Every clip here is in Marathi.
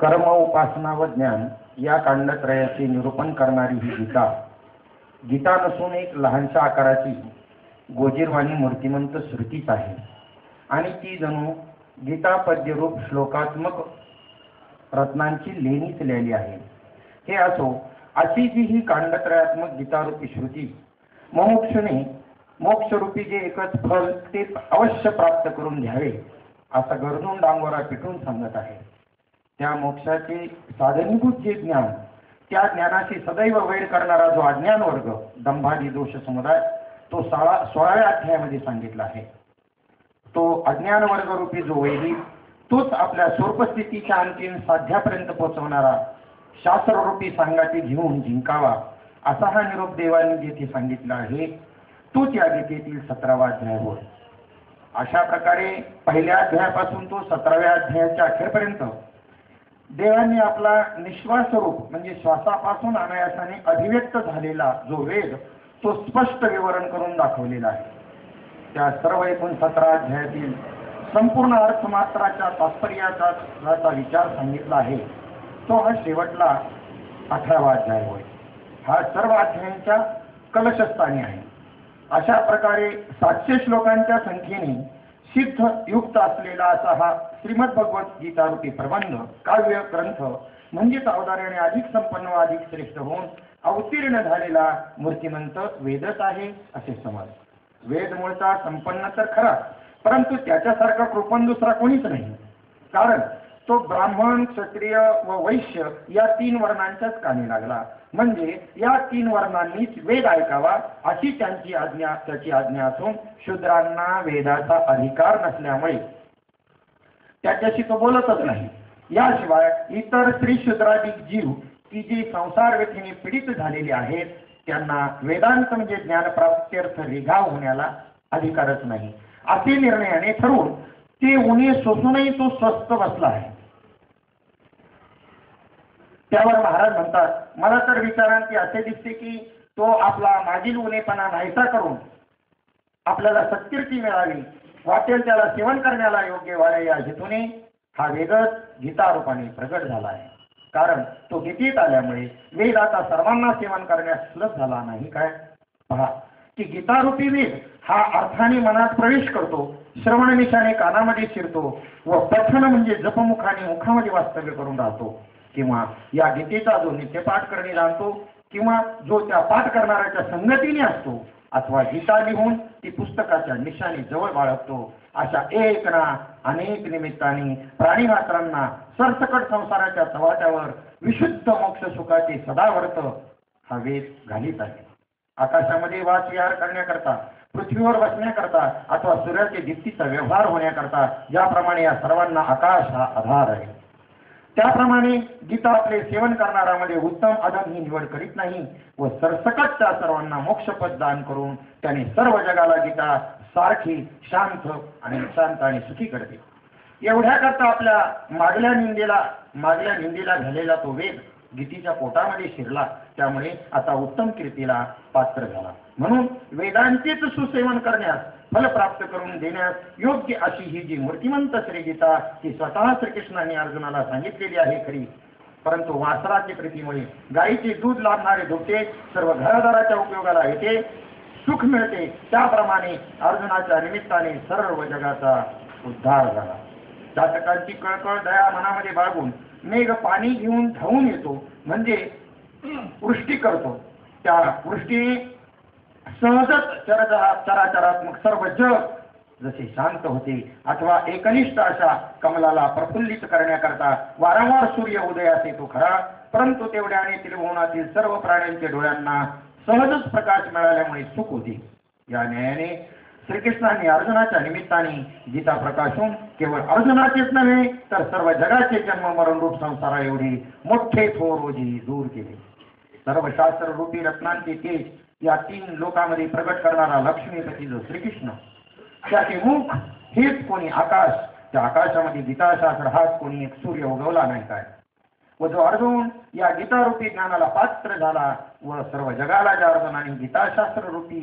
कर्म, उपासना व ज्ञान या कांडत्रयाचे निरूपण करणारी ही गीता गीता नसून एक लहानशा आकाराची गोजीरवाणी मूर्तिमंत श्रुतीच आहे आणि ती जणू गीता पद्यरूप श्लोकात्मक रत्नांची लेणीच लिहिली आहे। हे असो, अशी जी ही कांडत्रयात्मक गीतारूपी श्रुती मुमुक्षुने मोक्षरूपी जे एकच फल ते अवश्य प्राप्त करून घ्यावे असा गरजून डांगोरा पिटून सांगत आहे। त्या मोक्षाचे साधनीभूत जे ज्ञान, त्या ज्ञानाशी सदैव वैर करणारा जो अज्ञान वर्ग, दंभादी दोष समुदाय, तो 16व्या अध्यायामध्ये सांगितला आहे। तो अज्ञान वर्ग रूपी जो वैरी, तोच आपल्या स्वरूपस्थितीच्या अंतिम साध्यापर्यंत पोहोचवणारा शास्त्ररूपी सांगाती घेऊन जिंकावा असा हा निरोप देवाने जेथे सांगितला आहे, तोच या गीतेतील 17वा अध्याय होय। अशा प्रकारे पहिल्या अध्यायापासून तो 17व्या अध्यायाच्या अखेरपर्यंत देवांनी आपला निश्वास रूप म्हणजे श्वासापासून अनायासाने अभिव्यक्त झालेला जो वेद, तो स्पष्ट विवरण करून दाखवलेला आहे। त्या सर्व एकूण 17 अध्यायातील संपूर्ण अर्थमात्राच्या तात्पर्याचा विचार सांगितला आहे, तो हा शेवटला 18वा अध्याय होय। हा सर्व अध्यायांच्या कलशस्थानी आहे। अशा प्रकारे 700 श्लोकांच्या संख्येने सिद्ध युक्त असलेला असा हा श्रीमद भगवद्गीता रूपी प्रबंध काव्य ग्रंथ म्हणजेच अवधार्याने अधिक संपन्न व अधिक श्रेष्ठ होऊन अवतीर्ण झालेला मूर्तिमंत वेदच आहे असे समज। वेद मूळचा संपन्न तर खरा, परंतु त्याच्यासारखा कृपण दुसरा कोणीच नाही। कारण तो ब्राह्मण, क्षत्रिय व वैश्य या 3 वर्णांच्याच कानी लागला, म्हणजे या 3 वर्णांनीच वेद ऐकावा अशी त्याची आज्ञा असून शूद्रांना वेदाचा अधिकार नसल्यामुळे त्याच्याशी तो बोलतच नाही। याशिवाय इतर स्त्रीशूद्राधिक जीव की जी संसार व्यथेने पीडित झालेले आहेत, त्यांना वेदांत म्हणजे ज्ञानप्राप्त्यर्थ रिघाव होण्याला अधिकारच नाही असे निर्णयाने ठरवून ते उणे सोसूनही तो स्वस्थ बसला आहे। त्यावर महाराज म्हणतात, मला तर विचारांती असे दिसते की तो आपला मागील उणेपणा नाहीसा करून आपल्याला सत्कीर्ती मिळावी, वाटेल त्याला सेवन करण्याला योग्य व्हावे या हेतूने हा वेदच गीता रूपाने प्रगट झाला आहे। कारण तो गीतेत आल्यामुळे वेद आता सर्वांना सेवन करण्यास सुलभ झाला नाही काय? पहा की गीतारूपी वेद हा अर्थाने मनात प्रवेश करतो, श्रवण निशाने कानामध्ये शिरतो व पठन म्हणजे जपमुखाने मुखामध्ये वास्तव्य करून राहतो, किंवा या गीतेचा जो नित्यपाठ करणे जाणतो किंवा जो त्या पाठ करणाऱ्याच्या संगतीने असतो, अथवा गीता लिहून ती पुस्तकाच्या निशाने जवळ बाळगतो, अशा एक ना अनेक निमित्ताने प्राणीमात्रांना सरसकट संसाराच्या चव्हाट्यावर विशुद्ध मोक्ष सुखाचे सदावर्त हा वेद घालीत आहे। आकाशामध्ये वासविहार करण्याकरता, पृथ्वीवर बसण्याकरता अथवा सूर्याचे दीप्तीचा व्यवहार होण्याकरता ज्याप्रमाणे या सर्वांना आकाश हा आधार आहे, त्याप्रमाणे गीता आपले सेवन करणाऱ्यामध्ये उत्तम अधम ही निवड करीत नाही व सरसकट त्या सर्वांना मोक्षपद दान करून त्याने सर्व जगाला गीता सारखी शांत आणि शांत आणि सुखी करते। एवढ्या करता आपल्या मागल्या निंदेला झालेला तो वेद गीतेच्या पोटामध्ये शिरला, त्यामुळे आता उत्तम कीर्तीला पात्र झाला। म्हणून वेदांचेच सुसेवन करण्यास, फल प्राप्त करून देण्यास योग्य अशी ही जी मूर्तिमंत श्रीगीता ही स्वतः श्रीकृष्णाने अर्जुनाला सांगितलेली आहे खरी, परंतु वासराची प्रीतीमुळे गायीचे दूध लाभणारे धोटे सर्व घरादाराच्या उपयोगाला येते, सुख मिळते, त्याप्रमाणे अर्जुनाच्या निमित्ताने सर्व जगाचा उद्धार झाला। जातकांची कळकळ दया मनामध्ये बाळगून मेघ पाणी घेऊन धावून येतो, म्हणजे वृष्टी करतो। त्या वृष्टीने सहजच चराचरात्मक सर्व जग जसे शांत होते, अथवा एकनिष्ठ अशा कमलाला प्रफुल्लित करण्याकरता वारंवार सूर्य उदयास येतो खरा, परंतु तेवढ्याने त्रिभुवनातील सर्व प्राण्यांच्या डोळ्यांना सहजच प्रकाश मिळाल्यामुळे सुख होते। या न्यायाने श्रीकृष्णांनी अर्जुनाच्या निमित्ताने गीता प्रकाशून केवळ अर्जुनाचेच नव्हे तर सर्व जगाचे जन्म मरण रूप संसारा एवढे मोठे थोर ओझे दूर केले। सर्व शास्त्र रूपी रत्नांचे तेज या 3 लोकांमध्ये प्रगट करणारा लक्ष्मीपती जो श्रीकृष्ण, त्याचे मुख हेच कोणी आकाश, त्या आकाशामध्ये गीताशास्त्र हाच कोणी एक सूर्य उगवला नाही काय? व जो अर्जुन या गीतारूपी ज्ञानाला पात्र झाला व सर्व जगाला ज्या अर्जुनाने गीताशास्त्र रूपी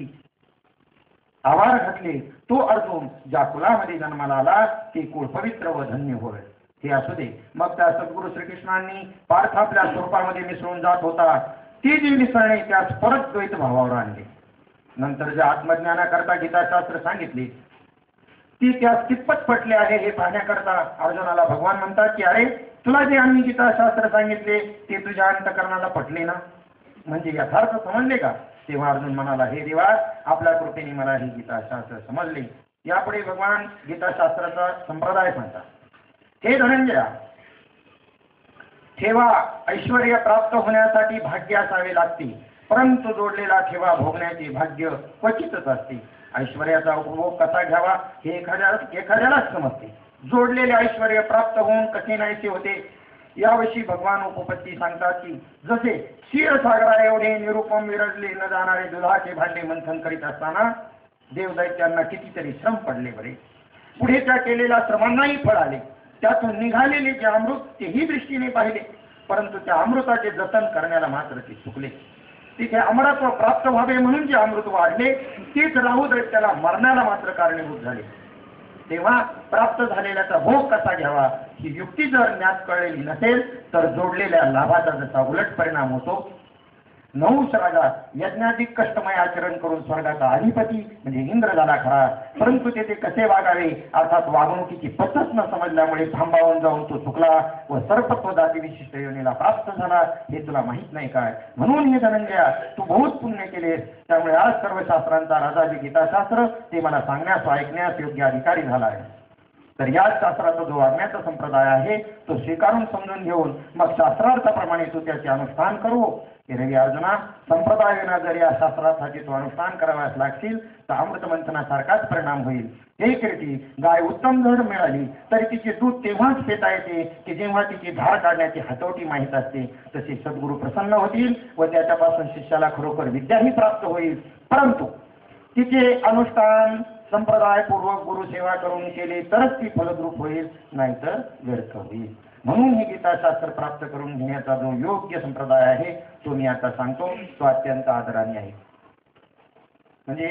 आवार घातले, तो अर्जुन ज्या कुलामध्ये जन्माला आला ते कुळ पवित्र व धन्य होय। हे असू दे. मग त्या सद्गुरू श्रीकृष्णांनी पार्थ आपल्या स्वरूपामध्ये मिसळून जात होता, ती जी मिसळणे त्यास परत द्वैत भावावर आणले. नंतर जे आत्मज्ञानाकरता गीताशास्त्र सांगितले ती त्यास कितपत पटले आहे हे पाहण्याकरता अर्जुनाला भगवान म्हणतात की अरे तुला जे आम्ही गीताशास्त्र सांगितले ते तुझ्या अंतकरणाला पटले ना, म्हणजे यथार्थ समजले का? तेव्हा अर्जुन म्हणाला, हे देवा आपल्या कृपेने मला हे गीताशास्त्र समजले. यापुढे भगवान गीताशास्त्राचा संप्रदाय सांगतात. हे धनंजया, ठेवा ऐश्वर्य प्राप्त होण्यासाठी भाग्य असावे लागते, परंतु जोडलेला ठेवा भोगण्याचे भाग्य क्वचितच असते. ऐश्वर्याचा उपभोग कसा घ्यावा हे एखाद्यालाच समजते. जोडलेले ऐश्वर्य प्राप्त होऊन कसे नाहीसे होते याविषयी भगवान उपपत्ती सांगतात की जसे क्षीरसागरा एवढे निरुपम विरजले न जाणारे दुधाचे भांडे मंथन करीत असताना देवदैत्यांना कितीतरी श्रम पडले बरे. पुढे त्या केलेल्या श्रमांनाही फळ आले. त्यातून निघालेले जे अमृत तेही दृष्टीने पाहिले, परंतु त्या अमृताचे जतन करण्याला मात्र ते चुकले. तिथे अमरत्व प्राप्त व्हावे म्हणून जे अमृत वाढले तेच राहू दैत्याला मरण्याला मात्र कारणीभूत झाले. तेव्हा प्राप्त झालेल्याचा भोग कसा घ्यावा ही युक्ती जर ज्ञात कळलेली नसेल तर जोडलेल्या लाभाचा जसा उलट परिणाम होतो. नहुष राजा यज्ञाधिक कष्टमय आचरण करून स्वर्गाचा अधिपती म्हणजे इंद्र झाला खरा, परंतु तेथे कसे वागावे अर्थात वागणुकीची पद्धत न समजल्यामुळे थांबावून जाऊन तो चुकला व सर्पत्व जाती विशिष्ट योनीला प्राप्त झाला. हे तुला माहीत नाही काय? म्हणून हे धनंजया तू बहुत पुण्य केलेस, त्यामुळे आज सर्व शास्त्रांचा राजा जे गीताशास्त्र ते मला सांगण्यास व ऐकण्यास योग्य अधिकारी झाला आहे. तर याच शास्त्राचा जो वागण्याचा संप्रदाय आहे तो स्वीकारून समजून घेऊन मग शास्त्रार्थाप्रमाणे तू त्याचे अनुष्ठान करू. रवी अर्जुना, संप्रदाय विना जर या शास्त्रासाठी तू अनुष्ठान करावयास लागशील तर अमृत मंथनासारखाच परिणाम होईल. हे किरटी, गाय उत्तम जर मिळाली तरी तिचे दूध तेव्हाच पिता येते की जेव्हा तिची धार काढण्याची हतवटी माहीत असते. तसे सद्गुरू प्रसन्न होतील व त्याच्यापासून शिष्याला खरोखर विद्याही प्राप्त होईल, परंतु तिचे अनुष्ठान संप्रदायपूर्वक गुरुसेवा करून केले तरच ती फलद्रूप होईल, नाहीतर व्यर्थ होईल. म्हणून ही गीताशास्त्र प्राप्त करून घेण्याचा जो योग्य संप्रदाय आहे तो मी आता सांगतो. तो अत्यंत आदराने आहे. म्हणजे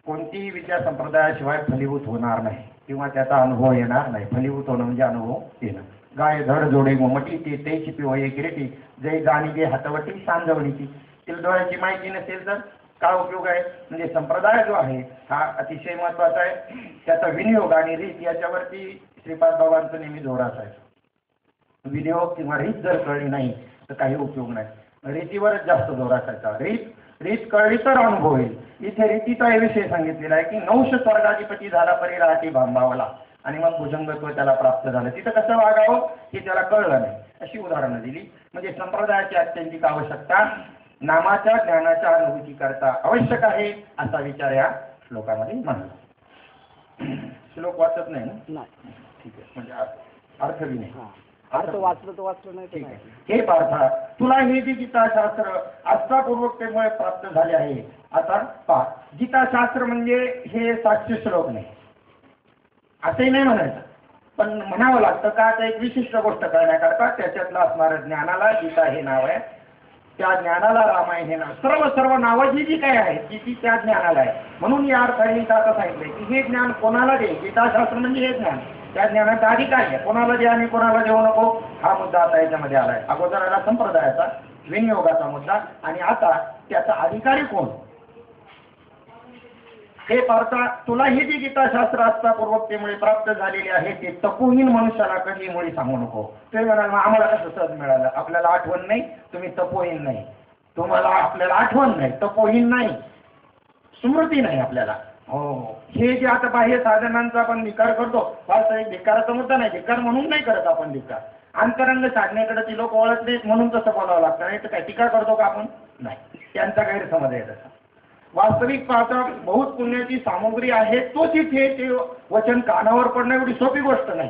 कोणतीही विद्या संप्रदायाशिवाय फलीभूत होणार नाही किंवा त्याचा अनुभव येणार नाही. फलीभूत होणं म्हणजे अनुभव येणं. गाय धड जोडे गोमटी ते तेची पिवळे किरीटी, जय गाणी गे हातवटी सांजवणीची. तिला डोळ्याची माहिती नसेल तर काय उपयोग आहे? म्हणजे संप्रदाय जो आहे हा अतिशय महत्वाचा आहे. त्याचा विनियोग आणि रीत याच्यावरती श्रीपाद बाबांचं नेहमी जोर असायचं. विनियोग किंवा रीत जर कळली नाही तर काही उपयोग नाही. रीतीवरच जास्त जोर असायचा. रीत कळली तर अनुभव येईल. इथे रीतीचा विषय सांगितलेला आहे की नहुष स्वर्गाधिपती झाला परी राहते भांबावला आणि मग भुजंगत्व त्याला प्राप्त झालं. तिथं कसं वागावं हे त्याला कळलं नाही, अशी उदाहरणं दिली. म्हणजे संप्रदायाची अत्यंतिक आवश्यकता नामाच्या ज्ञानाच्या अनुभूती करता आवश्यक आहे असा विचार या श्लोकामध्ये मांडला. श्लोक वाचत नाही ना? ठीक आहे, म्हणजे अर्थ बी नाही. अर्थ वाचलं तर वाचलं नाही. ठीक आहे. हे पार्था, तुला हे जे गीताशास्त्र आस्थापूर्वकतेमुळे प्राप्त झाले आहे. आता पहा, गीताशास्त्र म्हणजे हे 700 श्लोक नाही असंही नाही म्हणायचं, पण म्हणावं लागतं का आता एक विशिष्ट गोष्ट करण्याकरता त्याच्यातलं असणारं ज्ञानाला गीता हे नाव आहे, त्या ज्ञानाला रामायण हे नाव. सर्व नावं जी काय आहेत ती त्या ज्ञानाला आहे. म्हणून या अर्थाने आता सांगितलंय की हे ज्ञान कोणाला दे. गीताशास्त्र म्हणजे हे ज्ञान, त्या ज्ञानाचा अधिकारी आहे. कोणाला दे आणि कोणाला देऊ नको हा मुद्दा आता याच्यामध्ये आलाय. अगोदर आला संप्रदायाचा विनियोगाचा मुद्दा आणि आता त्याचा अधिकारी कोण. हे पार्था, तुला ही जी गीताशास्त्र आस्थापूर्वकतेमुळे प्राप्त झालेली आहे ते तपोहीन मनुष्याला कधी मुळी सांगू नको. ते म्हणाल आम्हाला कसं सहज मिळालं, आपल्याला आठवण नाही, तुम्ही तपोहीन नाही, तुम्हाला आपल्याला आठवण नाही, तपोहीन नाही, स्मृती नाही आपल्याला. हो, हे जे आता बाह्य साधनांचा आपण धिक्कार करतो, वास्तविक धिक्काराचा मुद्दा नाही. धिक्कार म्हणून नाही करत आपण धिक्कार, अंतरंग साधनेकडे ती लोक ओळख देत म्हणून तसं बोलावं लागतं. नाही तर काय टीका करतो का आपण? नाही, त्यांचा गैरसमज आहे तसा. वास्तविक पाहता बहुत पुण्याची सामग्री आहे, तोच इथे ते वचन कानावर पडणं एवढी सोपी गोष्ट नाही.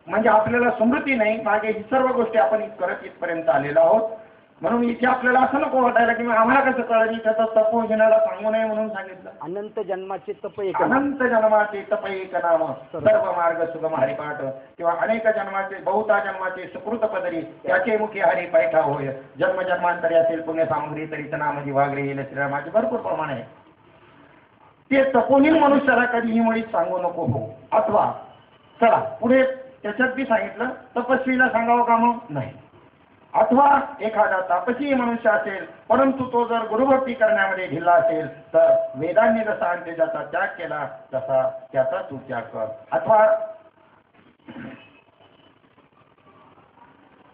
म्हणजे आपल्याला स्मृती नाही, मागे ही सर्व गोष्टी आपण करत इथपर्यंत आलेलो आहोत. म्हणून इथे आपल्याला असं नको वाटायला की आम्हाला कसं कळलं त्याचा तपोहीनाला सांगू नये म्हणून सांगितलं. अनंत जन्माचे तप एक, अनंत जन्माचे तप एक नाम, सर्व मार्ग सुगम हरिपाठ, किंवा अनेक जन्माचे बहुता जन्माचे सुकृत पदरी त्याचे मुखी हरी पैठा होय. जन्म जन्मांतरी असेल पुण्य सामग्री तरी नामाची वागरी येईल श्रीरामाचे भरपूर प्रमाण आहे. ते तपोहीन मनुष्याला कधीही मुळीच सांगू नको हो. अथवा चला पुढे त्याच्यात बी सांगितलं तपस्वीला सांगावं का मग नाही. अथवा एखादा तापसी मनुष्य असेल परंतु तो जर गुरुभक्ती करण्यामध्ये ढिल्ला असेल तर वेदांनी जसा अंत्यजाचा त्याग केला तसा त्याचा तू त्याग कर. अथवा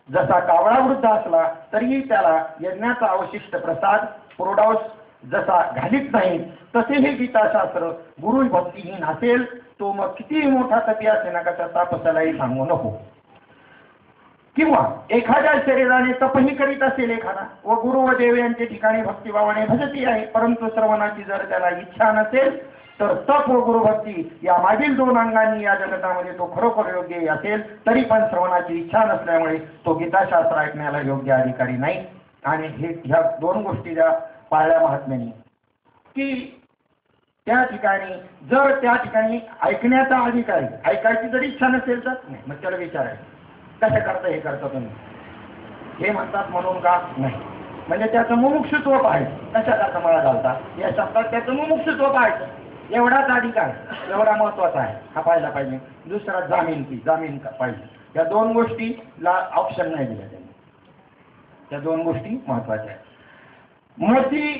जसा कावळा वृद्ध असला तरीही त्याला यज्ञाचा अवशिष्ट प्रसाद पुरोडावस जसा घालीत नाही तसे हे गीताशास्त्र गुरु भक्तीहीन असेल तो मग कितीही मोठा तपी असे ना कशा तापसालाही सांगू नको. किंवा एखाद्या शरीराने तपही करीत असेल एखादा व गुरु व देव यांचे ठिकाणी भक्तिभावाने भजती आहे परंतु श्रवणाची जर त्याला इच्छा नसेल तर तप व गुरुभक्ती या मागील दोन अंगांनी या जगतामध्ये तो खरोखर योग्य असेल तरी पण श्रवणाची इच्छा नसल्यामुळे तो गीताशास्त्र ऐकण्याला योग्य अधिकारी नाही. आणि ह्या दोन गोष्टी ज्या पाळल्या महात्म्यानी की त्या ठिकाणी जर त्या ठिकाणी ऐकण्याचा अधिकारी ऐकायची जरी इच्छा नसेल तर नाही मग त्याला विचारायचं कशा करता हे करता तुम्ही हे म्हणतात म्हणून का नाही म्हणजे त्याचं मुमुक्षुत्व पाहायचं कशा करता मला घालता या शब्दात त्याचं मुमुक्षुत्व पाहायचं एवढाच अधिकार एवढा महत्वाचा आहे हा पाहायला पाहिजे. दुसरा जामीन पाहिजे. या दोन गोष्टीला ऑप्शन नाही दिला त्यांनी. त्या दोन गोष्टी महत्वाच्या आहेत. मोठी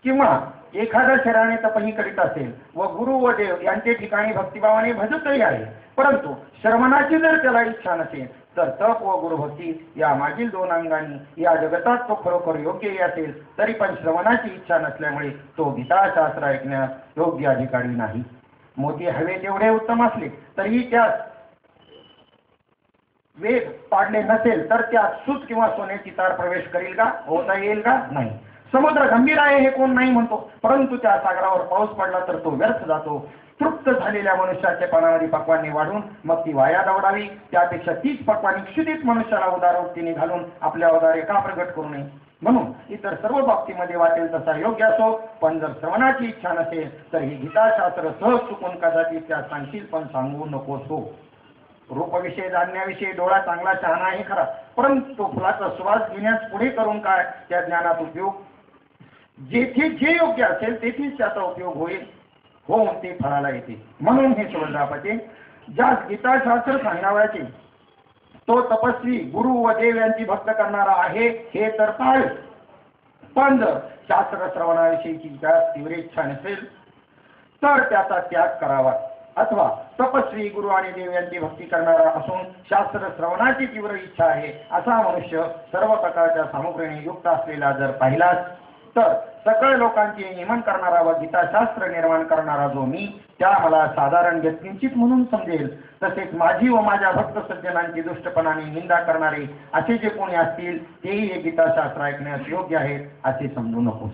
किंवा एखाद्या शरीराने तपही करीत असेल व गुरु व देव यांचे ठिकाणी भक्तिभावाने भजतही आहे परंतु श्रवणाची जर त्याला इच्छा नसेल तर तप व गुरुभक्ती या मागील दोन अंगांनी या जगतात तो खरोखर योग्य असेल तरी पण श्रवणाची इच्छा नसल्यामुळे तो गीताशास्त्र ऐकण्यास योग्य अधिकारी नाही. मोती हवे तेवढे उत्तम असले तरीही त्यात वेग पाडले नसेल तर त्यात सूत किंवा सोन्याची तार प्रवेश करील का होता येईल का नाही. समुद्र गंभीर आहे हे कोण नाही म्हणतो परंतु त्या सागरावर पाऊस पडला तर तो व्यर्थ जातो. तृप्त झालेल्या मनुष्याचे पानावरी पक्वांनी वाढून मग ती वाया दौडावी त्यापेक्षा तीच पक्वानी क्षुधित मनुष्याला उदारवृत्तीने घालून आपल्या उदारे का प्रगट करू नये. म्हणून इतर सर्व बाबतीमध्ये वाटेल तसा योग्य असो पण जर श्रवणाची इच्छा नसेल तर ही गीताशास्त्र सहज चुकून कदाचित त्या सांगशील पण सांगू नकोस हो. रूपविषयी जाणण्याविषयी डोळा चांगला शहाणा आहे खरा परंतु फुलाचा सुवास घेण्यास पुढे करून काय त्या ज्ञानात उपयोग जेथे जे योग्य असेल तेथेच त्याचा उपयोग होईल होऊन ते फळाला येते. म्हणून हे सुभद्रापते ज्यास गीताशास्त्र सांगावयाचे तो तपस्वी गुरु व देव यांची भक्त करणारा आहे हे तर पाळ पण जर शास्त्र श्रवणाविषयीची त्यास तीव्र इच्छा नसेल तर त्याचा त्याग करावा. अथवा तपस्वी गुरु आणि देव यांची भक्ती करणारा असून शास्त्र श्रवणाची तीव्र इच्छा आहे असा मनुष्य सर्व प्रकारच्या सामुग्रीने युक्त असलेला जर पाहिलाच तर सकळ लोकांचे नियमन करणारा व गीताशास्त्र निर्माण करणारा जो मी त्या मला साधारण व्यक्तिंचित म्हणून समजेल तसेच माझी व माझ्या भक्त सज्जनांची दुष्टपणाने निंदा करणारे असे जे कोणी असतील तेही हे गीताशास्त्र ऐकण्यास योग्य आहेत असे समजू नकोस.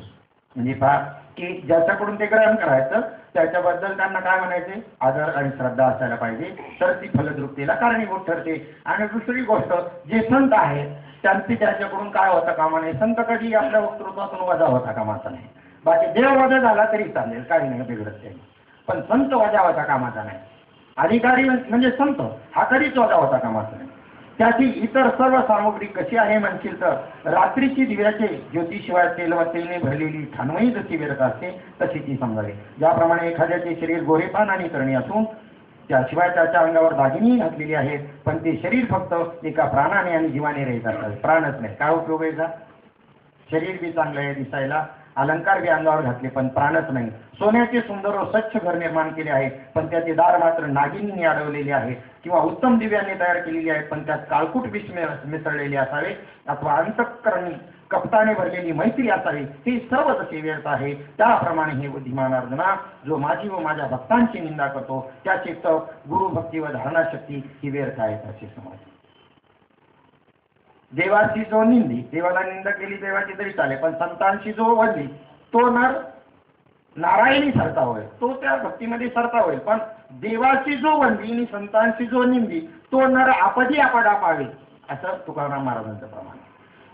म्हणजे पहा की ज्याच्याकडून ते ग्रहण करायचं त्याच्याबद्दल त्यांना काय म्हणायचे आदर आणि श्रद्धा असायला पाहिजे तर ती फलद्रुप्तीला कारणीभूत ठरते. आणि दुसरी गोष्ट जे संत आहेत त्यांची त्याच्याकडून काय होता कामा नये. संत कधी आपल्या वक्तृत्वातून वजा होता कामाचा नाही. बाकी देव वजा झाला तरी चालेल काही नाही बिघडत त्याने पण संत वजा होता कामाचा नाही. अधिकारी म्हणजे संत हा कधीच वजा होता कामाचा नाही. त्याची इतर सर्व सामुग्री कशी आहे म्हणशील तर रात्रीची दिव्याचे ज्योतिशिवाय तेल व तेलने भरलेली ठाणवही जशी व्यर्थ असते तशी ती समजावी. ज्याप्रमाणे एखाद्याचे शरीर गोरेपान आणि करणी असून त्याशिवाय त्याच्या अंगावर दागिनी घातलेली आहेत पण ते शरीर फक्त एका प्राणाने आणि जीवाने रहित असावे. प्राणच नाही काय उपयोग आहे का. शरीर बी चांगलं आहे दिसायला अलंकार बी अंगावर घातले पण प्राणच नाही. सोन्याचे सुंदर व स्वच्छ घर निर्माण केले आहे पण त्याचे दार मात्र नागिनीने अडवलेले आहे किंवा उत्तम दिव्याने तयार केलेली आहे पण त्यात काळकूट विष मिसळलेले असावे अथवा अंतःकरणी कपटाने भरलेली मैत्री असावी. हे सर्व जसे व्यर्थ आहे त्याप्रमाणे हे बुद्धिमान अर्जुना जो माझी व माझ्या भक्तांची निंदा करतो त्याचे तप गुरुभक्ती व धारणा शक्ती ही व्यर्थ आहेत असे समज. देवाची जो निंदी देवाला निंदा केली देवाची तरी चालेल पण संतांशी जो वंदी तो नर नारायणी सरता होईल तो त्या भक्तीमध्ये सरता होईल पण देवाची जो वंदी आणि संतांशी जो निंदी तो नर आपदी आपदा पावे असं तुकाराम महाराजांचं प्रमाण.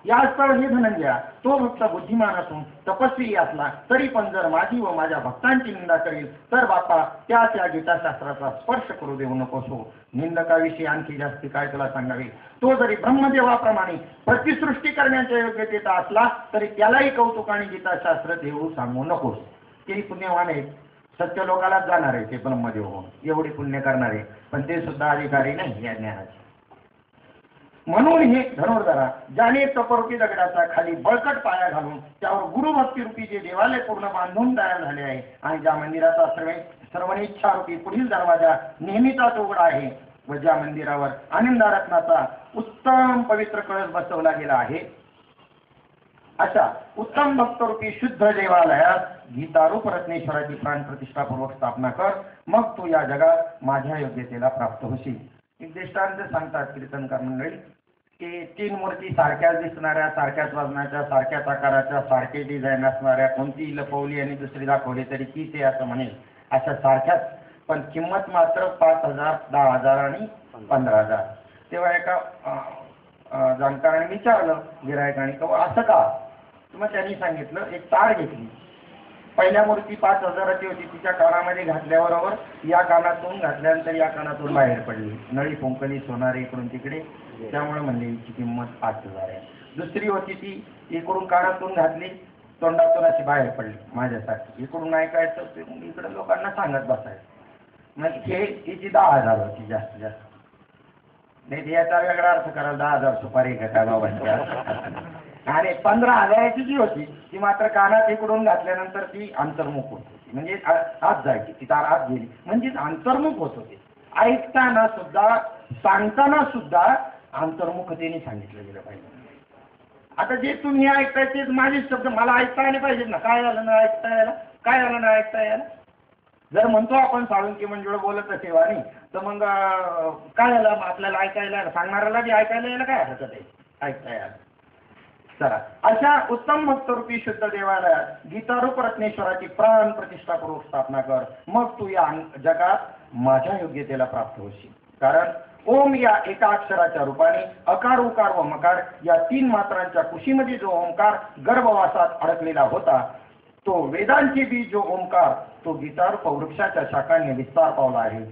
यास्तव हे धनंजया तो भक्त बुद्धिमान असून तपस्वी असला तरी पण जर माझी व माझ्या भक्तांची निंदा करेल तर बापा त्या गीताशास्त्राचा स्पर्श करू देऊ नकोस हो. निंदकाविषयी आणखी जास्ती काय तुला सांगावे. तो जरी ब्रह्मदेवाप्रमाणे प्रतिसृष्टी करण्याच्या योग्यतेचा असला तरी त्यालाही कौतुक आणि गीताशास्त्र देऊ सांगू नकोस. तेही पुण्यवान आहेत, सत्य लोकालाच जाणार आहे ते ब्रह्मदेव होऊन, एवढे पुण्य करणारे, पण ते सुद्धा अधिकारी नाही या ज्ञानाचे. म्हणून हे धनुर्धरा, ज्याने तपरूपी दगडाचा खाली बळकट पाया घालून त्यावर गुरुभक्ती रूपी जे देवालय पूर्ण बांधून तयार झाले आहे आणि ज्या मंदिराचा सर्वनिच्छा रूपी पुढील दरवाजा नेहमीचाच उघडा आहे व ज्या मंदिरावर आनंदारत्नाचा उत्तम पवित्र कळस बसवला गेला आहे, अशा उत्तम भक्तरूपी शुद्ध देवालयात गीतारूप रत्नेश्वराची प्राणप्रतिष्ठापूर्वक स्थापना कर, मग तू या जगात माझ्या योग्यतेला प्राप्त होशील. एक दृष्टांत सांगतात कीर्तनकार मंडळी की 3 मूर्ती सारख्याच दिसणाऱ्या, सारख्याच वजनाच्या, सारख्याच आकाराच्या, सारखे डिझाईन असणाऱ्या, कोणती लपवली आणि दुसरी दाखवली तरी तीच आहे असं म्हणेल, अशा सारख्याच, पण किंमत मात्र 5,000, 10,000 आणि 15,000. तेव्हा एका जाणकाराने विचारलं गिरायकाने, असं का? मग त्यांनी सांगितलं, एक तार घेतली, पहिल्या मूर्ती 5,000ची होती, तिच्या कानामध्ये घातल्याबरोबर या कानातून घातल्यानंतर या कानातून बाहेर पडली, नळी फुंकली सोनारी इकडून तिकडे, त्यामुळे म्हणले हिची किंमत 5,000 आहे. दुसरी होती ती इकडून कानातून घातली, तोंडातून अशी बाहेर पडली माझ्यासाठी, इकडून ऐकायचं इकडे लोकांना सांगत बसायचं, मग हिची 10,000 होती जास्तीत जास्त. नाही याचा वेगळा अर्थ करायला 10,000 सुपारी काय बाबांची. आणि 15,000ची जी होती ती मात्र कानात इकडून घातल्यानंतर ती अंतर्मुख होत होती, म्हणजे आत जायची, ती तार आत गेली म्हणजे अंतर्मुख होत होते. ऐकताना सुद्धा, सांगताना सुद्धा अंतर्मुखतेने सांगितलं गेलं पाहिजे. आता जे तुम्ही ऐकताय तेच माझे शब्द मला ऐकता आले पाहिजेत ना. काय झालं ना ऐकता यायला, काय झालं ना ऐकता यायला? जर म्हणतो आपण साळुंकी मंजुळा बोलत असे वाणी, तर मग काय झालं आपल्याला ऐकायला, सांगणाऱ्याला बी ऐकायला यायला काय हरकत आहे, ऐकता यायला. चला, अशा उत्तम भक्तरूपी शुद्ध देवालयात गीतारूप रत्नेश्वराची प्राण प्रतिष्ठापूर्वक स्थापना कर, मग तू या जगात माझ्या योग्यतेला प्राप्त होशील. कारण ओम या एका अक्षराच्या रूपाने अकार, उकार व मकार या 3 मात्रांच्या कुशीमध्ये जो ओंकार गर्भवासात अडकलेला होता, तो वेदांचे बीज जो ओंकार तो गीतारूप वृक्षाच्या शाखांनी विस्तार पावला आहे.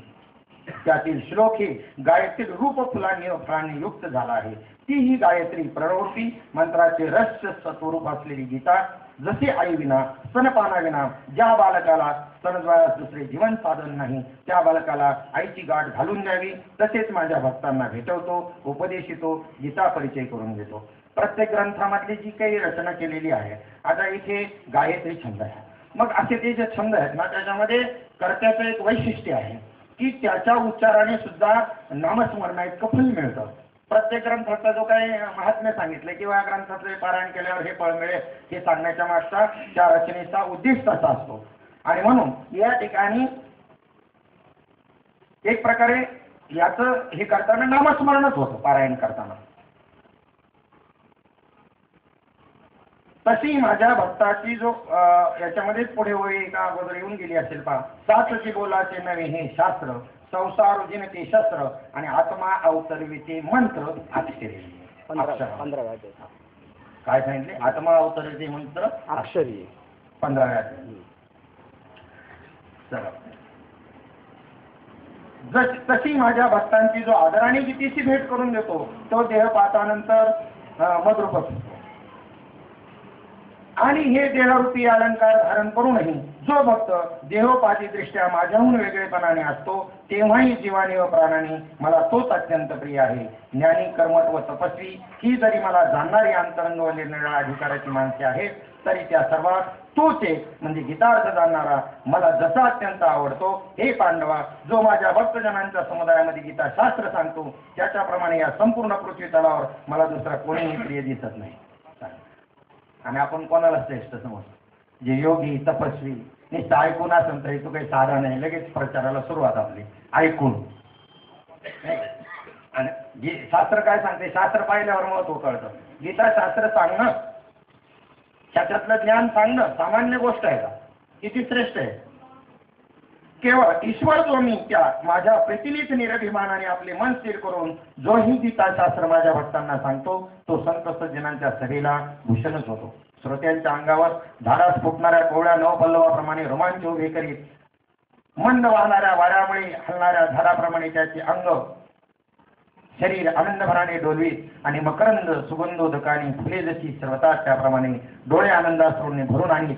त्यातील श्लोक हे गायत्री रूप फुलांनी व फळांनी युक्त झाला आहे. ती ही गायत्री प्रणवरूपी मंत्राचे रहस्य स्वरूप असलेली गीता, जसे आई विना स्तनपाना विना ज्या बालकाला स्तनद्वयास दुसरे जीवन साधन नाही, त्या बालकाला आईची गाठ घालून द्यावी, तसेच माझ्या भक्तांना भेटवतो, उपदेशितो, गीता परिचय करून देतो. प्रत्येक ग्रंथामधली जी काही रचना केलेली आहे, आता इथे गायत्री छंद आहे. मग असे ते जे छंद आहेत ना, त्याच्यामध्ये कर्त्याचं एक वैशिष्ट्य आहे की त्याच्या उच्चाराने सुद्धा नामस्मरणा इतकं फल मिळतं. प्रत्येक ग्रंथाचा जो काही महात्म्य सांगितलं किंवा ग्रंथाचे पारायण केल्यावर हे फळ मिळेल हे सांगण्याच्या मागचा त्या रचनेचा उद्देश तसा असतो. आणि म्हणून या ठिकाणी एक प्रकारे याचं हे करताना नामस्मरणच होतं पारायण करताना. तशी माझ्या भक्ताची जो याच्यामध्ये पुढे होई का अगोदर येऊन गेली असेल पहा, 7 बोलाचे नवे हे शास्त्र, संसार उजिनते शस्त्र आणि आत्मा अवतरविते मंत्र अक्षरी. 15 काय सांगितले? आत्मा अवतरविते मंत्र अक्षरी 15. चला, तशी माझ्या भक्तांची जो आदराने गीतेशी भेट करून देतो तो देह पाहतानंतर मद्रूपच होतो. आणि हे देहरूपी अलंकार धारण करूनही जो भक्त देहोपाधी दृष्ट्या माझ्याहून वेगळेपणाने असतो, तेव्हाही जीवाने व प्राणाने मला तोच अत्यंत प्रिय आहे. ज्ञानी, कर्मठ व तपस्वी ही जरी मला जाणणारी अंतरंग व निरनिराळ्या अधिकाराची माणसे आहेत, तरी त्या सर्वात तोच एक म्हणजे गीतार्थ जाणणारा मला जसा अत्यंत आवडतो. हे पांडवा, जो माझ्या भक्तजनांच्या समुदायामध्ये गीता शास्त्र सांगतो, त्याच्याप्रमाणे या संपूर्ण पृथ्वी तलावर मला दुसरा कोणीही प्रिय दिसत नाही. आणि आपण कोणाला श्रेष्ठ समजतो? जे योगी, तपस्वी, नुसतं ऐकून असेल तरी तो काही साधा नाही, लगेच प्रचाराला सुरुवात आपली ऐकून. आणि शास्त्र काय सांगते, शास्त्र पाहिल्यावर महत्व कळतं. गीता शास्त्र सांगणं, त्याच्यातलं ज्ञान सांगणं सामान्य गोष्ट आहे का? किती श्रेष्ठ आहे. केवळ ईश्वर जो मी त्या माझ्या प्रीतीनीत निरभिमानाने आपले मन स्थिर करून जो ही गीताशास्त्र माझ्या भक्तांना सांगतो, तो संत सज्जनांच्या सभेला भूषणच होतो. श्रोत्यांच्या अंगावर धारास फुटणाऱ्या कोवळ्या नवपल्लवाप्रमाणे रोमांच उभे करीत, मंद वाहणाऱ्या वाऱ्यामुळे हलणाऱ्या झाडाप्रमाणे त्याचे अंग शरीर आनंदभराने डोलवीत आणि मकरंद सुगंधोदकाने फुले जशी सर्वतात त्याप्रमाणे डोळे आनंदाश्रूने भरून आणीत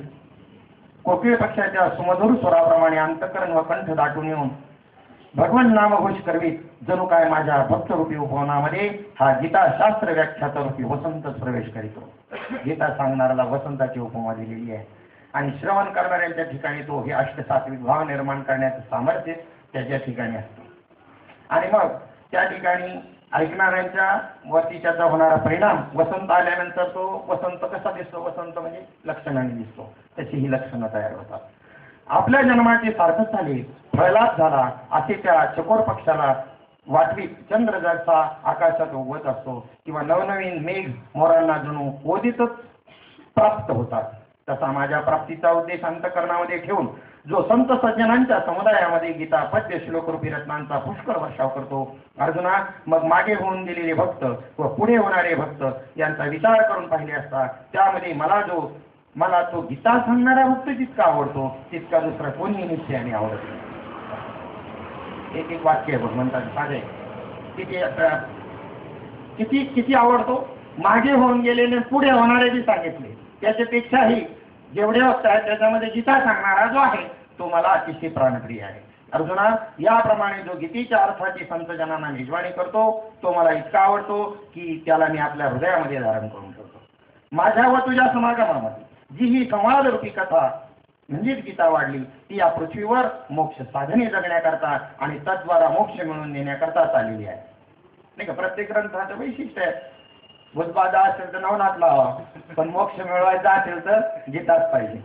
कोकिळ पक्षाच्या सुमधुर स्वराप्रमाणे अंतकरण व कंठ दाटून येऊन भगवन नामघोष करवीत जणू काय माझ्या भक्तरूपी उपवनामध्ये हा गीता शास्त्र व्याख्याता रूपी वसंतच प्रवेश करीतो. गीता सांगणाऱ्याला वसंताची उपमा दिलेली आहे आणि श्रवण करणाऱ्यांच्या ठिकाणी तो हे अष्टसात्विक भाव निर्माण करण्याचं सामर्थ्य त्याच्या ठिकाणी असतं. आणि मग त्या ठिकाणी ऐकणाऱ्यांच्या वरती त्याचा होणारा परिणाम वसंत आल्यानंतर तो वसंत कसा दिसतो? वसंत म्हणजे लक्षणाने दिसतो. तशी ही लक्षणं तयार होतात. आपल्या जन्माचे सार्थक झाले, प्रल्हाद झाला असे त्या चकोर पक्षाला वाटवीत चंद्र जसा आकाशात उगवत असतो किंवा नवनवीन मेघ मोरांना जणू ओदितच प्राप्त होतात, तसा माझ्या प्राप्तीचा उद्देश अंतकरणामध्ये ठेवून जो संत सज्जनांच्या समुदायामध्ये गीता पद्य श्लोकरूपी रत्नांचा पुष्कळ वर्षाव करतो. अर्जुना, मग मागे होऊन गेलेले भक्त व पुढे होणारे भक्त यांचा विचार करून पाहिले असता त्यामध्ये मला तो गीता सांगणारा भक्त जितका आवडतो तितका दुसरा कोणीही निश्चयाने आवडत नाही. एक एक वाक्य आहे भगवंताचे साधे. किती आवडतो? मागे होऊन गेलेले पुढे होणारे बी सांगितले त्याच्यापेक्षाही जेवढे वक्त आहेत त्याच्यामध्ये गीता सांगणारा जो आहे तो मला अतिशय प्राणप्रिय आहे. अर्जुना, याप्रमाणे जो गीतेच्या अर्थाची संतजनांना मेजवानी करतो तो मला इतका आवडतो की त्याला मी आपल्या हृदयामध्ये धारण करून ठेवतो. माझ्या व तुझ्या समागमामध्ये जी ही संवादरूपी कथा म्हणजेच गीता वाढली ती या पृथ्वीवर मोक्ष साधने जगण्याकरता आणि तद्वारा मोक्ष मिळवून देण्याकरता चाललेली आहे. नाही का? प्रत्येक ग्रंथाचं वैशिष्ट्य आहे. बुद्धबाधा असेल तर नवनाथ लावा, पण मोक्ष मिळवायचा असेल तर गीताच पाहिजे.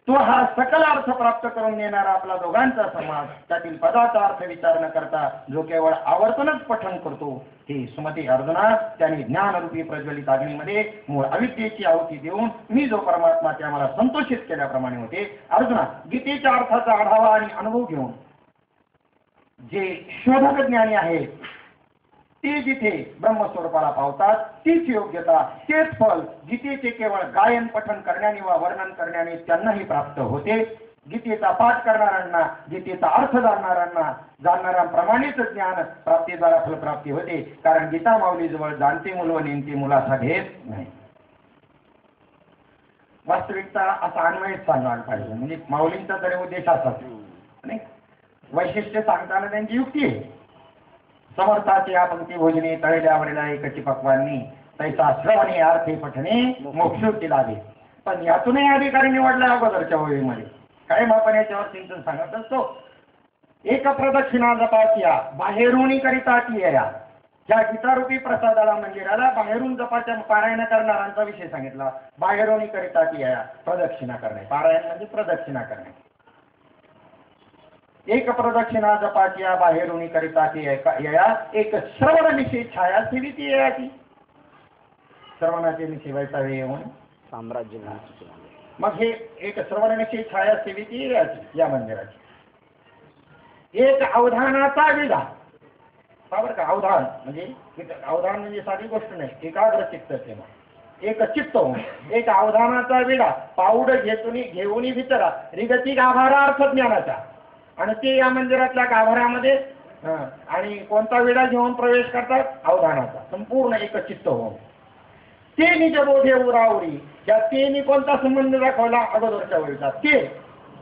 तो हा सकल अर्थ प्राप्त करून देणारा आपला दोघांचा समाज त्यातील पदाचा अर्थ विचार न करता जो केवळ आवर्तनच पठण करतो हे सुमती अर्जुना, त्याने ज्ञानरूपी प्रज्वलित अग्नीमध्ये मूळ अविद्येची आहुती देऊन मी जो परमात्मा त्या मला संतोषित केल्याप्रमाणे होते. अर्जुना, गीतेच्या अर्थाचा आढावा आणि अनुभव घेऊन जे शोधक ज्ञानी आहेत ते जिथे ब्रह्मस्वरूपाला पावतात तीच योग्यता तेच फल गीतेचे केवळ गायन पठन करण्याने वा वर्णन करण्याने त्यांनाही प्राप्त होते. गीतेचा पाठ करणाऱ्यांना गीतेचा अर्थ जाणणाऱ्यांप्रमाणेच ज्ञान प्राप्तीद्वारा फलप्राप्ती होते. कारण गीता माऊलीजवळ जाणते मूल व नेमते मुलासा घेत नाही. वास्तविकता असा अन्वयच सांगायला पाहिजे. म्हणजे माऊलींचा तरी उद्देश असाच नाही. वैशिष्ट्य सांगताना त्यांची युक्ती आहे. समर्थाची पंक्ती भोजने तळल्यावरला एकची पक्वांनी तैसा श्रवणे अर्थे पठणे मोक्षोक्ती लाभे. पण यातूनही अधिकारी निवडला अगोदरच्या ओळीमध्ये काय आपण याच्यावर चिंतन सांगत असतो. एक प्रदक्षिणा जपाच्या बाहेरून करिता या ज्या गीतारूपी प्रसादाला मंदिराला बाहेरून जपाच्या पारायण करणाऱ्यांचा विषय सांगितला. बाहेरून करिता या प्रदक्षिणा करणे, पारायण म्हणजे प्रदक्षिणा करणे. एक प्रदक्षिणा जपाची बाहेरून करिता या एक श्रवण निशी छाया सेविती याची. श्रवणाचे निशी वैसावे येऊन साम्राज्य. मग हे एक श्रवण निशी छाया सेविती याची या मंदिराची. एक अवधानाचा विधा. बरोबर का? अवधान म्हणजे साधी गोष्ट नाही. एकाग्र चित्त एक चित्त होऊन एक अवधानाचा विडा पाऊड घेऊन भितरा रिगती गाभारा अर्थ ज्ञानाचा. आणि ते या मंदिरातल्या गाभाऱ्यामध्ये आणि कोणता विडा घेऊन प्रवेश करतात? अवधानाचा. संपूर्ण एक चित्त होऊन ते निजबोधे उरावरी. ज्या तेनी कोणता संबंध दाखवला अगोदरच्या वेळेचा ते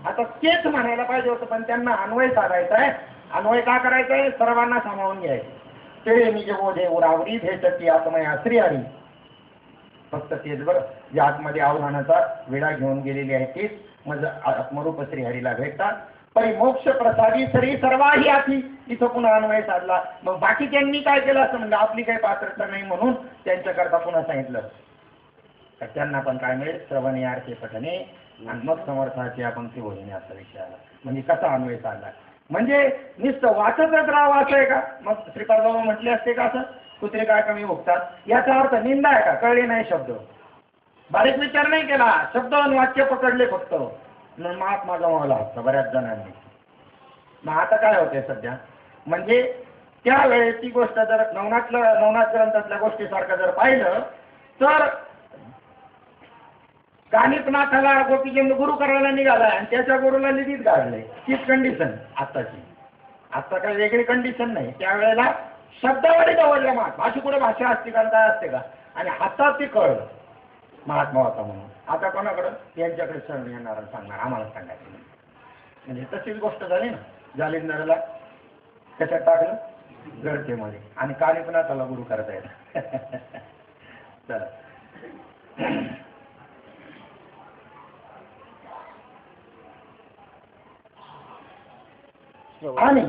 आता तेच म्हणायला पाहिजे होतं, पण त्यांना अन्वय साधायचा आहे. अन्वय का करायचा आहे? सर्वांना सामावून घ्यायचं. ते निजबोधे उरावरी भेटती आत्मया श्रीहरी. फक्त तेच बरं जे आतमध्ये अवधानाचा विडा घेऊन गेलेले आहे तेच म्हणजे आत्मरूप श्रीहरीला भेटतात. परी मोक्ष प्रसादी सरी सर्वाही आधी इथं पुन्हा अन्वय साधला. मग बाकीच्यांनी काय केलं असं म्हणजे आपली काही पात्रता नाही म्हणून त्यांच्याकरता पुन्हा सांगितलं तर त्यांना पण काय मिळेल? श्रवणे अर्थे पठणे आणि मग समर्थाची आपण ते भोजने असा विषय आला. म्हणजे कसा अन्वय साधला? म्हणजे नुसतं वाचतच राहावं असं आहे का? मग श्रीपाद बाबा म्हटले असते का असं कुत्रे काय कमी भुगतात याचा अर्थ निंदा आहे का? कळले नाही शब्द, बारीक विचार नाही केला, शब्द आणि वाक्य पकडले फक्त, महात्मा गमावला असता बऱ्याच जणांनी. मग आता काय होतंय सध्या? म्हणजे त्यावेळेस ती गोष्ट जर नवनाथ ग्रंथातल्या गोष्टीसारखं जर पाहिलं तर कानिपनाथाला गोपीचंद गुरु करायला निघाला आणि त्याच्या गुरुला निधीत गाडलंय. तीच कंडिशन आत्ताची. आता काही वेगळी कंडिशन नाही. त्यावेळेला शब्दावरी जवळल्या महात्मा. अशी कुठे भाषा असते का? काय असते का? आणि आता ते कळलं महात्मा होता म्हणून. आता कोणाकडं यांच्याकडे सण येणार सांगणार आम्हाला सांगायचं नाही. म्हणजे तशीच गोष्ट झाली ना, जालिंदरला कशात टाकलं गळतेमध्ये आणि काने पण त्याला गुरु करता येत. चला आणि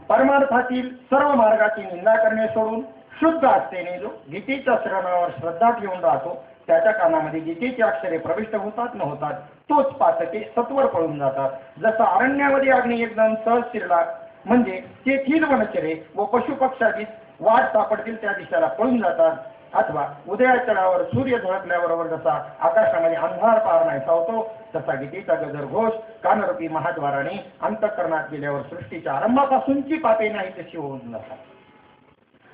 परमार्थातील सर्व मार्गाची निंदा करणे सोडून शुद्ध आस्थेने जो गीतेच्या श्रवणावर श्रद्धा ठेवून राहतो त्याच्या कानामध्ये गीतेची अक्षरे प्रविष्ट होतात न होतात तोच पातके सत्वर पळून जातात. जसा अरण्यामध्ये अग्नी एकदम सहज शिरला म्हणजे तेथील वनचरे व पशुपक्षादी वाट सापडतील त्या दिशेला पळून जातात. अथवा उदयाचळावर सूर्य झळकल्याबरोबर जसा आकाशामध्ये अंधार पार नाहीसा होतो तसा गीतेचा गजर घोष कानरूपी महाद्वाराने अंतःकरणात गेल्यावर सृष्टीच्या आरंभापासूनची पापे नाही तशी होऊन जातात.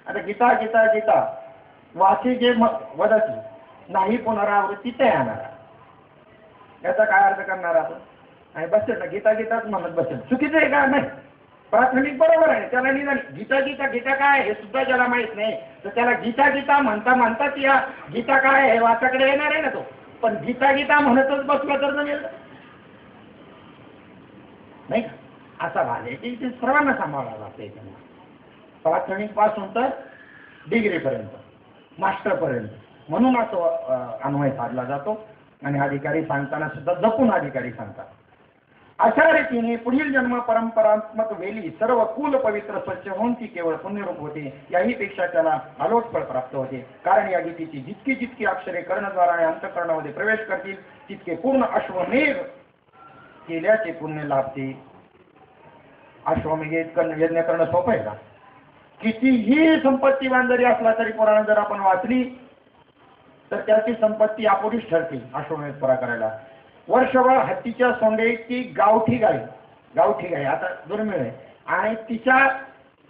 आता गीता गीता गीता वाची जे वदती नाही पुनरावृत्ती ते येणार याचा काय अर्थ करणार आपण आणि बसेल ना गीता गीताच म्हणत बसेल चुकीचं आहे का नाही. प्राथमिक बरोबर आहे त्याला निदान गीता गीता गीता काय हे सुद्धा ज्याला माहित नाही तर त्याला गीता गीता म्हणता म्हणताच या गीता काय हे वाचाकडे येणार आहे ना तो. पण गीता गीता म्हणतच बसला तर जमेल नाही का. असा भाग आहे की ते सर्वांना सांभाळावा लागते. प्राथमिक पासून तर डिग्रीपर्यंत मास्टरपर्यंत म्हणून असं अन्वय साधला जातो. आणि अधिकारी सांगताना सुद्धा जपून अधिकारी सांगतात. अशा रीतीने पुढील जन्म परंपरात्मक वेली सर्व कुल पवित्र स्वच्छ होऊन ती केवळ पुण्यरूप होते. याही पेक्षा त्याला अलोट फळ प्राप्त होते. कारण या गीतेची जितकी जितकी अक्षरे कर्णद्वाराने अंतःकरणामध्ये प्रवेश करतील तितके पूर्ण अश्वमेध केल्याचे पुण्य लाभते. अश्वमेध यज्ञ करणं सोपं आहे का. कितीही संपत्तीवान जरी असला तरी पुराण जर आपण वाचली तर त्याची संपत्ती अपुरीच ठरते अश्वमेध पुरा करायला. वर्षभर हत्तीच्या सोंडेची गावठी गाय आता दुर्मिळ आहे आणि तिच्या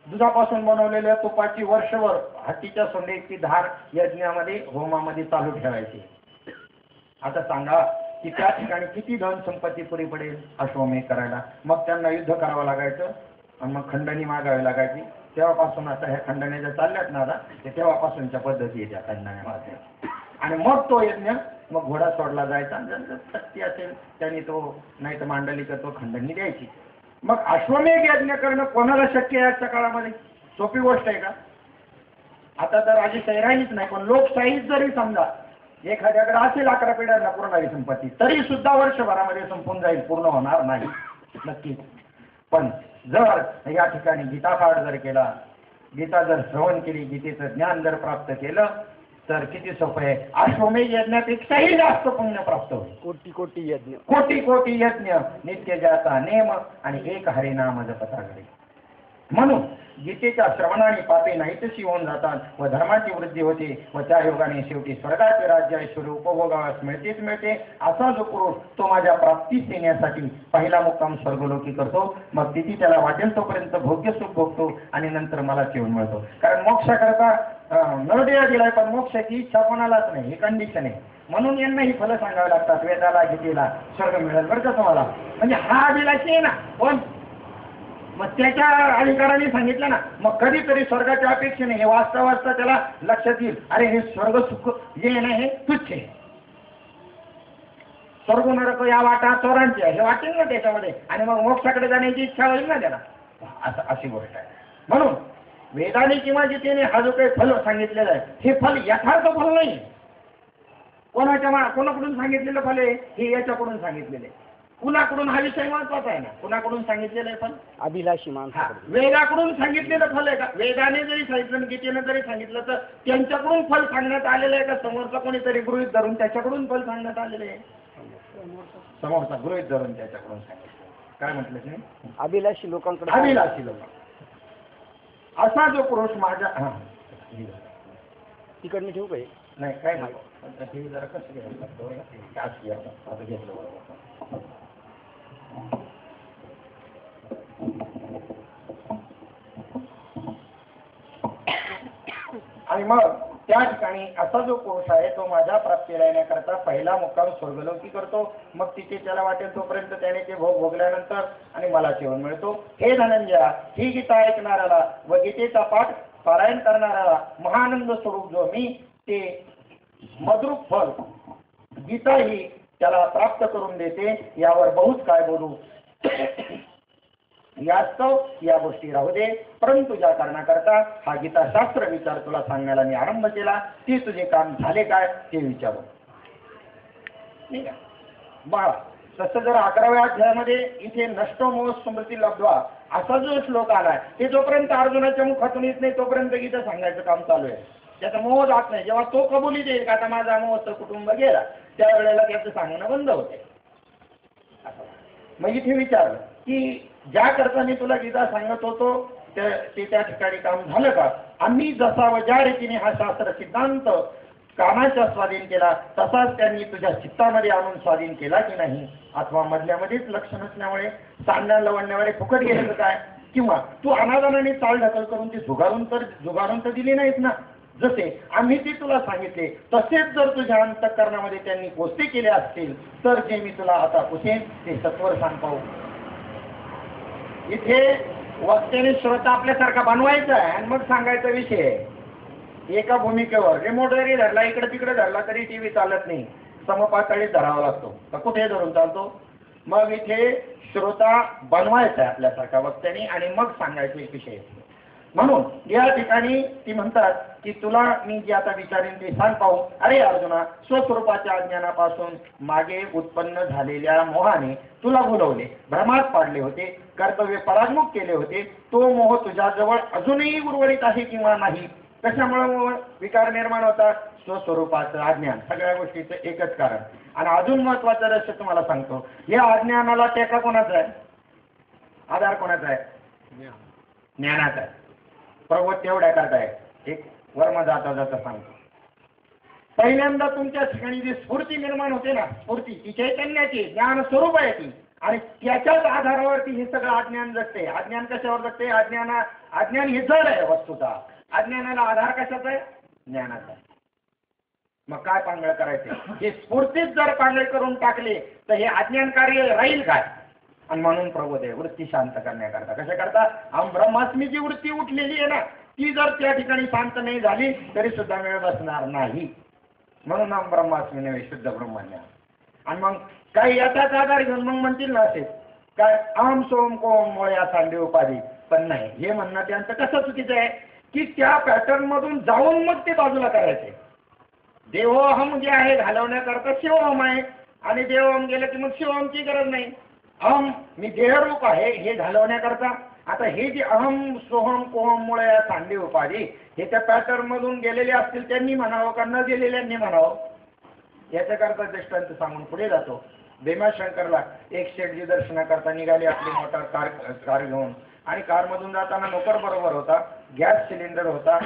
दुधापासून बनवलेल्या तुपाची वर्षभर हत्तीच्या सोंडेची धार यज्ञामध्ये होमामध्ये चालू ठेवायची. आता सांगा की त्या ठिकाणी किती धन संपत्ती पुरी पडेल अश्वमेध करायला. मग त्यांना युद्ध करावं लागायचं आणि मग खंडणी मागावी लागायची. तेव्हापासून आता ह्या खंडण्या ज्या चालल्यात ना आता ते तेव्हापासूनच्या पद्धती आहे त्या खंडण्या मागच्या. आणि मग तो यज्ञ मग घोडा सोडला जायचा जर शक्ती असेल त्याने तो नाही तर मांडलिक तो खंडणी द्यायची. मग अश्वमेध यज्ञ करणं कोणाला शक्य आहे आजच्या काळामध्ये. सोपी गोष्ट आहे का. आता तर राजेशाही राहिलीच नाही पण लोकशाहीच जरी समजा एखाद्याकडे असेल 11 पिढ्यांना पुरणारी संपत्ती तरी सुद्धा वर्षभरामध्ये संपून जाईल पूर्ण होणार नाही नक्कीच. पण जर या ठिकाणी गीता पाठ जर केला गीता जर श्रवण केली गीतेचं ज्ञान जर प्राप्त केलं तर किती सोपं आहे. अश्वमेध यज्ञापेक्षाही जास्त पुण्य प्राप्त होईल. कोटी कोटी यज्ञ कोटी कोटी यज्ञ नित्य जाता नेम आणि एक हरिनाम जपता घडे. म्हणून गीतेच्या श्रवणाने पापे नाहीतशी होऊन जातात व धर्माची वृद्धी होते व त्या योगाने शेवटी स्वर्गाचे राज्य ऐश्वर्य उपभोगावास मिळते. असा जो पुरुष तो माझ्या प्राप्तीस येण्यासाठी पहिला मुक्काम स्वर्गलोकी करतो. मग तिथे त्याला वाटेल तोपर्यंत भोग्य सुख भोगतो आणि नंतर मला जेवण मिळतो. कारण मोक्षाकरता नरदेह दिलाय पण मोक्षाची इच्छा कोणालाच नाही. ही कंडिशन आहे. म्हणून यांना ही फलं सांगावी लागतात. वेदाला गीतेला स्वर्ग मिळेल बरं का तुम्हाला. म्हणजे हा अभिलाषी आहे ना पण मग त्याच्या अधिकाराने सांगितलं ना मग कधीतरी स्वर्गाच्या अपेक्षेने हे वाचता त्याला लक्षात येईल अरे हे स्वर्ग सुख जे आहे ना हे तुच्छ आहे. स्वर्ग नरक या वाटा चोरांची आहे हे वाटेल ना त्याच्यामध्ये आणि मग मोक्षाकडे जाण्याची इच्छा होईल ना त्याला. असं अशी गोष्ट आहे. म्हणून वेदाने किंवा गीतेने हा जो काही फल सांगितलेलं आहे हे फल यथार्थ फल नाही. कोणाकडून सांगितलेलं फल आहे हे याच्याकडून सांगितलेलं आहे. कुणाकडून हा विषय महत्वाचा आहे ना. कुणाकडून सांगितलेलं आहे फल अभिलाषी माणसा वेदाकडून सांगितलेलं फल आहे का. वेदाने जरी सांगितलं गीतेने जरी सांगितलं तर त्यांच्याकडून फल सांगण्यात आलेलं आहे का समोरचा कोणीतरी गृहीत धरून त्याच्याकडून फल सांगण्यात आलेलं आहे. समोरचा गृहीत धरून त्याच्याकडून सांगितलं. काय म्हटलं तुम्ही अभिलाषी लोकांकडे अभिलाषी लोक असा जो पुरुष माझ्या तिकडनं ठेवू काही नाही काय नाही जरा कसं घ्यायला घेतलं आणि मग त्या ठिकाणी असा जो पुरुष आहे तो माझ्या प्राप्तीला येण्याकरता पहिला मुक्काम स्वर्गलोकी करतो. मग तिथे त्याला वाटेल तोपर्यंत त्याने ते भोग भोगल्यानंतर आणि मला जेवण मिळतो. हे धनंजया ही गीता ऐकणाऱ्याला व गीतेचा पाठ पारायण करणाऱ्याला महानंद स्वरूप जो मी ते मद्रूप फल गीता ही त्याला प्राप्त करून देते, यावर बहुत काय बोलू. यास्तव या गोष्टी राहू दे, परंतु ज्या कारणाकरता हा गीताशास्त्र विचार तुला सांगण्याला मी आरंभ केला, ते तुझे काम झाले काय ते विचारू. ठीक आहे बघा, तसं जर 11व्या अध्यायामध्ये इथे नष्टो मोह स्मृती लब्ध्वा असा जो श्लोक आलाय, ते जोपर्यंत अर्जुनाच्या मुखातून येत नाही तोपर्यंत गीता सांगायचं काम चालू आहे. त्याचा मोह जात नाही. जेव्हा तो कबुली देईल का आता माझा मोहचं कुटुंब गेला, त्यावेळेला त्याचं सांगणं बंद होते. मग इथे विचारलं की ज्या करता मी तुला गीता सांगत होतो ते त्या ठिकाणी काम झालं का. आम्ही जसा व ज्या रीतीने हा शास्त्र सिद्धांत कामाच्या स्वाधीन केला तसाच त्यांनी तुझ्या चित्तामध्ये आणून स्वाधीन केला की नाही, अथवा मधल्यामध्येच लक्ष नसल्यामुळे सांगण्या लवण्यावर फुकट गेलं काय, किंवा तू अनादानाने चाल ढकल करून ती जुगारून तर दिली नाहीत ना. जसे आम्ही ते तुला सांगितले तसेच जर तुझ्या अंतःकरणामध्ये त्यांनी पोचते केले असतील तर जे मी तुला आता पुसेन ते सत्वर सांग पाहू. इथे वक्त्याने श्रोता आपल्यासारखा बनवायचा आहे आणि मग सांगायचा विषय. एका भूमिकेवर रिमोट जरी धरला इकडे तिकडे धरला तरी टीव्ही चालत नाही, समपातळीत धरावा लागतो. तर कुठे धरून चालतो. मग इथे श्रोता बनवायचा आहे आपल्यासारखा वक्त्याने आणि मग सांगायचे विषय. म्हणून या ठिकाणी ती म्हणतात की तुला मी जे आता विचारेन ते सांग पाहू. अरे अर्जुना, स्वस्वरूपाच्या अज्ञानापासून मागे उत्पन्न झालेल्या मोहाने तुला भुलवले, भ्रमात पाडले होते, कर्तव्य पराजमुख केले होते. तो मोह तुझ्याजवळ अजूनही उर्वरित आहे किंवा नाही. कशामुळे विकार निर्माण होतात. स्वस्वरूपाचं अज्ञान. सगळ्या गोष्टीचं एकच कारण. आणि अजून महत्वाचं रहस्य तुम्हाला सांगतो. या अज्ञानाला टेका कोणाचा आहे, आधार कोणाचा आहे, ज्ञानाचा आहे. प्रभू तेवढ्या करताय. एक वर्म जाता जाता सांगतो. पहिल्यांदा तुमच्या ठिकाणी जी स्फूर्ती निर्माण होते ना, स्फूर्ती ती चैतन्याची ज्ञान स्वरूप आहे ती, आणि त्याच्याच आधारावरती हे सगळं अज्ञान जगते. अज्ञान कशावर जगते. अज्ञान हे जड आहे वस्तुता. अज्ञानाला आधार कशाचा आहे, ज्ञानाचा आहे. मग काय पांगळ करायचे. हे स्फूर्तीच जर पांगळ करून टाकले तर हे अज्ञान कार्य राहील काय. आणि म्हणून प्रभुदेव वृत्ती शांत करण्याकरता कशा करता अहम ब्रह्मास्मी जी वृत्ती उठलेली आहे ना, ती जर त्या ठिकाणी शांत नाही झाली तरी सुद्धा वेळ बसणार नाही. म्हणून अहम ब्रह्मास्मी नव्हे शुद्ध ब्रह्मज्ञ. आणि मग काही याचाच आधार घेऊन मग म्हणतील ना असे काय अहम सोम कोम मुळे असांडे उपाधी. पण नाही, हे म्हणणं त्यांचं कसं चुकीचं आहे की त्या पॅटर्न मधून जाऊन मग ते बाजूला करायचे. देवोहम जे आहे घालवण्याकरता शिवोहम आहे, आणि देवोहम गेलं की मग शिवोहमची गरज नाही. अहम मी देहरूप आहे हे घालवण्याकरता. आता हे जे अहम सोहम कोहम मुळे या सांडी उपाधी हे त्या पॅटर्न मधून गेलेले असतील त्यांनी म्हणावं का न गेलेल्यांनी म्हणावं, याच्याकरता दृष्टांत सांगून पुढे जातो. भीमाशंकरला एक शेठजी दर्शनाकरता निघाली आपली मोटार कार घेऊन, आणि कारमधून जाताना नोकर बरोबर होता, गॅस सिलेंडर होता,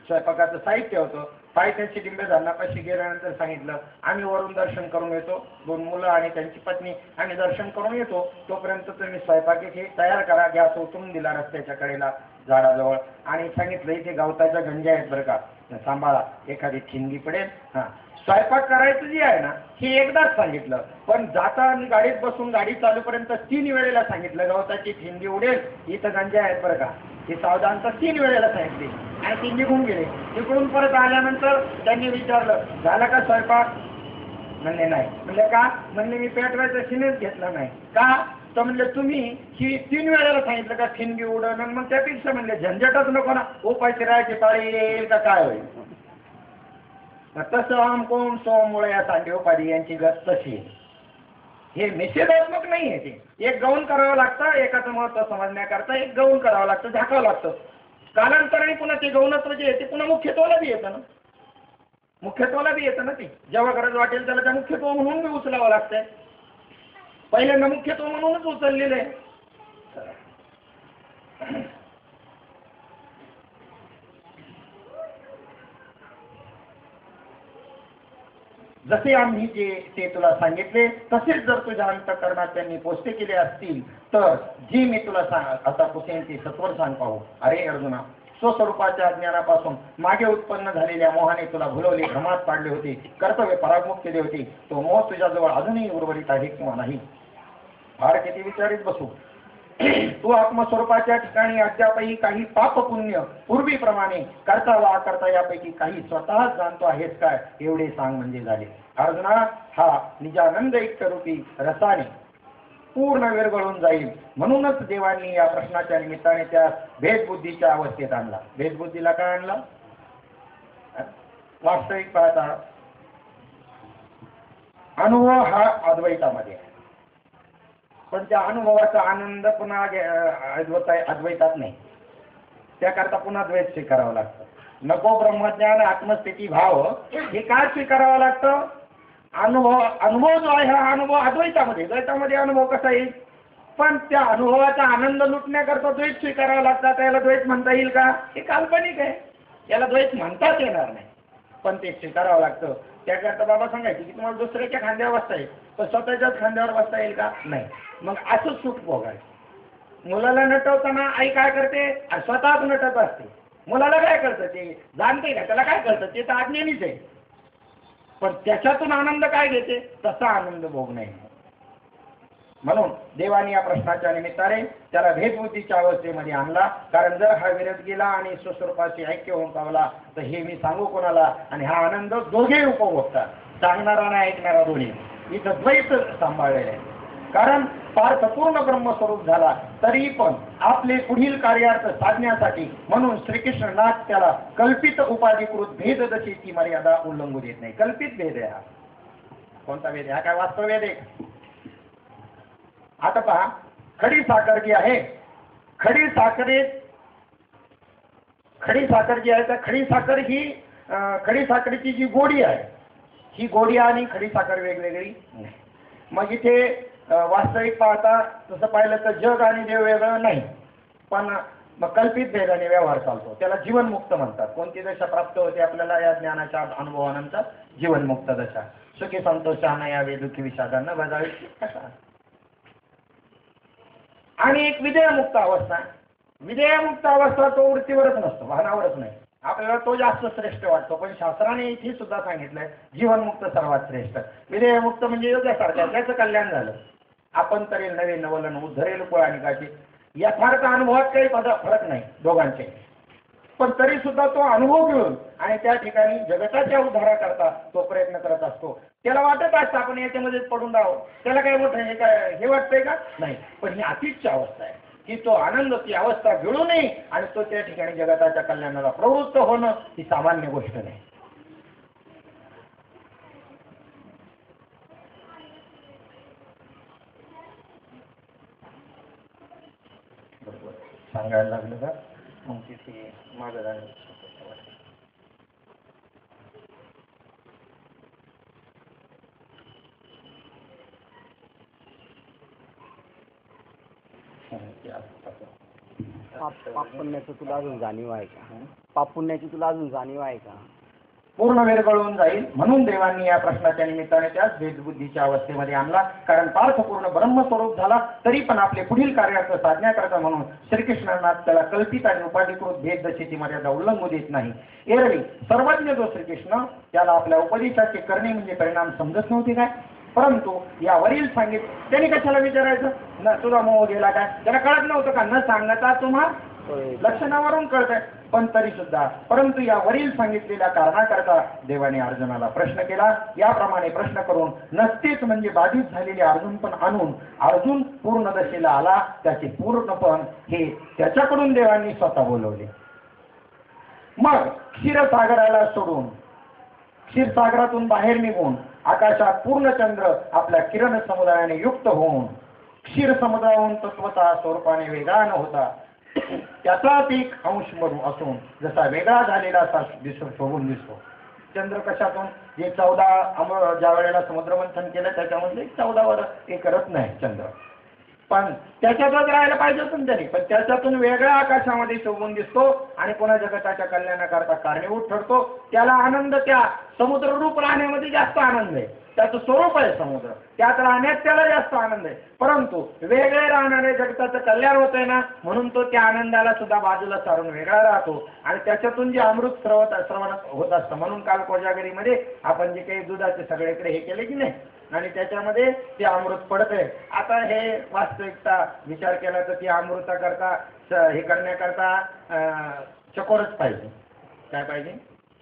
स्वयंपाकाचं साहित्य होतं. पायथ्याची डिंबे धारणापाशी गेल्यानंतर सांगितलं आम्ही वरून दर्शन करून येतो, 2 मुलं आणि त्यांची पत्नी, आणि दर्शन करून येतो, तोपर्यंत तुम्ही स्वयंपाक इथे तयार करा. गॅस उतरून दिला रस्त्याच्या कडेला झाडाजवळ, आणि सांगितलं इथे गवताच्या गंजा आहेत बरं का, सांभाळा एखादी ठिणगी पडेल. स्वयंपाक करायचं जे आहे ना हे एकदाच सांगितलं, पण जाता आणि गाडीत बसून गाडी चालूपर्यंत 3 वेळेला सांगितलं गवताची ठिणगी उडेल, इथं गंजा आहेत बरं का. ही सावधानता 3 वेळेला सांगितली आणि ती निघून गेले. तिकडून परत आल्यानंतर त्यांनी विचारलं झाला का स्वयंपाक. म्हणले नाही. म्हणले का. म्हणले मी पेटवायचा शिनेच घेतला नाही. का. तर म्हणले तुम्ही ही 3 वेळेला सांगितलं का ठिणगी उडण, आणि मग त्यापेक्षा म्हणले झंझटच नको ना, उपायची राहायची पाळी येईल का काय होईल. तसं अहम कोम सोम मुळे या सांडी उपाधी यांची गत तशी. हे निषेधात्मक नाही आहे. ते एक गौण करावं लागतं, एकाचं महत्व समजण्याकरता एक गौण करावं लागतं, झाकावं लागतं. कालांतराने पुन्हा ते गौणत्व जे आहे ते पुन्हा मुख्यत्वाला बी येतं ना, मुख्यत्वाला बी येतं ना. ते जेव्हा गरज वाटेल त्याला त्या मुख्यत्व म्हणून बी उचलावं लागतंय. पहिल्यांदा मुख्यत्व म्हणूनच उचललेलं आहे. जसे आम्ही जे ते तुला सांगितले तसेच जर तुझ्या अंतःकरणात त्यांनी पोचते केले असतील तर जी मी तुला आता पुसेन ते सत्वर सांग पाहू. अरे अर्जुना, स्वस्वरूपाच्या अज्ञानापासून मागे उत्पन्न झालेल्या मोहाने तुला भुलवले, भ्रमात पाडले होते, कर्तव्य परागमुख केले होते. तो मोह तुझ्याजवळ अजूनही उर्वरित आहे किंवा नाही. फार किती विचारित बसू. तू आत्मस्वरूपाच्या ठिकाणी अद्यापही काही पाप पुण्य पूर्वीप्रमाणे करता वा करता यापैकी काही स्वतःच जाणतो आहेस काय एवढे सांग म्हणजे झाले. अर्जुना, हा निजानंद ऐक्यरूपी रसाने पूर्ण विरघळून जाईल. म्हणूनच देवांनी या प्रश्नाच्या निमित्ताने त्या भेदबुद्धीच्या अवस्थेत आणला. भेदबुद्धीला काय आणला? वास्तविक पाहता अनुभव हा अद्वैतामध्ये आहे, पण त्या अनुभवाचा आनंद पुन्हा अद्वैतात नाही. त्याकरता पुन्हा द्वैत स्वीकारावं लागतं. नको ब्रह्मज्ञान आत्मस्थिती भाव हे काय स्वीकारावं लागतं? अनुभव जो आहे हा अनुभव अद्वैतामध्ये, द्वैतामध्ये अनुभव कसा येईल? पण त्या अनुभवाचा आनंद लुटण्याकरता द्वैत स्वीकारावा लागतात. त्याला द्वैत म्हणता येईल का? हे काल्पनिक आहे, याला द्वैत म्हणताच येणार नाही, पण ते स्वीकारावं लागतं. त्याकरता बाबा सांगायचे की तुम्हाला दुसऱ्याच्या खांद्यावर बसता येईल, पण स्वतःच्याच खांद्यावर बसता येईल का? नाही. मग असंच सुख भोगायचं. मुलाला नटवताना आई काय करते? स्वतःच नटत असते. मुलाला काय कळतं? ते जाणते का? त्याला काय कळतं? ते तर अज्ञानीच आहे, पण त्याच्यातून आनंद काय घेते? तसा आनंद भोग नाही. म्हणून देवाने या प्रश्नाच्या निमित्ताने त्याला भेदबुद्धीच्या अवस्थेमध्ये आणला. कारण जर हा विरत गेला आणि स्वस्वरूपाशी ऐक्य होऊन पावला तर हे मी सांगू कोणाला? आणि हा आनंद दोघे उपभोगतात, सांगणारा आणि ऐकणारा दोन्ही. इथं द्वैत सांभाळलेलं आहे. कारण पार्थ पूर्ण ब्रह्मस्वरूप झाला तरी पण आपले पुढील कार्यार्थ साधण्यासाठी म्हणून श्रीकृष्णनाथ त्याला कल्पित उपाधिकृत भेददशेची मर्यादा उल्लंघू देत नाही. कल्पित भेद आहे हा. कोणता भेद आहे? हा काय वास्तव भेद आहे? आता पहा, खडी साखर जी आहे, खडी साखर जी आहे, तर खडी साखर ही खडी साखरेची जी गोडी आहे, ही गोडी आणि खडी साखर वेगवेगळी नाही. मग इथे वास्तविक पाहता तसं पाहिलं तर जग आणि देव वेगळं नाही, पण मग कल्पित भेदाने व्यवहार चालतो. त्याला जीवनमुक्त म्हणतात. कोणती दशा प्राप्त होते आपल्याला या ज्ञानाच्या अनुभवानंतर? जीवनमुक्त दशा. सुखी संतोषानं यावे, दुःखी विषादानं बजावे कशा. आणि एक विजयमुक्त अवस्था. विजयमुक्त अवस्था तो वृत्तीवरच नसतो, वाहनावरच नाही. आपल्याला तो जास्त श्रेष्ठ वाटतो, पण शास्त्राने इथे सुद्धा सांगितलंय जीवनमुक्त सर्वात श्रेष्ठ. विजयमुक्त म्हणजे योग्यासारखं त्याचं कल्याण झालं. आपण तरी नवे नवलन उद्धरेल कुळानिकाची. यथार्थ अनुभवात काही फरक नाही दोघांचे, पण तरी सुद्धा तो अनुभव घेऊन आणि त्या ठिकाणी जगताच्या उद्धाराकरता तो प्रयत्न करत असतो. त्याला वाटत असतं आपण याच्यामध्येच पडून राहावं. त्याला काय मोठं हे काय हे वाटतंय का? नाही. पण ही अतिच्च अवस्था आहे की तो आनंद, ती अवस्था घेऊ नये आणि तो त्या ठिकाणी जगताच्या कल्याणाला प्रवृत्त होणं ही सामान्य गोष्ट नाही. बरोबर सांगायला लागलं का? मग तिथे मागं जाणं पाप पुण्याची तुला अजून जाणीव आहे का? पाप पुण्याची तुला अजून जाणीव आहे का? पूर्ण विरघळून जाईल. म्हणून देवांनी या प्रश्नाच्या निमित्ताने त्याच भेदबुद्धीच्या अवस्थेमध्ये आणला. कारण पार्थ पूर्ण ब्रह्मस्वरूप झाला तरी पण आपले पुढील कार्यार्थ साधण्याकरता म्हणून श्रीकृष्णांना त्याला कल्पित आणि उपाधिकृत भेददशेची मर्यादा उल्लंघू देत नाही. एरवी सर्वज्ञ जो श्रीकृष्ण, त्याला आपल्या उपदेशाचे करणे म्हणजे परिणाम समजत नव्हते काय? परंतु यावरील सांगितलं त्याने कशाला विचारायचं? न तुझा मोह गेला काय? त्याला कळत नव्हतं का? न सांगता तुम्हा लक्षणावरून कळतंय. पण तरी सुद्धा परंतु या वरील सांगितलेल्या कारणाकरता देवाने अर्जुनाला प्रश्न केला. याप्रमाणे प्रश्न करून नसतेच म्हणजे बाधित झालेले अर्जुन पण आणून अर्जुन पूर्ण दशेला आला. त्याचे पूर्णपण हे त्याच्याकडून देवांनी स्वतः बोलवले. मग क्षीरसागराला सोडून क्षीरसागरातून बाहेर निघून आकाशात पूर्ण चंद्र आपल्या किरण समुदायाने युक्त होऊन क्षीर समुद्राहून तत्वतः स्वरूपाने वेगळा न होता त्याचाच एक अंश असून जसा वेगळा झालेला असा शोभून दिसतो. चंद्र कशातून? जे 14 ज्या वेळेला समुद्रमंथन केलं त्याच्यामध्ये 14वर एक रत्न आहे चंद्र, पण त्याच्यातच राहायला पाहिजे होतं त्याने, पण त्याच्यातून वेगळ्या आकाशामध्ये शोभून दिसतो आणि पुन्हा जगताच्या कल्याणाकरता कारणीभूत ठरतो. त्याला आनंद त्या समुद्र रूप राहण्यामध्ये जास्त आनंद आहे. त्याचं स्वरूप आहे समुद्र, त्यात राहण्यात त्याला जास्त आनंद आहे. परंतु वेगळे राहणारे जगताचं कल्याण होत आहे ना, म्हणून तो त्या आनंदाला सुद्धा बाजूला सारून वेगळा राहतो आणि त्याच्यातून जे अमृत श्रवण होत असतं. म्हणून काल कोजागरीमध्ये आपण जे काही दुधाचे सगळीकडे हे केले की नाही, आणि त्याच्यामध्ये ते अमृत पडतंय. आता हे वास्तविकता विचार केला तर ती अमृताकरता हे करण्याकरता चकोरच पाहिजे. काय पाहिजे?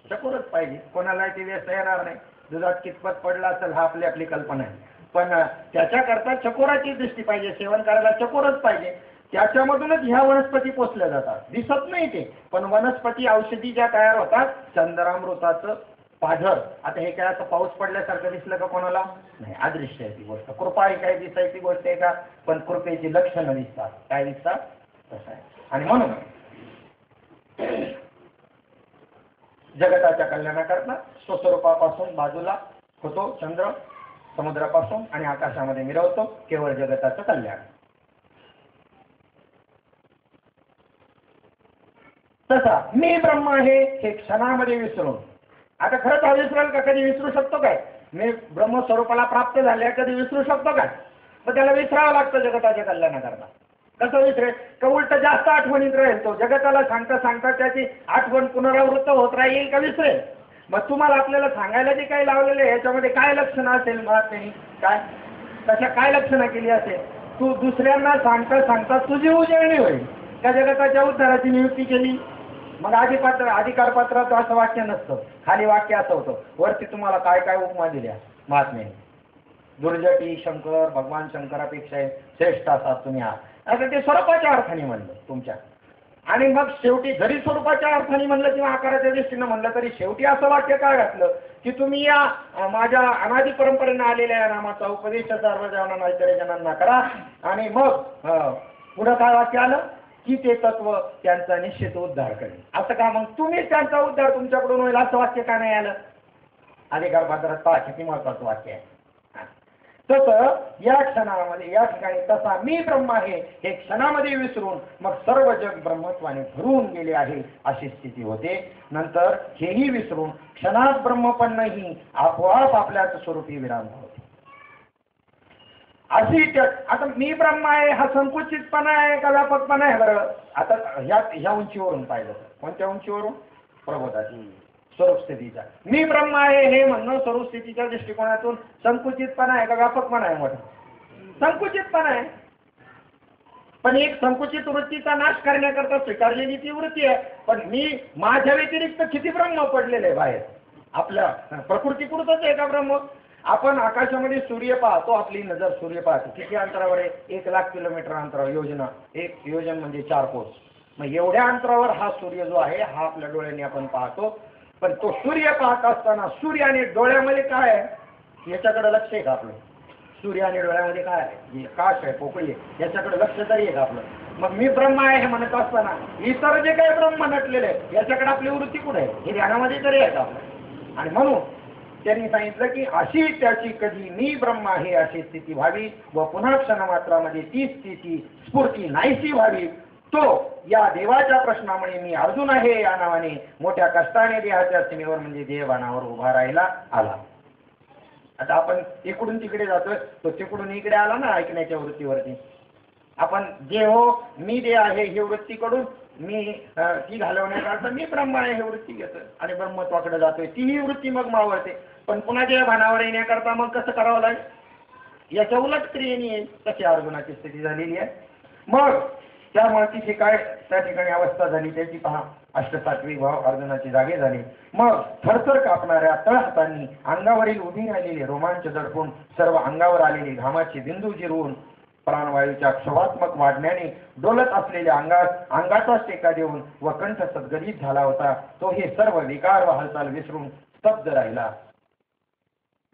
चकोरच पाहिजे. कोणालाही ते व्यस्त येणार नाही. दुधात कितपत पडला असेल हा आपली आपली कल्पना आहे, पण त्याच्याकरता चकोराची दृष्टी पाहिजे. सेवन करायला चकोरच पाहिजे. त्याच्यामधूनच ह्या वनस्पती पोचल्या जातात. दिसत नाही ते, पण वनस्पती औषधी ज्या तयार होतात, चंद्रामृताचं पाझर. आता हे काय असं पाऊस पडल्यासारखं दिसलं का कोणाला? नाही, अदृश्य आहे ती गोष्ट. कृपा ही काही दिसायची गोष्ट आहे का? पण कृपेची लक्षणं दिसतात. काय दिसतात? तसं आहे. आणि म्हणून जगताच्या कल्याणाकरता स्वस्वरूपापासून बाजूला होतो चंद्र, समुद्रापासून आणि आकाशामध्ये मिरवतो, केवळ जगताचं कल्याण. तसा मी ब्रह्म आहे हे क्षणामध्ये विसरून, आता खरंच हा विसरेल का? कधी विसरू शकतो काय? मी ब्रह्मस्वरूपाला प्राप्त झाल्या कधी विसरू शकतो काय? तर त्याला विसरावं लागतं जगताच्या कल्याणाकरता. कसं विसरेल? का उलट जास्त आठवणीत राहील तो. जगताला सांगता सांगता त्याची आठवण पुनरावृत्त होत राहील का विसरेल? मग तुम्हाला आपल्याला सांगायला जे काही लावलेलं आहे याच्यामध्ये काय लक्षणं असेल? महात्म्याने काय तशा काय लक्षणं केली असेल? तू दुसऱ्यांना सांगता सांगता तुझी उजळणी होईल. त्या जगताच्या उद्धाराची नियुक्ती केली. मग अधिकार पत्राचं असं वाक्य नसतं. खाली वाक्य असं होतं, वरती तुम्हाला काय काय उपमा दिल्या महात्म्याने. दुर्जटी शंकर, भगवान शंकरापेक्षा श्रेष्ठ असा तुम्ही आहात. आता ते स्वरूपाच्या अर्थाने म्हणलं तुमच्या. आणि मग शेवटी जरी स्वरूपाच्या अर्थाने म्हणलं किंवा आकाराच्या दृष्टीनं म्हणलं तरी शेवटी असं वाक्य काय घातलं की तुम्ही या माझ्या अनादी परंपरेनं आलेल्या या नामाचा उपदेश सर्वजणांना इतर जणांना करा. आणि मग पुढं काय वाक्य आलं की ते तत्व त्यांचा निश्चित उद्धार करेल. असं का? मग तुम्हीच त्यांचा उद्धार तुमच्याकडून होईल असं वाक्य का नाही आलं? अधिकार पत्रात पहा किती महत्वाचं वाक्य आहे. तसं या क्षणामध्ये या ठिकाणी तसा मी ब्रह्म आहे हे क्षणामध्ये विसरून मग सर्व जग ब्रह्मत्वाने भरून गेले आहे अशी स्थिती होते. नंतर हेही विसरून क्षणात ब्रह्मपण नाही आपोआप आपल्याच स्वरूपी विराम होते. अशी आता मी ब्रह्म आहे हा संकुचितपणा आहे का व्यापकपणा आहे? बरं, आता ह्या उंचीवरून पाहिलं तर कोणत्या उंचीवरून? प्रबोधाची स्वरूप स्थितीचा. मी ब्रह्म आहे हे म्हणणं स्वरूप स्थितीच्या दृष्टिकोनातून संकुचितपणा आहे का व्यापकपणा आहे? मोठा संकुचितपणा आहे. पण एक संकुचित वृत्तीचा नाश करण्याकरता स्वीकारलेली ती वृत्ती आहे. पण मी माझ्या व्यतिरिक्त किती ब्रह्म पडलेले आहे बाहेर? आपल्या प्रकृतीपुरतच आहे का ब्रह्म? आपण आकाशामध्ये सूर्य पाहतो, आपली नजर सूर्य पाहते. किती अंतरावर आहे? 1,00,000 किलोमीटर अंतरावर. योजना, एक योजन म्हणजे 4 कोस. मग एवढ्या अंतरावर हा सूर्य जो आहे हा आपल्या डोळ्यांनी आपण पाहतो. पण तो सूर्य पाहत असताना सूर्य आणि डोळ्यामध्ये काय आहे याच्याकडे लक्ष आहे का आपलं? सूर्य आणि डोळ्यामध्ये काय आहे? काश आहे, पोकळी आहे, याच्याकडे लक्ष तरी आहे का आपलं? मग मी ब्रह्म आहे हे म्हणत असताना इतर जे काही ब्रह्म नटलेले आहे याच्याकडे आपली वृत्ती कुठे आहे? हे ध्यानामध्ये तरी आहे का आपलं? आणि म्हणून त्यांनी सांगितलं की अशी त्याची कधी मी ब्रह्म आहे अशी स्थिती व्हावी व पुन्हा क्षणमात्रामध्ये ती स्थिती स्फूर्ती नाहीशी व्हावी. तो या देवाच्या प्रश्नामुळे मी अर्जुन आहे या नावाने मोठ्या कष्टाने देहाच्या सीमेवर म्हणजे देहभानावर उभा राहायला आला. आता आपण इकडून तिकडे जातोय, तो तिकडून इकडे आला ना ऐकण्याच्या वृत्तीवरती. आपण जे हो मी दे आहे ही वृत्ती कडून मी ती घालवण्याकरता मी ब्रह्म आहे हे वृत्ती घेतोय आणि ब्रह्मत्वाकडे जातोय. तीही वृत्ती मग मावळते. पण पुन्हा जे भानावर येण्याकरता मग कसं करावं लागेल? याच्या उलट क्रियेने येईल. तशी अर्जुनाची स्थिती झालेली आहे. मग त्यामुळे तिथे काय त्या ठिकाणी अवस्था झाली त्याची पहा. अष्टसात्विक भाव अर्जुनाची जागे झाले. मग थरथर कापणाऱ्या तळहातांनी अंगावरील उभी राहिलेली रोमांच दडपून सर्व अंगावर आलेली घामाची बिंदू जिरवून प्राणवायूच्या क्षोभात्मक वाढण्याने डोलत असलेल्या अंगाचाच टेका देऊन व कंठ सद्गलित झाला होता. तो हे सर्व विकार व हालचाल विसरून स्तब्ध राहिला.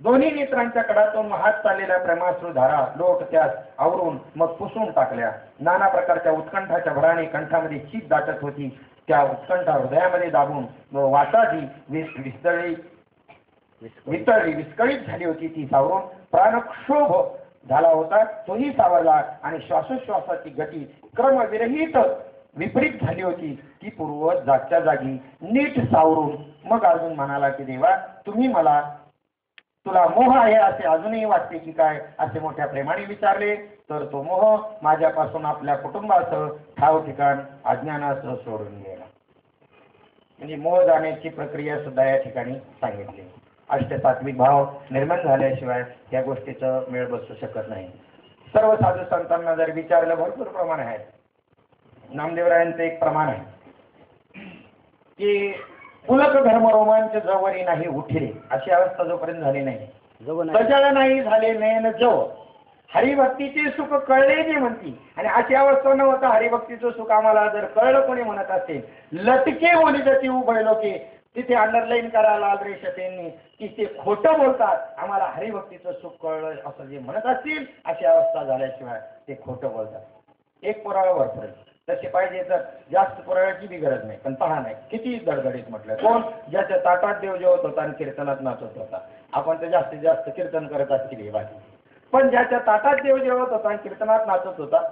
दोन्ही नेत्रांच्या कडातून वाहत चाललेल्या प्रेमाश्रू धारा लोट त्यास आवरून मग पुसून टाकल्या. नाना प्रकारच्या उत्कंठाच्या भराने कंठामध्ये चीत दाटत होती. त्या उत्कंठा हृदयामध्ये दाबून व वाटाची विस्कळीत झाली होती. ती सावरून प्राणक्षोभ झाला होता तोही सावरला आणि श्वासोश्वासाची गती क्रमविरहित विपरीत झाली होती. ती पूर्ववत जागच्या जागी नीट सावरून मग अर्जुन म्हणाला की देवा तुम्ही मला तुला मोह आहे असे अजूनही वाटते की काय असे मोठ्या प्रेमाने विचारले. तर तो मोह माझ्यापासून आपल्या कुटुंबासह ठाव ठिकाण अज्ञानासह सोडून गेला. म्हणजे मोह जाण्याची प्रक्रिया सुद्धा या ठिकाणी सांगितली. अष्टसात्विक भाव निर्माण झाल्याशिवाय या गोष्टीचं मेळ बसू शकत नाही. सर्व साधू संतांना जर विचारलं, भरपूर प्रमाण आहे. नामदेवरायांचं एक प्रमाण आहे की पुलक धर्म रोमांच जवरी नाही उठले, अशी अवस्था जोपर्यंत झाली नाही, सजळ नाही झाले नयन जव, हरिभक्तीचे सुख कळले जे म्हणती. आणि अशी अवस्था न होता हरिभक्तीचं सुख आम्हाला जर कळलं कोणी म्हणत असेल, लटके बोली जाती उभय लोके, तिथे अंडरलाईन करायला लाल रेषांनी की ते खोटं बोलतात, आम्हाला हरिभक्तीचं सुख कळलं असं जे म्हणत असतील, अशी अवस्था झाल्याशिवाय ते खोटं बोलतात. एक पुराव्यावर पडेल तसे पाहिजे तर जास्त पुराव्याची बी गरज नाही, पण पहा नाही किती दडदडीत म्हटलं. कोण? ज्याच्या ताटात देव जेवत होता आणि कीर्तनात नाचत होता. आपण तर जास्तीत जास्त कीर्तन करत असतील हे बाकी, पण ज्याच्या ताटात देव जेवत होता आणि कीर्तनात नाचत होता,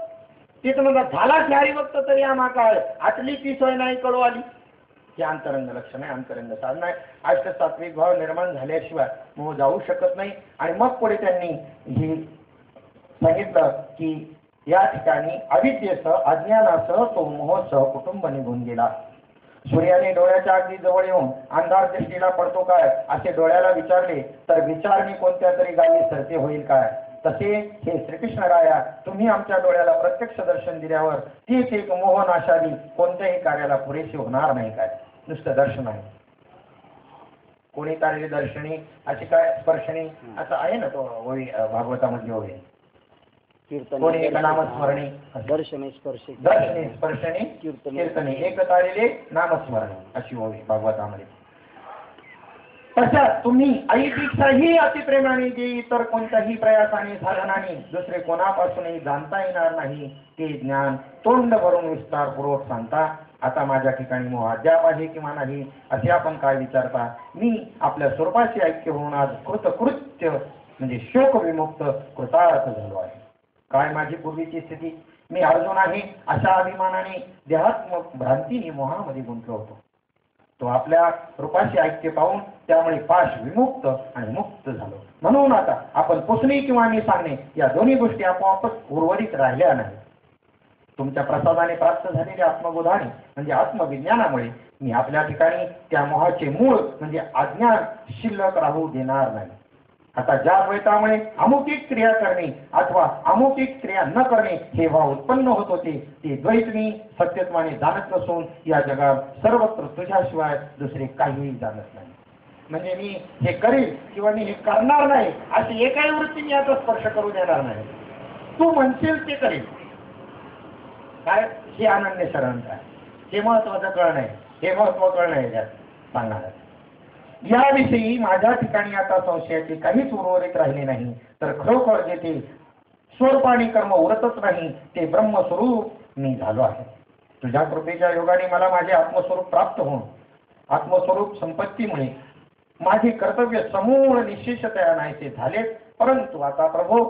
तिथं म्हणतात झाला हरिभक्त तरी आम्हा काय आटली ती सोय नाही कळू आली. हे अंतरंग लक्षण आहे, अंतरंग साधन आहे. अष्टसात्विक भाव निर्माण झाल्याशिवाय मोह जाऊ शकत नाही. आणि मग पुढे त्यांनी ही सांगितलं की या ठिकाणी अविद्येसह अज्ञानासह तो मोहसह कुटुंब निघून गेला. सूर्याने डोळ्याच्या अगदी जवळ येऊन अंधार दृष्टीला पडतो काय असे डोळ्याला विचारले तर विचारणे कोणत्या तरी गावी सरते होईल काय. तसे हे श्रीकृष्ण राया, तुम्ही आमच्या डोळ्याला प्रत्यक्ष दर्शन दिल्यावर तीच एक मोहनाशाली कोणत्याही कार्याला पुरेशी होणार नाही काय. नुसतं दर्शन आहे, कोणी कार्य दर्शनी अशी काय स्पर्शनी असं आहे ना, तो होई भागवतामध्ये होईल. कोणी एक नामस्मरणी दर्शने स्पर्शे दर्शनी स्पर्शनी कीर्तने एक तारेले नामस्मरणी अशी होई भागवतामध्ये. तशात तुम्ही आईपेक्षाही अतिप्रेमाने जे इतर कोणत्याही प्रयासाने साधनाने दुसरे कोणापासूनही जाणता येणार नाही ते ज्ञान तोंड भरून विस्तारपूर्वक सांगता. आता माझ्या ठिकाणी मोह अद्याप आहे किंवा नाही असे आपण काय विचारता. मी आपल्या स्वरूपाशी ऐक्य होऊन आज कृतकृत्य म्हणजे शोक विमुक्त कृतार्थ झालो आहे. काय माझी पूर्वीची स्थिती? मी अर्जुन आहे अशा अभिमानाने देहात्मक भ्रांतीने मोहामध्ये गुंतलो होतो. तो आपल्या रूपाशी ऐक्य पाहून त्यामुळे पाश विमुक्त आणि मुक्त झालो. म्हणून आता आपण पुसणे किंवा मी सांगणे या दोन्ही गोष्टी आपोआपच उर्वरित राहिल्या नाही. तुमच्या प्रसादाने प्राप्त झालेल्या आत्मबोधाने म्हणजे आत्मविज्ञानामुळे मी आपल्या ठिकाणी त्या मोहाचे मूळ म्हणजे अज्ञान शिल्लक राहू देणार नाही. आता ज्या द्वैतामुळे अमुकिक क्रिया करणे अथवा अमुकिक क्रिया न करणे हे भाव उत्पन्न होत होते, ते द्वैत मी सत्यत्वाने जाणत नसून या जगात सर्वत्र तुझ्याशिवाय दुसरे काहीही जाणत नाही. म्हणजे मी हे करील किंवा मी हे करणार नाही अशी एकाही वृत्ती मी आता स्पर्श करू देणार नाही. तू म्हणशील ते करेल. काय हे अनन्य शरण काय, हे महत्वाचं कळण आहे, हे महत्व कळण आहे त्यात सांगणार. याविषयी माझ्या ठिकाणी आता संशयाचे काहीच उर्वरित राहिले नाही. तर खरोखर जेथे स्वरूपाणी कर्म उरतच नाही ते ब्रह्मस्वरूप मी झालो आहे. तुझ्या कृपेच्या योगाने मला माझे आत्मस्वरूप प्राप्त होऊन आत्मस्वरूप संपत्तीमुळे माझे कर्तव्य समूळ निश्चितया नाहीसे झाले. परंतु आता प्रभू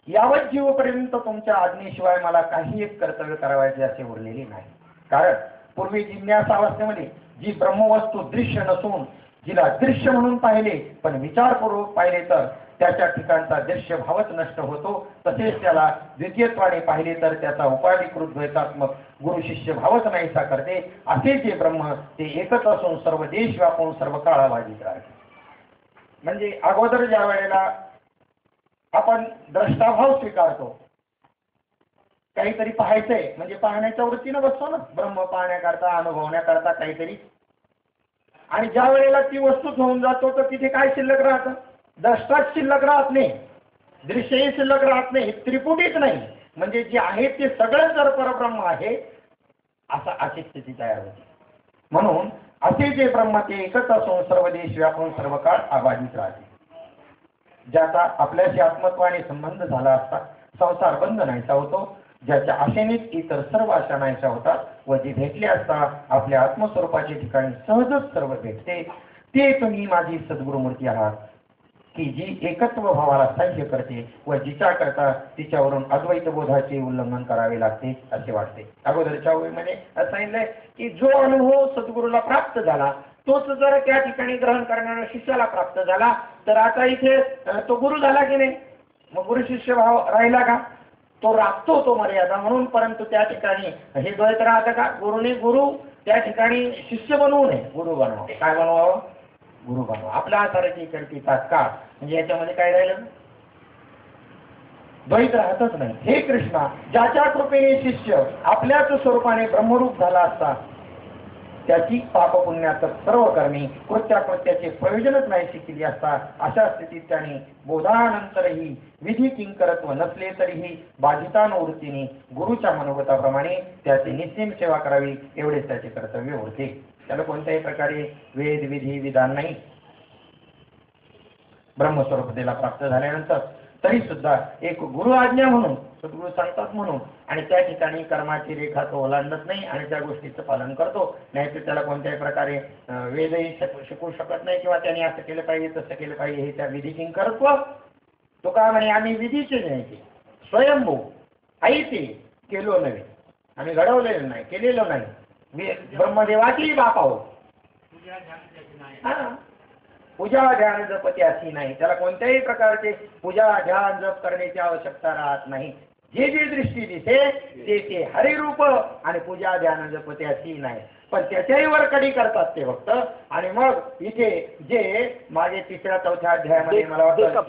यावत जीवपर्यंत तुमच्या आज्ञेशिवाय मला काही एक कर्तव्य करावायचे असे उरलेले नाही. कारण पूर्वी जिज्ञासावस्थेमध्ये जी ब्रह्मवस्तू दृश्य नसून जिला दृश्य म्हणून पाहिले पण विचारपूर्वक पाहिले तर त्याच्या ठिकाणचा दृश्य भावच नष्ट होतो. तसेच त्याला द्वितीयत्वाने पाहिले तर त्याचा उपाधिकृत द्वैतात्मक गुरु शिष्य भावच नाहीसा करते. असे जे ब्रह्म ते एकच असून सर्व देश व्यापून सर्व काळा वाजित राहते. म्हणजे अगोदर ज्या वेळेला आपण द्रष्टाभाव स्वीकारतो, काहीतरी पाहायचंय म्हणजे पाहण्याच्या वृत्तीनं बसतो ना, ब्रह्म पाहण्याकरता अनुभवण्याकरता काहीतरी. आणि ज्या वेळेला ती वस्तूच होऊन जातो तर तिथे काय शिल्लक राहतं? द्रष्टाच शिल्लक राहत नाही, दृश्यही शिल्लक राहत नाही, त्रिपुटीच नाही. म्हणजे जे आहे ते सगळं जर परब्रह्म आहे अशी स्थिती तयार होते. म्हणून असे जे ब्रह्म ते एकच असून सर्व देश व्यापून सर्व काळ आबाधित राहते. ज्याचा आपल्याशी आत्मत्वाने संबंध झाला असता संसार बंद नाहीसा होतो. ज्याच्या आशेनेच इतर सर्व आशा नाहीशा होतात व जे भेटले असता आपल्या आत्मस्वरूपाच्या ठिकाणी सहजच सर्व भेटते. ते तुम्ही माझी सद्गुरुमूर्ती आहात की जी एकत्व भावाला साह्य करते व जिच्या करता तिच्यावरून अद्वैत बोधाचे उल्लंघन करावे लागते असे वाटते. अगोदरच्या ओळीमध्ये असं सांगितलंय की जो अनुभव सद्गुरूला प्राप्त झाला तोच जर त्या ठिकाणी ग्रहण करणाऱ्या शिष्याला प्राप्त झाला तर आता इथे तो गुरु झाला की नाही, मग गुरु शिष्य भाव राहिला का? तो राखतो तो मर्यादा म्हणून. परंतु त्या ठिकाणी हे द्वैत राहतं का? गुरुने गुरु त्या ठिकाणी शिष्य बनवू नये, गुरु बनवावं. काय बनवावं? गुरु बनवा. आपल्या आचाराची करतीतात का, म्हणजे याच्यामध्ये काय राहिलं, द्वैत राहतच नाही. हे कृष्णा, ज्याच्या कृपेने शिष्य आपल्याच स्वरूपाने ब्रह्मरूप झाला असता, त्याची पाप पुण्यात सर्व कर्मी कृत्याकृत्याचे प्रयोजनच नाही शिकली असता. अशा स्थितीत त्याने बोधानंतरही विधी किंकरत्व नसले तरीही बाधितानुवृत्तीने गुरुच्या मनोगताप्रमाणे त्याची निश्चिम सेवा करावी, एवढेच त्याचे कर्तव्य होते. त्याला कोणत्याही प्रकारे वेद विधी विधान नाही. ब्रह्मस्वरूपतेला प्राप्त झाल्यानंतर तरी सुद्धा एक गुरु आज्ञा म्हणून, सद्गुरू सांगतात म्हणून, आणि त्या ठिकाणी कर्माची रेखा तो ओलांडत नाही आणि त्या गोष्टीचं पालन करतो. नाहीतर त्याला कोणत्याही प्रकारे वेदही शिकवू शकत नाही, किंवा त्याने असं केलं पाहिजे तसं केलं पाहिजे हे त्या विधी किंकरत्व. तो का म्हणे, आम्ही विधीचे नाही, स्वयंभू आई ते केलो नव्हे, आम्ही घडवलेलं नाही, केलेलं नाही, ब्रह्मदेवाची बाप आहोत. पूजा ध्यान जप त्याची नाही. त्याला कोणत्याही प्रकारचे पूजा ध्यान जप करण्याची आवश्यकता राहत नाही. जे जे दृष्टी दिसे ते ते हरिरूप, आणि पूजा ध्यान जप त्याची नाही. पण त्याच्याही वर कडी करतात ते भक्त. आणि मग इथे जे माझे 3ऱ्या 4थ्या अध्यायामध्ये मला वाटतं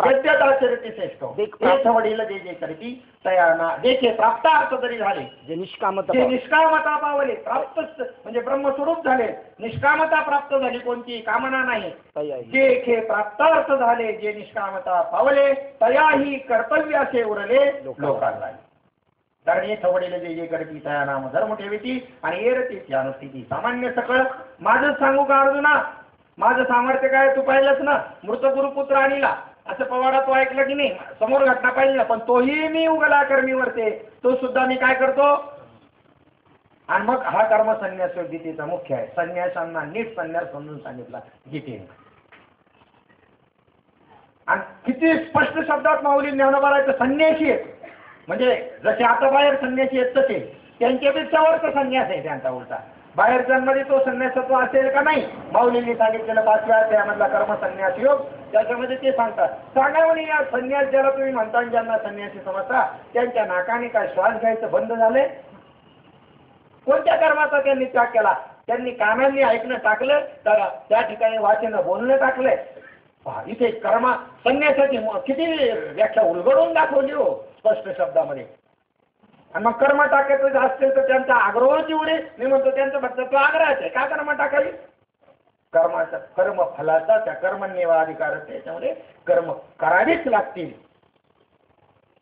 श्रेष्ठ वडील जे जे करती तयाना देखे प्राप्तार्थ तरी झाले, जे निष्कामता पावले, प्राप्त म्हणजे ब्रह्मस्वरूप झाले, निष्कामता प्राप्त झाली, कोणती कामना नाही. जे खे प्राप्तार्थ झाले, जे निष्कामता पावले, तयाही कर्तव्य असे उरले लोकांना. कारण हे थवडीला जे जे करती तया नाम धर्म ठेवीती आणि एरतीची अनुष्ठिती सामान्य सकळ. माझं सांगू का अर्जुना, माझं सामर्थ्य काय तू पाहिलंच ना, मृत गुरुपुत्र आणला असं पवाडा तो ऐकलं की नाही, समोर घटना पाहिजे ना, पण तोही मी उगला कर्मी वरते, तो सुद्धा मी काय करतो. आणि मग हा कर्म संन्यास गीतेचा मुख्य आहे. संन्यासांना नीट संन्यास समजून सांगितला गीतेने. आणि किती स्पष्ट शब्दात माऊली ज्ञानोबारायचं संन्यासी आहे, म्हणजे जसे आता बाहेर संन्यासी आहेत तसे त्यांच्यापेक्षा वरचा संन्यास आहे त्यांचा उलटा. बाहेरच्यांमध्ये तो संन्यासत्व असेल का नाही, माऊलींनी सांगितलेलं 5व्या अध्यायामधला कर्म संन्यास योग, त्याच्यामध्ये ते सांगतात. सांगा म्हणे या संन्यास ज्याला तुम्ही म्हणता, ज्यांना संन्यासी समजता, त्यांच्या नाकाने काय श्वास घ्यायचं बंद झालंय. कोणत्या कर्माचा त्यांनी त्याग केला, त्यांनी कानांनी ऐकणं टाकलं, तर त्या ठिकाणी वाचन बोलणं टाकलंय. इथे कर्मा संन्यासाची किती व्याख्या उलगडून दाखवली हो स्पष्ट शब्दामध्ये. आणि मग कर्म टाकायचं असतील तर त्यांचा आग्रह जेवढे, मी म्हणतो त्यांचं फक्त तो आग्रहाच आहे. का कर्म टाकावी, कर्माचा कर्म फलाचा त्या कर्मण्येवा अधिकार असते, त्याच्यामध्ये कर्म करावीच लागतील,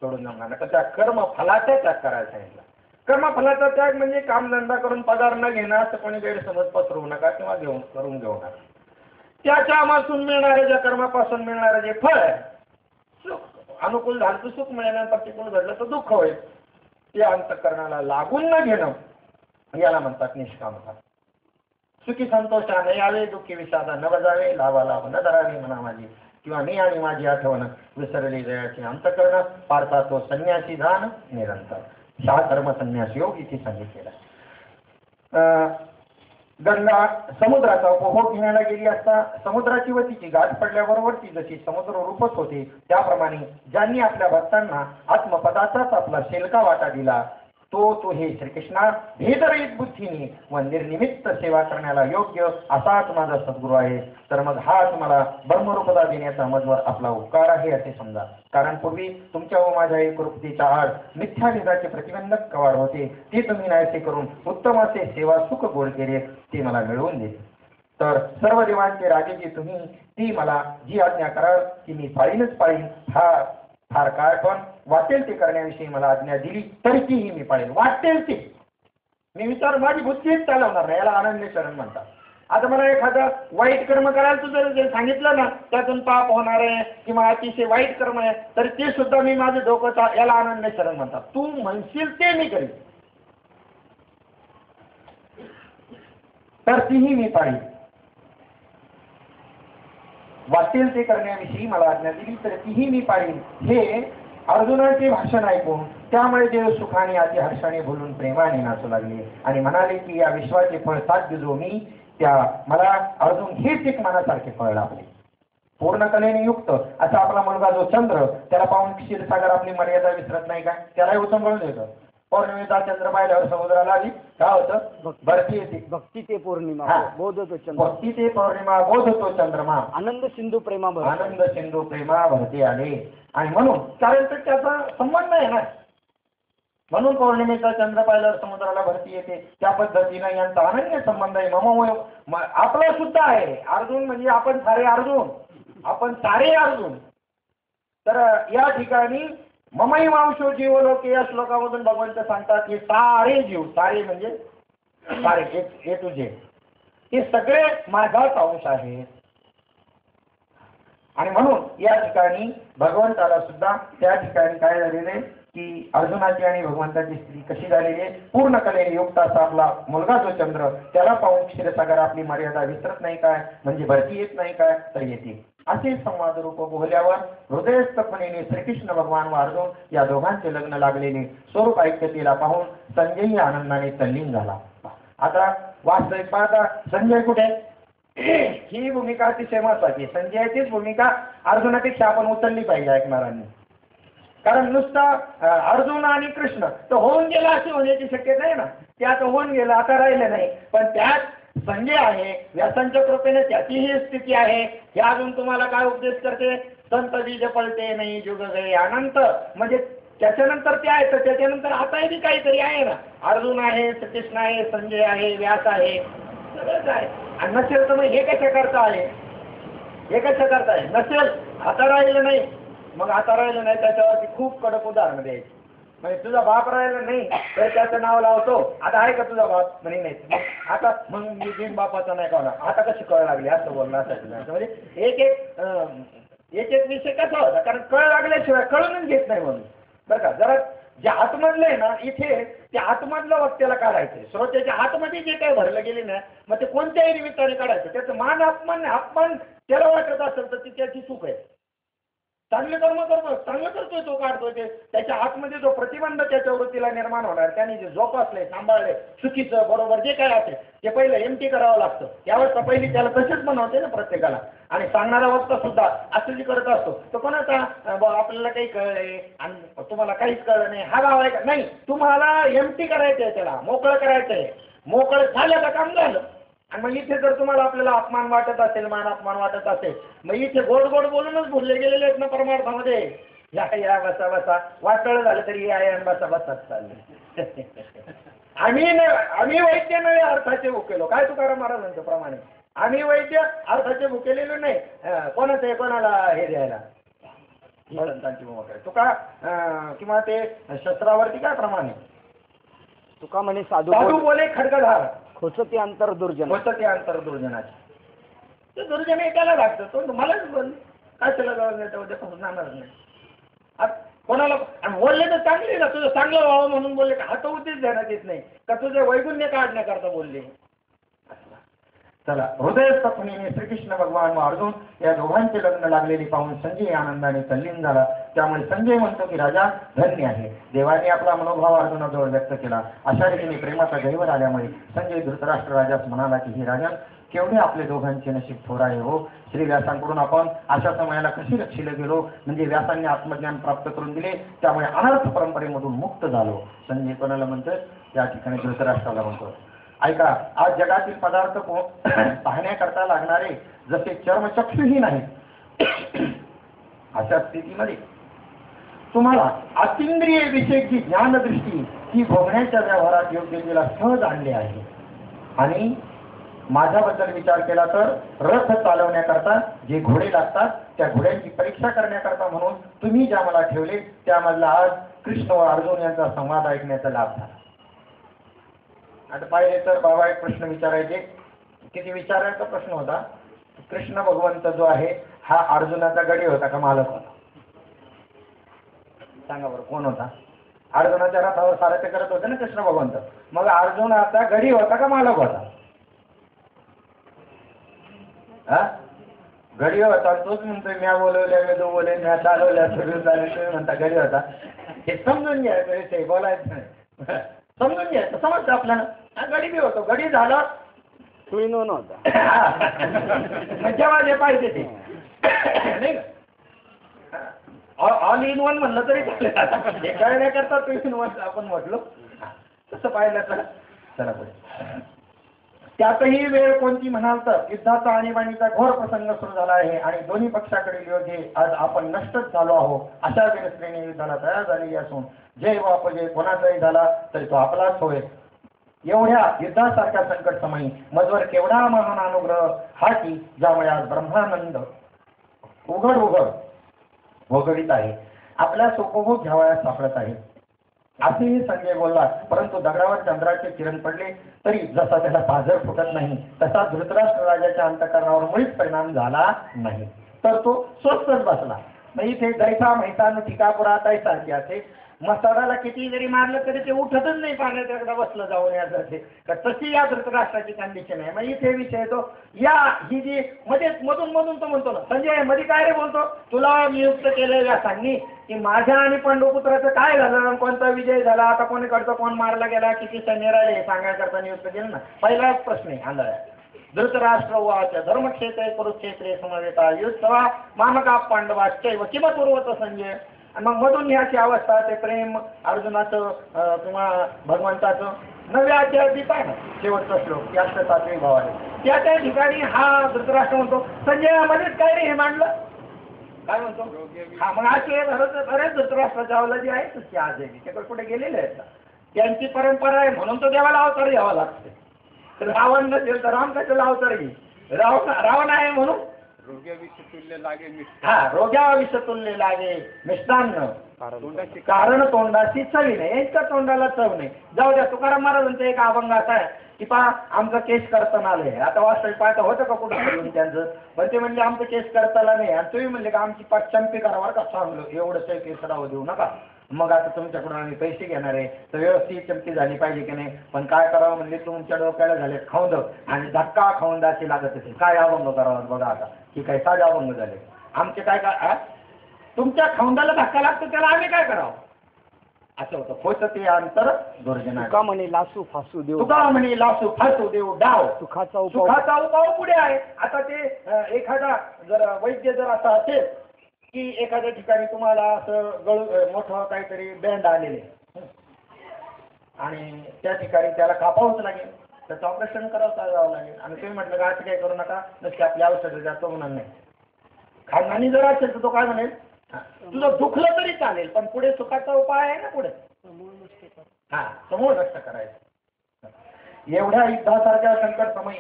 सोडून जाणार नका. त्या कर्म फलाचा त्याग करायला सांगितला. कर्मफलाचा त्याग म्हणजे कामधंदा करून पगार न घेणं, असं कोणी गैरसमज पसरवू नका किंवा करून घेऊ नका. त्याच्यापासून मिळणारे, ज्या कर्मापासून मिळणारे जे फळ आहे, सुख अनुकूल झालं तर सुख मिळणार, प्रतिकूल घडलं तर दुःख होईल, ते अंतःकरणाला लागून न घेणं याला म्हणतात निष्कामता. सुखी संतोषाने यावे, दुःखी विषादा न बजावे, लावा लाभ न धरावे म्हणा माझी, किंवा मी आणि माझी आठवण विसरली जयाची अंतःकरण, पारता तो संन्यासी धान निरंतर. हा कर्म संन्यास योग इथे सांगितलेला. गंगा समुद्राचा उपभोग घेण्याला गेली असता समुद्राची व तिची गाठ पडल्याबरोबर ती जशी समुद्र रूपच होते, त्याप्रमाणे ज्यांनी आपल्या भक्तांना आत्मपदाचाच आपला शेलका वाटा दिला, तो हे श्रीकृष्णा भेदरहित बुद्धीने व निर्निमित्त सेवा करण्याला योग्य असाच माझा सद्गुरू आहे. तर मग हा तुम्हाला ब्रह्मरूपता देण्याचा मजवर आपला उपकार आहे असे समजा. कारण पूर्वी तुमच्या व माझ्या एकरूपतेच्या आड मिथ्याभेदाचे प्रतिबंधक कवाड होते, ते तुम्ही नाहीसे करून उत्तम असे सेवा सुख गोड केले, ते मला मिळवून दिले. तर सर्व देवांचे राजे जे तुम्ही, ती मला जी आज्ञा कराल ती मी पाळीनच पाळीन. फार काय पण वाटेल ते करण्याविषयी मला आज्ञा दिली तरी तीही मी पाळेन. वाटेल ते मी विचार माझी बुद्धीच चालवणार नाही, याला अनन्य शरण म्हणतात. आता मला एखादं वाईट कर्म करायला तुझं जे सांगितलं ना, त्यातून पाप होणार आहे किंवा अतिशय वाईट कर्म आहे, तर ते सुद्धा मी माझं डोकं, याला अनन्य शरण म्हणतात. तू म्हणशील ते मी करीन, तर तीही मी पाळीन. वाटेल ते करण्याविषयी मला आज्ञा दिली तर तीही मी पाळीन. हे अर्जुनाचे भाषण ऐकून त्यामुळे देव सुखाने अति हर्षाने बोलून प्रेमाने नाचू लागले आणि म्हणाले की या विश्वाचे फळ साध्य जो मी, त्या मला अर्जुन हेच एक मनासारखे फळ लाभले. पूर्ण कलेने युक्त असा आपला मुलगा जो चंद्र, त्याला पाहून क्षीरसागर आपली मर्यादा विसरत नाही का, त्यालाही उचंबळून येतं. पौर्णिमेचा चंद्र पाहिल्यावर समुद्राला आली काय होतं भरती येते. भक्ती ते पौर्णिमा हा. बोध होतो चंद्र. भक्ती ते पौर्णिमा बोध होतो चंद्रमा. आनंद सिंधू प्रेमा भर. आनंद सिंधू प्रेमा भरती आले. आणि म्हणून कारण तर त्याचा संबंध आहे ना. म्हणून पौर्णिमेचा चंद्र पाहिल्यावर समुद्राला भरती येते. त्या पद्धतीनं यांचा अनन्य संबंध आहे. आपला सुद्धा आहे. अर्जुन म्हणजे आपण सारे अर्जुन. आपण सारे अर्जुन. तर या ठिकाणी ममई मांशो जीवलोके या श्लोकामधून भगवंत सांगतात की सारे जीव, सारे म्हणजे सारे ए टू झेड, हे सगळे माझाच अंश आहेत. आणि म्हणून या ठिकाणी भगवंताला सुद्धा त्या ठिकाणी काय झालेले की अर्जुनाची आणि भगवंताची स्त्री कशी झालेली आहे. पूर्ण कलेने युक्त असा आपला मुलगा जो चंद्र, त्याला पाहून क्षीरसागर आपली मर्यादा विसरत नाही काय, म्हणजे भरती येत नाही काय, तर येते. असे संवाद रूप बोलल्यावर हृदयस्थपणे श्रीकृष्ण भगवान व अर्जुन या दोघांचे लग्न लागलेले स्वरूप ऐक्यतेला पाहून संजयही आनंदाने तल्लीन झाला. आता वास्तविक पाहता संजय कुठे, ही भूमिका अतिशय महत्वाची. संजयाचीच भूमिका अर्जुनापेक्षा आपण उचलली पाहिजे ऐकणाऱ्यांनी. कारण नुसता अर्जुन आणि कृष्ण तर होऊन गेला अशी होण्याची शक्यता आहे ना. ते आता होऊन गेलं, आता राहिलं नाही. पण त्यात संजय आहे, व्यासांच्या कृपेने त्याची ही स्थिती आहे. हे अजून तुम्हाला काय उपदेश करते, संत बीज पळते नाही जुग गए अनंत. म्हणजे त्याच्यानंतर ते आहे, तर त्याच्यानंतर आताही बी काहीतरी आहे ना. अर्जुन आहे, कृष्ण आहे, संजय आहे, व्यास आहे, सगळंच आहे. आणि नसेल तर मग हे कशा करता आहे, हे कशा करताय. नसेल आता राहिलं नाही, मग आता राहिलं नाही त्याच्यावरती खूप कडक उदाहरण द्यायची. म्हणजे तुझा बाप राहिला नाही तर त्याचं नाव लावतो. आता आहे का तुझा बाप, म्हणे नाही. आता मग मी बिन बापाचा नाही कळणार, आता कशी कळ लागली असं बोलणं असायचं. म्हणजे एक एक विषय कसा होता, कारण कळ लागल्याशिवाय कळूनच घेत नाही म्हणून. बरं का, जरा जे आतमधलं आहे ना, इथे त्या आतमधलं वक्त्याला काढायचं. श्रोत्याच्या आतमध्ये जे काही भरलं गेले ना, मग ते कोणत्याही निमित्ताने काढायचं. त्याचं मान अपमान त्याला वाटत असेल तर ती त्याची चूक आहे. चांगले कर्म करतो, चांगलं करतोय तो, काढतोय ते, त्याच्या आतमध्ये जो प्रतिबंध त्याच्या वृत्तीला निर्माण होणार, त्याने जे जोपासले, सांभाळले, चुकीचं बरोबर जे काय असेल ते पहिलं एमटी करावं लागतं. यावेळेस पहिली त्याला तसेच बनवते ना प्रत्येकाला. आणि सांगणारा वक्ता सुद्धा असं जे करत असतो तो कोणाचा आपल्याला काही कळलंय आणि तुम्हाला काहीच कळलं नाही हा भाव आहे का, नाही. तुम्हाला एमटी करायचंय, त्याला मोकळं करायचंय. मोकळं झालं का काम झालं. आणि मग इथे जर तुम्हाला आपल्याला अपमान वाटत असेल, मान अपमान वाटत असेल, मग इथे गोड गोड बोलूनच भुलले गेलेले आहेत ना परमार्थामध्ये. या बसा बसा, वाटळ झालं तरी या बसा बसाच चालले. आम्ही वैद्य नव्हे अर्थाचे भुकेलो, काय तुकाराम महाराजांच्या प्रमाणे. आम्ही वैद्य अर्थाचे भुकेलेलो नाही. कोणाचं आहे कोणाला हे द्यायला संतांची भूमिका तुका किंवा ते शस्त्रावरती काय प्रमाणे. तुका म्हणे साधू बोले खडगधार, खोचते अंतर दुर्जन. खोचते अंतर दुर्जनाचे. ते दुर्जन एकाला लागतं, तो मलाच बोल काय त्याला जाऊन नाही उद्यापासून जाणार नाही. कोणाला बोलले तर चांगले ना, तुझं चांगलं व्हावं म्हणून बोलले का, हा तो उद्देश देण्यात येत नाही का, तुझे वैगुण्य काढण्याकरता बोलले. चला, हृदयस्थपणे श्रीकृष्ण भगवान व अर्जुन या दोघांचे लग्न लागलेले पाहून संजय आनंदाने तल्लीन झाला. त्यामुळे संजय म्हणतो की राजा धन्य आहे, देवाने आपला मनोभाव अर्जुनाजवळ व्यक्त केला. अशा रीतीने प्रेमाचा गहिवर आल्यामुळे संजय धृतराष्ट्र राजास म्हणाला की हे राजन, केवढे आपले दोघांचे नशीब थोर आहे हो. श्री व्यासांकडून आपण अशा समयाला कशी रक्षिले गेलो, म्हणजे व्यासांनी आत्मज्ञान प्राप्त करून दिले, त्यामुळे अनर्थ परंपरेमधून मुक्त झालो. संजय कोणाला म्हणतोय, या ठिकाणी धृतराष्ट्राला म्हणतो. ऐका, आज जगातील पदार्थ पाहण्याकरता लागणारे जसे चर्मचक्षुही नाहीत, अशा स्थितीमध्ये तुम्हाला अतिंद्रिय विषयीची ज्ञानदृष्टी ही भोगण्याच्या व्यवहारात योग्यतेला सहज आणली आहे. आणि माझ्याबद्दल विचार केला तर रथ चालवण्याकरता जे घोडे लागतात त्या घोड्यांची परीक्षा करण्याकरता म्हणून तुम्ही ज्या मला ठेवले त्यामधला आज कृष्ण व अर्जुन यांचा संवाद ऐकण्याचा लाभ झाला. आता पाहिले तर बाबा एक प्रश्न विचारायचे, किती विचारायचा प्रश्न होता, कृष्ण भगवंत जो आहे हा अर्जुनाचा गडी होता का मालक होता. सांगा बरं कोण होता. अर्जुनाच्या रथावर सारथ्य करत होते ना कृष्ण भगवंत, मग अर्जुनाचा गडी होता का मालक होता. गडी होता. तोच म्हणतोय म्या बोलवल्या वेदो बोले, म्या चालवल्या सुरू झाले, तुम्ही म्हणता गडी होता. हे समजून घ्यायचं, बोलायचं नाही, समजून घ्यायचं, समजतं आपल्याला. गडी बी होतो, गडी झाला तुळी नोन होता. जेव्हा जे पाहिजे ते नाही का. ऑल इन वन म्हणलं तरी चालेल. आता हे कळण्याकरता टू इन वन आपण म्हटलो. तसं पाहिलं तर चला पुढे. त्यातही वेळ कोणती म्हणाल तर युद्धाचा आणीबाणीचा घोर प्रसंग सुरू झाला आहे आणि दोन्ही पक्षाकडील योद्धे आज आपण नष्टच झालो आहोत. अशा वेळेस युद्धाला तयार झालेली असून जय व अपजय कोणाचाही झाला तरी तो आपलाच होय. एवढ्या युद्धासारख्या संकट समयी मजवर केवढा महान अनुग्रह हा की ज्यामुळे आज ब्रह्मानंद उघड उघड भोगवित आहे, आपल्या सोपभोग घ्यावयास सापडत आहे. असेही संजय बोलला. परंतु दगडावर चंद्राचे किरण पडले तरी जसा त्याला पाझर फुटत नाही तसा धृतराष्ट्र राजाच्या अंतःकरणावर मुळीच परिणाम झाला नाही. तर तो स्वस्तच बसला. मग इथे दैसा मैसान ठिकापुरा तैसा असे मसाडाला किती जरी मारलं तरी ते उठतच नाही पाण्यात एकदा बसलं जाऊन यासाठी. तशी या धृतराष्ट्राची कंडिशन आहे. मग इथे विषय तो या ही जी मध्येच मधून मधून तो म्हणतो ना, संजय मध्ये काय रे बोलतो, तुला नियुक्त केलं व्यासांनी की माझ्या आणि पांडुपुत्राचं काय झालं, कोणता विजय झाला, आता कोणीकडचं कोण मारला गेला, किती सैन्य राहिले हे सांगायकरता नियुक्त केलं ना. पहिलाच प्रश्न आहे आंधळा. धृतराष्ट्र उवाच धर्मक्षेत्रे कुरुक्षेत्रे समवेता युद्धवा मामका पांडवाश्चैव किंमत उर्वत संजय. आणि मग मधून ह्याची अवस्था ते प्रेम अर्जुनाचं किंवा भगवंताचं 9व्या अध्यायात आहे ना शेवटचा श्लोक की 7वे भावाने त्या ठिकाणी हा धृतराष्ट्र म्हणतो संजय मध्येच काय रे हे मांडलं काय म्हणतो. हा मग असे बरेच धृतराष्ट्राच्या अवलादी आहेतच की आजही त्याकडे कुठे गेलेले आहेत. त्यांची परंपरा आहे म्हणून तो देवाला अवतार घ्यावा लागते. रावण नसेल तर राम कशाला अवतार घे. रावण आहे म्हणून रोग्या विषतुल्य लागे मिष्टान्न कारण तोंडाशी चवी नाही. यांच्या तोंडाला चव नाही. जाऊ द्या. तुकाराम महाराजांचा एक अभंग असा आहे की पहा आमचं केस करताना आलंय. आता वास्तविक पाहता होतं का कुठं त्यांचं, पण ते म्हणजे आमचं केस करताना नाही. आणि तुम्ही म्हणले का आमची पाचशंपी करावर का चांगलं एवढंच केस राहू देऊ नका. मग आता तुमच्याकडून आम्ही पैसे घेणार आहे तर व्यवस्थित चमकी झाली पाहिजे की नाही. पण काय करावं म्हणजे तुमच्या डोक्याला झाले खाऊंद आणि धक्का खाऊन अशी लागत असेल. काय अभंग करावं बघा आता की काय साधे अभंग झाले आमचे. काय तुमच्या खौंडाला धक्का लागतो त्याला आम्ही काय करावं असं होतं. होतं ते अंतर दुर्जना. तुका म्हणे लासू फासू देऊ, तुका म्हणे लासू फासू देऊ डाव सुखाचा उपाव पुढे आहे. आता ते एखादा जर वैद्य जर असा असेल की एखाद्या ठिकाणी तुम्हाला असं गळू मोठं काहीतरी बँड आलेले आणि त्या ठिकाणी त्याला कापावंच लागेल, त्याचं ऑपरेशन करावं जावं लागेल. आणि तुम्ही म्हटलं का असं काही करू नका नक्की आपल्या औषध द्या, तो म्हणणार नाही. खानदानी जर असेल तर तो काय म्हणेल तुझं दुखलं तरी चालेल पण पुढे सुखाचा उपाय आहे ना पुढे. समूळ नष्ट करायचं. एवढ्या युद्धासारख्या संकट समयी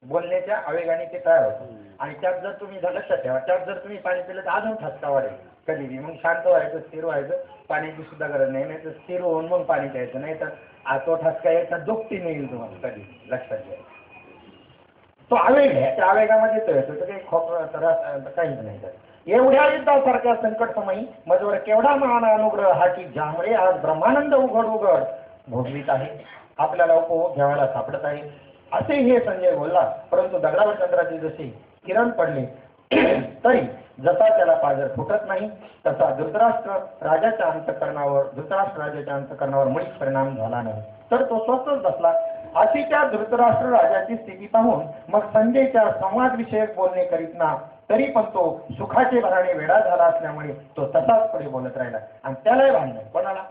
बोलण्याच्या आवेगाने ते तयार होतं. आणि त्यात जर तुम्ही लक्षात ठेवा त्यात जर तुम्ही पाणी पिलं तर अजून ठसका वाढेल. कधी मग शांत व्हायचं स्थिर व्हायचं. पाण्याची सुद्धा गरज नाही. नाही तर स्थिर होऊन मग पाणी प्यायचं. नाही तर तो ठसका यायचा दुपटी मिळेल तुम्हाला कधी लक्षात घ्या. तो आवेग आहे. त्या आवेगामध्ये तो येतो तर काही काहीच नाही. तर एवढ्या युद्धासारख्या संकट समयी मजवर केवढा महान अनुग्रह हा की ज्यामुळे आज ब्रह्मानंद उघड उघड भोगवीत आहे, आपल्याला उपभोग घ्यावायला सापडत आहे. असे हे संजय बोलला. परंतु दगडावर चंद्राचे जसे किरण पडले तरी जसा त्याला पाझर फुटत नाही तसा धृतराष्ट्र राजाच्या अंतःकरणावर मुळीच परिणाम झाला नाही. तर तो स्वस्तच बसला. अशी त्या धृतराष्ट्र राजाची स्थिती पाहून मग संजयच्या संवादविषयक बोलणे करीत ना तरी पण तो सुखाचे भराने वेडा झाला असल्यामुळे तो तसाच पुढे बोलत राहिला. आणि त्यालाही भान नाही कोणाला.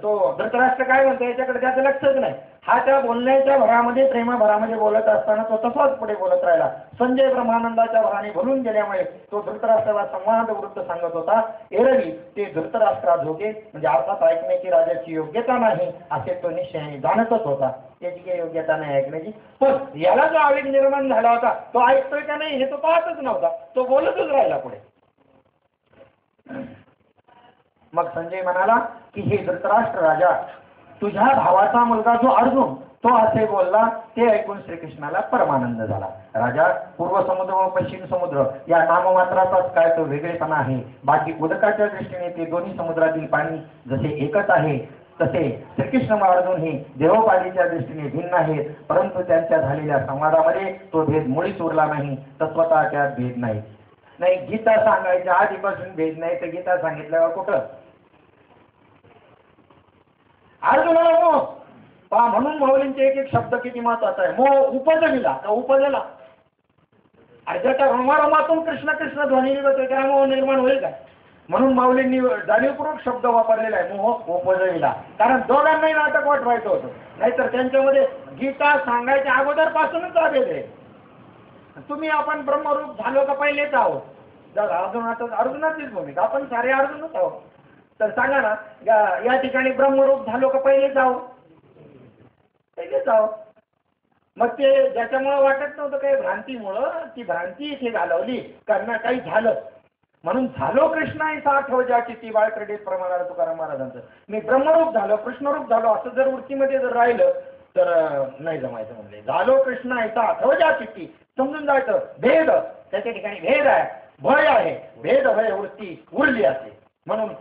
तो धृतराष्ट्र काय म्हणतो याच्याकडे त्याचं लक्षच नाही. हा त्या बोलण्याच्या भरामध्ये प्रेमाभरामध्ये बोलत असताना तो तसाच पुढे बोलत राहिला. संजय ब्रह्मानंदाच्या भराने भरून गेल्यामुळे तो धृतराष्ट्राला संवाद वृत्त सांगत होता. एरवी ते धृतराष्ट्राजोगे म्हणजे अर्थात ऐकण्याची राजाची योग्यता नाही असे तो निश्चयाने जाणतच होता. त्याची काही योग्यता नाही ऐकण्याची. पण याला जो आवेग निर्माण झाला होता तो ऐकतोय का नाही हे तो पाहतच नव्हता. तो बोलतच राहिला पुढे. मग संजय म्हणाला की हे धृतराष्ट्र राजा तुझ्या भावाचा मुलगा जो अर्जुन तो असे बोलला ते ऐकून श्रीकृष्णाला परमानंद झाला. राजा पूर्व समुद्र व पश्चिम समुद्र या नाममात्राचाच काय तो वेगळेपणा आहे. बाकी उदकाच्या दृष्टीने ते दोन्ही समुद्रातील पाणी जसे एकच आहे तसे श्रीकृष्ण व अर्जुन हे देवपालीच्या दृष्टीने भिन्न आहेत. परंतु त्यांच्या झालेल्या संवादामध्ये तो भेद मुळीच उरला नाही. तत्वतः त्यात भेद नाही. गीता सांगायच्या आधीपासून भेद नाही तर गीता सांगितल्यावर कुठं अर्जुनाला मोह पहा. म्हणून माऊलींचे एक एक शब्द किती महत्वाचा आहे. मोह उपजविला का उपजला. अर्जाच्या रोमारोमातून कृष्ण कृष्ण ध्वनी निघतोय, त्या मोह निर्माण होईल काय? म्हणून माऊलींनी जाणीवपूर्वक शब्द वापरलेला आहे, मोह उपजविला. कारण दोघांनाही नाटक वाटवायचं होतं, नाहीतर त्यांच्यामध्ये गीता सांगायच्या अगोदरपासूनच आलेलं आहे. तुम्ही आपण ब्रह्मरूप झालो का पहिलेच आहोत? जर अर्जुनाचीच भूमिका, आपण सारे अर्जुनच आहोत. तर सांगा ना, या ठिकाणी ब्रह्मरूप झालो का पहिलेच आहोत? पहिलेच आहोत. मग ते ज्याच्यामुळं वाटत नव्हतं काही भ्रांतीमुळं, ती भ्रांती इथे घालवली कारण काही झालं. म्हणून झालो कृष्णाचा आठव ज्याची ती बाळकडे प्रमाणाला तुकाराम महाराजांचं. मी ब्रह्मरूप झालो, कृष्णरूप झालो असं जर वृत्तीमध्ये जर राहिलं तर नाही जमायचं. म्हणले झालो कृष्णाचा आठव ज्याची ती, समजून जायचं भेद, त्याच्या ठिकाणी भेद आहे, भय आहे, भेद भय वृत्ती उरली असे. म्हणून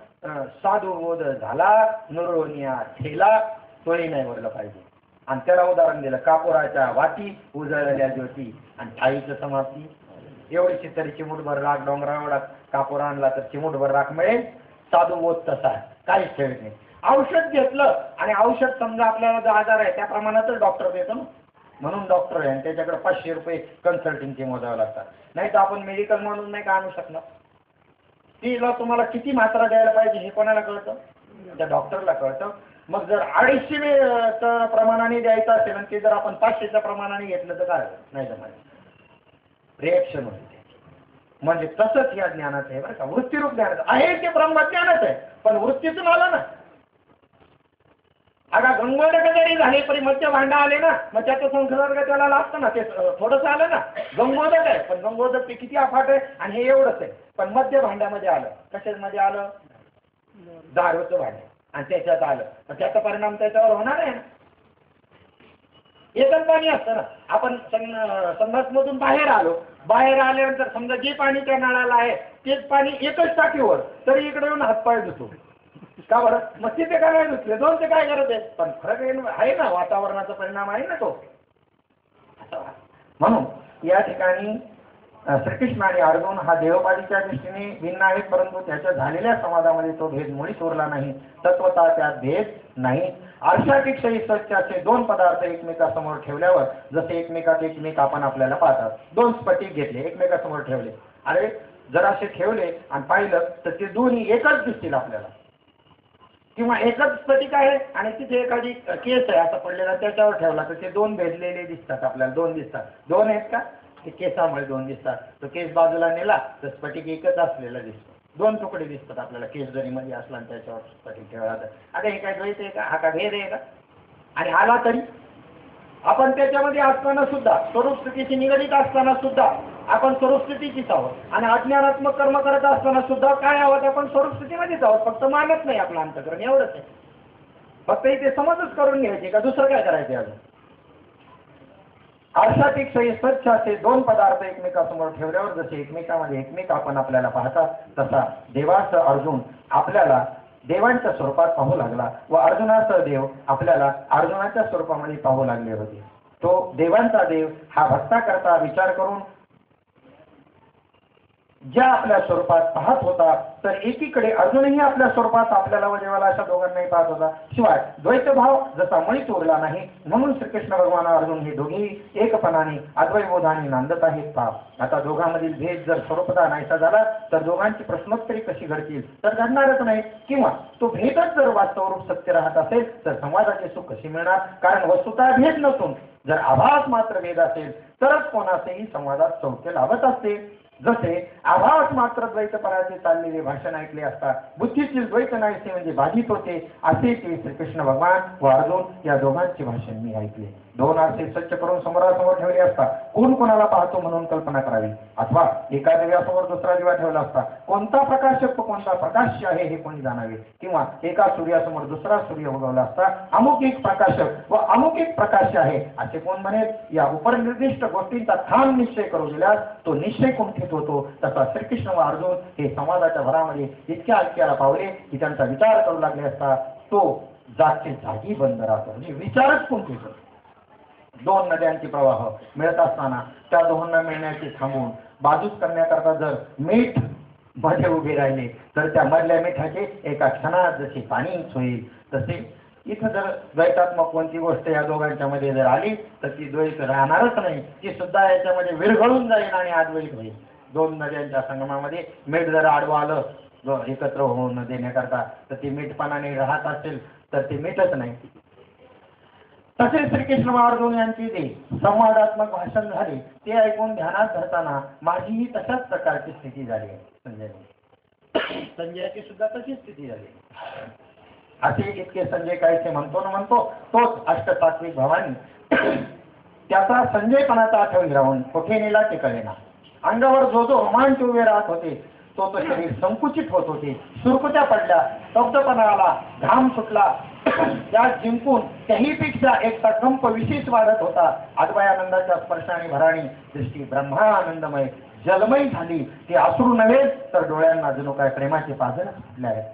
साधू बोध झाला नुरोनिया ठेला, तोही नाही बोललं पाहिजे. आणि त्याला उदाहरण दिलं कापुराच्या वाटी उजळलेल्या ज्योती आणि ठाईचं समाप्ती. एवढीशी तरी चिमूटभर राख, डोंगरावर कापूर आणला तर चिमूटभर राख मिळेल. साधू बोध तसा आहे, काहीच ठेवत नाही. औषध घेतलं आणि औषध समजा आपल्याला जो आजार आहे त्या प्रमाणातच डॉक्टर देतो ना. म्हणून डॉक्टर आहे त्याच्याकडे 500 रुपये कन्सल्टिंगचे मोजावे लागतात. नाही तर आपण मेडिकल म्हणून नाही का आणू शकणार. तिला तुम्हाला किती मात्रा द्यायला पाहिजे हे कोणाला कळतं? त्या डॉक्टरला कळतं. मग जर 250 प्रमाणाने द्यायचं असेल आणि ते जर आपण 500च्या प्रमाणाने घेतलं तर काय नाही जमायचं, रिएक्शन होते. म्हणजे तसंच या ज्ञानाचं आहे बरं का. वृत्तीरूप ज्ञानाचं आहे ते ब्रह्मज्ञानच आहे, पण वृत्तीतून आलं ना. अगा गंगोदक जरी झाले तरी मध्य भांडा आले ना, मग त्याचं संसर्ग त्याला लागतं ना, ते थोडंसं आलं ना. गंगोदक आहे पण गंगोदक ते किती अफाट आहे आणि हे एवढंच आहे. पण मध्य भांड्यामध्ये आलं, कशामध्ये आलं? दारूचं भांडं, आणि त्याच्यात आलं तर त्याचा परिणाम त्याच्यावर होणार आहे ना. एकच पाणी असतं ना. आपण संडासमधून बाहेर आलो, बाहेर आल्यानंतर समजा जे पाणी त्या नळाला आहे तेच पाणी एकच टाकीवर, तरी इकडे येऊन हातपाय धुतो का बरं? मग तिथे काय नाही धुतले, दोन ते काय करत आहे? पण फरक आहे ना, वातावरणाचा परिणाम आहे ना तो. म्हणून या ठिकाणी श्रीकृष्ण आणि अर्जुन हा देवपादीच्या दृष्टीने भिन्न आहेत, परंतु त्याच्या झालेल्या संवादामध्ये तो भेद मुळीच उरला नाही. तत्वतः त्यात भेद नाही. आरशापेक्षाही स्वच्छ असे दोन पदार्थ एकमेकासमोर ठेवल्यावर जसे एकमेकात एकमेक आपण आपल्याला पाहतात. दोन स्फटिक घेतले एकमेकासमोर ठेवले, अरे जर असे ठेवले आणि पाहिलं तर ते दोन्ही एकच दिसतील आपल्याला. किंवा एकच स्फटिक आहे आणि तिथे एखादी केस आहे असा पडलेला, त्याच्यावर ठेवला तर ते दोन भेदलेले दिसतात आपल्याला. दोन दिसतात. दोन आहेत का? ते केसामुळे दोन दिसतात. तो केस बाजूला नेला तर स्फटिक एकच असलेला दिसतो. दोन तुकडे दिसतात आपल्याला केस जरी मध्ये असला आणि त्याच्यावर स्फटिक ठेवला तर. आता हे काय द्वैत आहे का? हा का भेद आहे का? आणि आला तरी आपण त्याच्यामध्ये असताना सुद्धा, स्वरूपस्थितीशी निगडित असताना सुद्धा आपण स्वरूपस्थितीचीच आहोत आणि अज्ञानात्मक कर्म करत असताना सुद्धा काय आहोत? आपण स्वरूपस्थितीमध्येच आहोत, फक्त मानत नाही आपलं अंतःकरण, एवढंच आहे. फक्त इथे समजच करून घ्यायची का दुसरं काय करायचं अजून. आरशापेक्षाही स्वच्छ असे दोन पदार्थ एकमेकासमोर ठेवल्यावर जसे एकमेकामध्ये एकमेक आपण आपल्याला पाहतात, तसा देवासह अर्जुन आपल्याला देवांच्या स्वरूपात पाहू लागला व अर्जुनासह देव आपल्याला अर्जुनाच्या स्वरूपामध्ये पाहू लागले होते. तो देवांचा देव हा भक्ताकरता विचार करून ज्या आपल्या स्वरूपात पाहत होता, तर एकीकडे अर्जुनही आपल्या स्वरूपात आपल्याला व देवाला अशा दोघांनाही पाहत होता. शिवाय द्वैतभाव जसा मुळीच उरला नाही. म्हणून श्रीकृष्ण भगवान अर्जुन हे दोघेही एकपणाने अद्वैतबोधाने नांदत आहेत पहा. आता दोघांमधील भेद जर स्वरूपता नाहीसा झाला तर दोघांची प्रश्नोत्तरी कशी घडतील? तर घडणारच नाही. किंवा तो भेदच जर वास्तवरूप सत्य राहत असेल तर संवादाचे सुख कसे मिळणार? कारण वस्तुतः भेद नसून जर आभास मात्र भेद असेल तरच कोणाचेही संवादात सौख्य लाभत असते. जसे आभास मात्र द्वैतपराचे चाललेले भाषण ऐकले असता बुद्धीतील द्वैत नाहीसे म्हणजे बाधित होते, असे ते श्रीकृष्ण भगवान व अर्जुन या दोघांचे भाषण मी ऐकले. दोन आरसे स्वच्छ करून समोरासमोर ठेवले असता कोण कोणाला पाहतो म्हणून कल्पना करावी, अथवा एका दिव्यासमोर दुसरा दिवा ठेवला असता कोणता प्रकाशक व कोणता प्रकाश्य आहे हे कोणी जाणावे, किंवा एका सूर्यासमोर दुसरा सूर्य उगवला असता अमुक एक प्रकाशक व अमुक एक प्रकाश्य आहे असे कोण म्हणेल? या उपनिर्दिष्ट गोष्टींचा ठाम निश्चय करू दिल्यास तो निश्चय कुंठित होतो. तसा श्रीकृष्ण व अर्जुन हे संवादाच्या भरामध्ये इतक्या ऐक्याला पावले की त्यांचा विचार करू लागले असता तो जागचे जागी बंद राहतो. म्हणजे विचारच कुंठित होतो. दोन नद्यांचे प्रवाह मिळत असताना त्या दोहोंना मिळण्याचे थांबून बाजूच करण्याकरता जर मीठ मध्ये उभे राहिले तर त्या मधल्या मिठाचे एका क्षणात जसे पाणीच होईल, तसे इथं जर द्वैतात्मक कोणती गोष्ट या दोघांच्या मध्ये जर आली तर ती द्वैत राहणारच नाही, ती सुद्धा याच्यामध्ये विरघळून जाईल आणि अद्वैत होईल. दोन नद्यांच्या संगमामध्ये मीठ जर आडवं आलं एकत्र होऊन देण्याकरता तर ती मीठपणाने राहत असेल तर ते मीठच नाही. तसेच श्रीकृष्ण महाराज यांची जे संवादात्मक भाषण झाले ते ऐकून ध्यानात धरताना माझीही तशाच प्रकारची स्थिती झाली आहे. संजयाची सुद्धा तशीच स्थिती झाली. असे इतके संजय कायचे म्हणतो तोच अष्टसात्विक भवानी त्याचा संजयपणाचा आठवण राहून कुठे नेला ते कळेना. अंगावर जो जो रोमांच उभे राहत होते तो शरीर संकुचित होत होते, सुरकुत्या पडल्या, स्तब्धपणा आला, घाम सुटला. त्या जिंकून त्याहीपेक्षा एकटा कंप विशेष वाढत होता. अद्वयानंदाच्या स्पर्शाने भराणी दृष्टी ब्रह्मानंदमय जलमय झाली. ती अश्रू नव्हे तर डोळ्यांना जणू काय प्रेमाचे पाजर सुटले आहेत.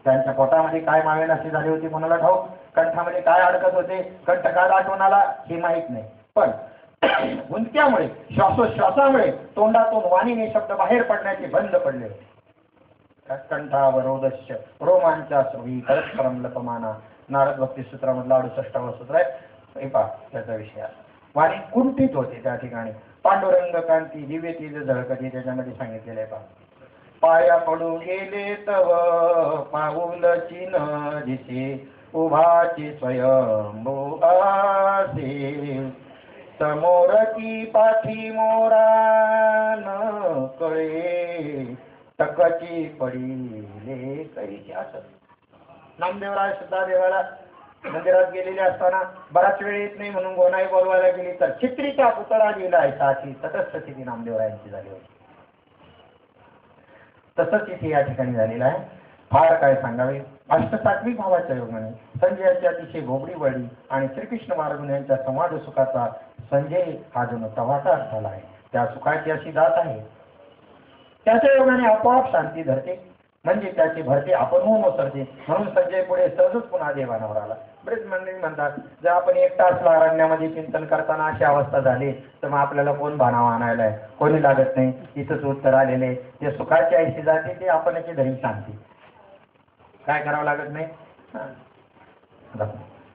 त्यांच्या पोटामध्ये काय मावेनाशी झाली होती कोणाला ठाऊक, कंठामध्ये काय अडकत होते, कंठ काय दाटून आला हे माहीत नाही. पण गुंत्यामुळे श्वासोश्वासामुळे तोंडातून वाणीने शब्द बाहेर पडण्याचे बंद पडले. कंठावरोदस्य रोमांचा स्वी परस्परम लपमाना. नारद भक्ती सूत्रामधला 68वा सूत्र आहे. त्याचा विषय वाणी कुंठित होते त्या ठिकाणी. पांडुरंग कांती दिव्य तेज झळकते त्याच्यामध्ये सांगितलेलं आहे. पाया पडू गेले तव पाऊल चिन्ह दिसे उभाची स्वयंभू आसे समोर की पाठी मोरा न कळे टकची पडिले कैची. असं नामदेवराय सुद्धा देवाला मंदिरात गेलेले असताना बराच वेळ येत नाही म्हणून गोनाई बोलवायला गेली तर चित्रीचा पुतळा गेलाय साची तटस्थ स्थिती नामदेवरायांची झाली होती. तसंच इथे या ठिकाणी झालेलं आहे. फार काय सांगावे. अष्टसात्विक भावाच्या योगाने संजयाची अतिशय गोबडी वळली आणि श्रीकृष्ण महाराज यांच्या संवाद सुखाचा संजय हा जणू तवाटा झाला आहे. त्या सुखाची अशी दात आहे त्याच्या योगाने आपोआप शांती धरते, म्हणजे त्याची भरती आपणहून ओसरते. म्हणून संजय पुढे सहजच पुन्हा देवानावर आला. बरेच मंडळी म्हणतात जर आपण एक तास अरण्यामध्ये चिंतन करताना अशी अवस्था झाली तर मग आपल्याला कोण भानावा आणायला आहे, कोणी लागत नाही. इथंच उत्तर आलेले ते सुखाची ऐशी जाते ते आपणची धरी शांती. काय करावं लागत नाही.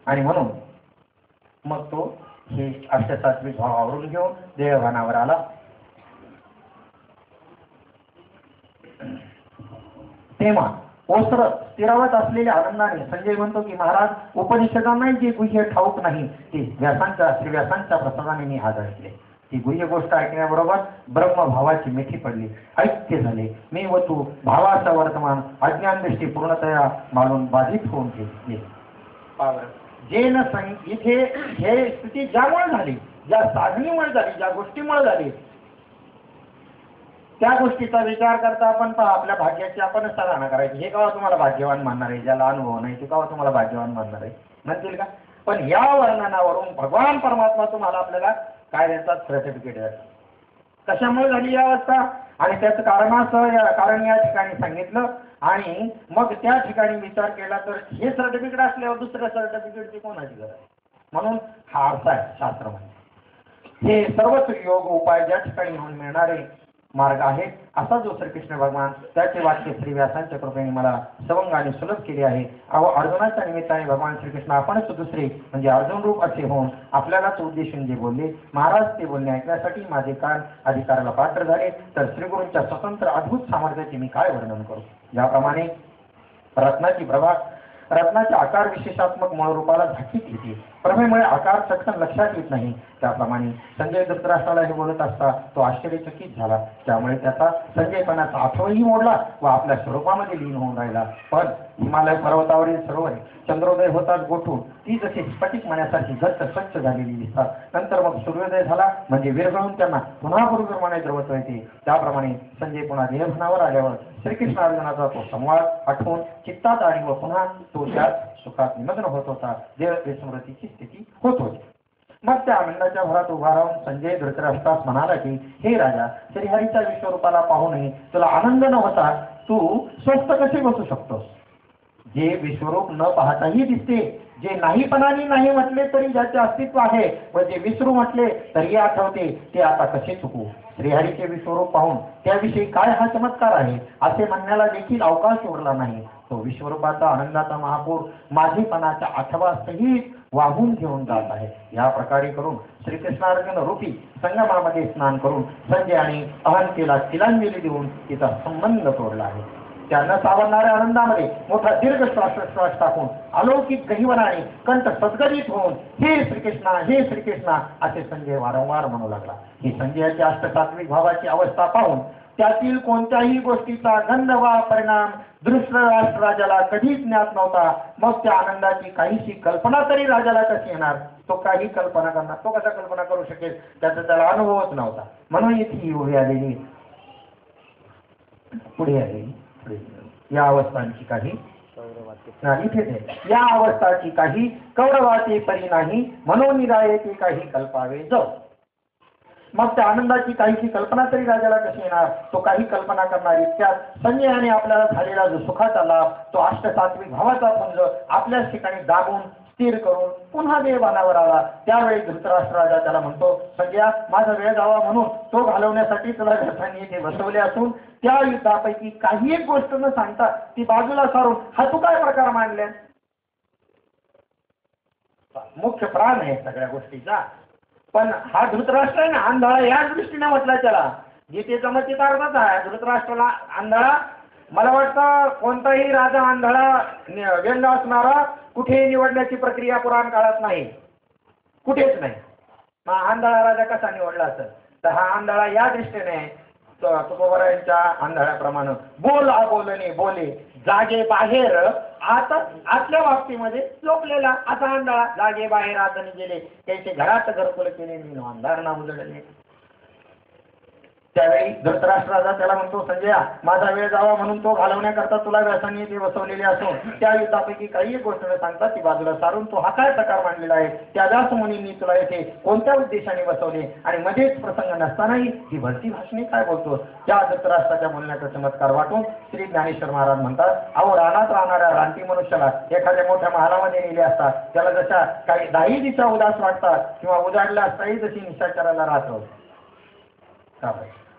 आणि म्हणून मग तो हे अष्टसात्विक भाव आवरून घेऊन देवभानावर आला. तेव्हा ओसर स्थिरावत असलेल्या आनंदाने संजय म्हणतो की महाराज उपनिषदांनाही जे गुह्य ठाऊक नाही ते श्रीव्यासांच्या प्रसादाने मी आज ऐकले. ती गुह्य गोष्ट ऐकण्याबरोबर ब्रह्मभावाची मिठी पडली, ऐक्य झाले. मी व तू भावाचा वर्तमान अज्ञान दृष्टी पूर्णतया मालून बाधित होऊन घेतली. जे न इथे हे स्थिती ज्यामुळे झाली, ज्या साधनेमुळे झाली, ज्या गोष्टीमुळे झाली त्या गोष्टीचा विचार करता आपण पहा आपल्या भाग्याची आपण सराहना करायची. हे केव्हा तुम्हाला भाग्यवान मानणार आहे, ज्याला अनुभव नाही ते केव्हा तुम्हाला भाग्यवान मानणार आहे म्हणतील का. पण या वर्णनावरून भगवान परमात्मा तुम्हाला आपल्याला काय देतात, सर्टिफिकेट देतात. कशामुळे झाली या अवस्था आणि त्याचं कारण या ठिकाणी सांगितलं. आणि मग त्या ठिकाणी विचार केला तर हे सर्टिफिकेट असल्यावर दुसऱ्या सर्टिफिकेटची कोणाची गरज. म्हणून हा अर्थ आहे शास्त्र म्हणजे हे सर्वच योग उपाय ज्या ठिकाणी होऊन मिळणारे मार्ग आहे असा जो श्रीकृष्ण भगवान त्याचे वाक्य श्री व्यासांच्या कृपेने मला सवंग आणि सुलभ केले आहे. अर्जुनाच्या निमित्ताने भगवान श्रीकृष्ण आपणच दुसरे म्हणजे अर्जुन रूप असे होऊन आपल्यालाच उद्देशून जे बोलले महाराज ते बोलणे ऐकण्यासाठी माझे कान अधिकाराला पात्र झाले. तर श्रीगुरूंच्या स्वतंत्र अद्भुत सामर्थ्याचे मी काय वर्णन करू. ज्याप्रमाणे रत्नाची प्रभा रत्नाच्या आकार विशेषात्मक मूळ रूपाला झाकीत येते, प्रभेमुळे आकार चटकन लक्षात येत नाही. त्याप्रमाणे संजय धृतराष्ट्राला हे बोलत असता तो आश्चर्यचकित झाला. त्यामुळे त्याचा संजयपणाचा आठवही मोडला व आपल्या स्वरूपामध्ये लीन होऊन राहिला. पण हिमालय पर्वतावरील सरोवर चंद्रोदय होताच गोठून ती जशी स्फटिक मण्यासारखी घट्ट स्वच्छ झालेली दिसतात. नंतर मग सूर्योदय झाला म्हणजे विरघळून त्यांना पुन्हा गुरुप्रमाणे द्रवत्व येते. त्याप्रमाणे संजय पुन्हा देहभानावर आल्यावर श्रीकृष्ण अर्जुनाचा तो संवाद आठवून चित्तात आणि व पुन्हा तो त्यात सुखात निमग्न होत होता. देव विस्मृतीची स्थिती होत होती. मग त्या आनंदाच्या भरात उभा राहून संजय धृतराष्ट्रास म्हणाला की हे राजा, श्रीहरीच्या विश्वरूपाला पाहूनही तुला आनंद न होता तू स्वस्थ कसे बसू शकतोस. जे विश्वरूप न पाहताही दिसते, जे नाहीपणाने नाही म्हटले तरी ज्याचे अस्तित्व आहे व जे विसरू म्हटले तरी आठवते ते आता कसे चुकू. श्रीहरीचे विश्वरूप पाहून त्याविषयी काय हा चमत्कार आहे असे म्हणण्याला देखील अवकाश उरला नाही. तो विश्वरूपाचा आनंदाचा महापूर माझेपणाच्या आठवा सहित वाहून घेऊन जात आहे. या प्रकारे करून श्रीकृष्णार्जुन रूपी संगमामध्ये स्नान करून संजय आणि अहंतेला तिलांजली देऊन तिचा संबंध तोडला आहे. त्या न सावरणाऱ्या आनंदामध्ये मोठा दीर्घ श्वास टाकून अलौकिक गहिवनाने कंठ सद्गदित होऊन हे श्रीकृष्णा असे संजय वारंवार म्हणू लागला. ही संजयाची अष्टसात्विक भावाची अवस्था पाहून त्यातील कोणत्याही गोष्टीचा गंध वा परिणाम धृतराष्ट्र राजाला कधीच ज्ञात नव्हता. मग त्या आनंदाची काहीशी कल्पना तरी राजाला कशी येणार? तो काही कल्पना करणार, तो कसा कल्पना करू शकेल? त्याचा त्याला अनुभवच नव्हता. म्हणून इथे ही उभी आलेली पुढे आलेली या अवस्थांची काही या अवस्थाची काही कौरवाचे परी नाही म्हणून निरायते काही कल्पावे जाऊ. मग त्या आनंदाची काहीशी कल्पना तरी राजाला कशी येणार? तो काही कल्पना करणार. इतक्यात संजयाने आपल्याला झालेला जो सुखाचा लाभ तो अष्टसात्विक भावाचा पुंज आपल्याच ठिकाणी दाबून स्थिर करून पुन्हा देवानावर आला. त्यावेळी धृतराष्ट्र राजा त्याला म्हणतो, संजया माझा वेळ जावा म्हणून तो घालवण्यासाठी तुला रथांनी इथे बसवले असून त्या युद्धापैकी काही एक गोष्ट न सांगता ती बाजूला सारून हा तू काय प्रकार मांडल्या? मुख्य प्राण आहे सगळ्या गोष्टीचा. पण हा धृतराष्ट्र आहे ना आंधळा, याच दृष्टीने म्हटलं त्याला. गीतेचा मग तिचा अर्थच आहे धृतराष्ट्राला आंधळा. मला वाटतं कोणताही राजा आंधळा व्यंग असणारा कुठेही निवडण्याची प्रक्रिया पुराण काळात नाही, कुठेच नाही. मग आंधळा राजा कसा निवडला असेल? तर हा आंधळा या दृष्टीने तुकोबरायांच्या आंधळ्याप्रमाणे बोल बोलणे बोले जागे बाहेर आता आतल्या बाबतीमध्ये झोपलेला असा आंधळा जागे बाहेर आतने गेले त्याचे घरात घरकुल केले मी अंधारणा उजळले. त्यावेळी धृतराष्ट्र राजा त्याला म्हणतो, संजया माझा वेळ जावा म्हणून तो घालवण्याकरता तुला व्यासांनी ते बसवलेले असून त्या युद्धापैकी काही एक गोष्ट न सांगता ती बाजूला सारून तो हा काय प्रकार मांडलेला आहे? त्या व्यास मुनींनी तुला येथे कोणत्या उद्देशाने बसवले आणि मध्येच प्रसंग नसतानाही ही भरती भाषणे काय बोलतो? त्या धृतराष्ट्राच्या बोलण्याचा चमत्कार वाटून श्री ज्ञानेश्वर महाराज म्हणतात, अहो रानात राहणाऱ्या रानटी मनुष्याला एखाद्या मोठ्या महालामध्ये नेले असतात त्याला जशा काही दाही दिशा उदास वाटतात किंवा उजाडल्या असताही जशी निशाचराला राहतो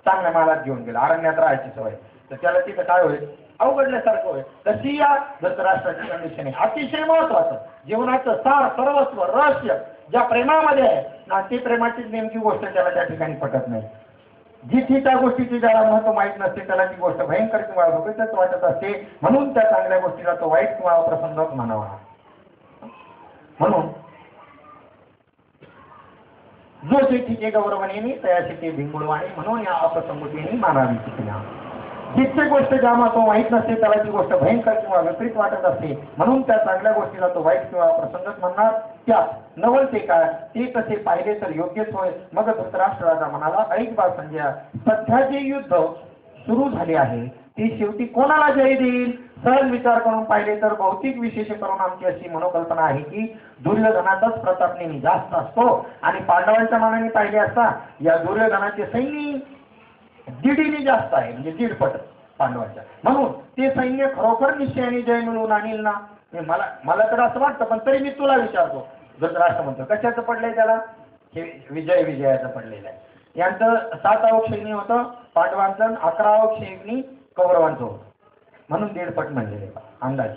चांगल्या मालात घेऊन गेला, अरण्यात राहायची सवय, तर त्याला तिथं काय होईल? अवघडल्यासारखं होईल. तशी या धृतराष्ट्राची कंडिशन आहे. अतिशय महत्वाचं जीवनाचं सार सर्वस्व रहस्य ज्या प्रेमामध्ये आहे ना ती प्रेमाचीच नेमकी गोष्ट त्याला त्या ठिकाणी पटत नाही. जी त्या गोष्टीची ज्याला महत्व माहीत नसते त्याला ती गोष्ट भयंकर किंवा भोगीच वाटत असते. म्हणून त्या चांगल्या गोष्टीला तो वाईट किंवा अप्रसंगच म्हणावा. म्हणून जो ते ठिके गौरवणे तयाशी ते भिंगुळवाणी म्हणून या अप्रसंगतीने मानावी शिकण्या. जितकी गोष्ट ज्या तो माहीत नसते त्याला ती गोष्ट भयंकर किंवा विपरीत वाटत असते. म्हणून त्या चांगल्या गोष्टीला तो वाईट किंवा अप्रसंगच म्हणणार. त्यात नवल ते काय ते तसे पाहिले तर योग्यच होय. मग धृतराष्ट्र राजा म्हणाला, ऐक बा संजया, सध्या जे युद्ध सुरू झाले आहे ते शेवटी कोणाला जय देईल? सहज विचार करून पाहिले तर भौतिक विशेष करून आमची अशी मनोकल्पना आहे की दुर्योधनाचाच प्रताप नेहमी जास्त असतो आणि पांडवांच्या मानाने पाहिले असता या दुर्योधनाचे सैन्य दीडीने जास्त आहे, म्हणजे दीडपट पांडवांच्या. म्हणून ते सैन्य खरोखर निश्चयाने जय मिळवून आणील ना? मला तर असं वाटतं, पण तरी मी तुला विचारतो. धृतराष्ट्र म्हणतो, कशाचं पडलंय त्याला? हे विजयाचं पडलेलं आहे. यांचं 7 अवक सैन्य होतं पांडवांचं, 11 अवक सैन्य कौरवांचं होतं, म्हणून दीडपट म्हणलेले अंदाज.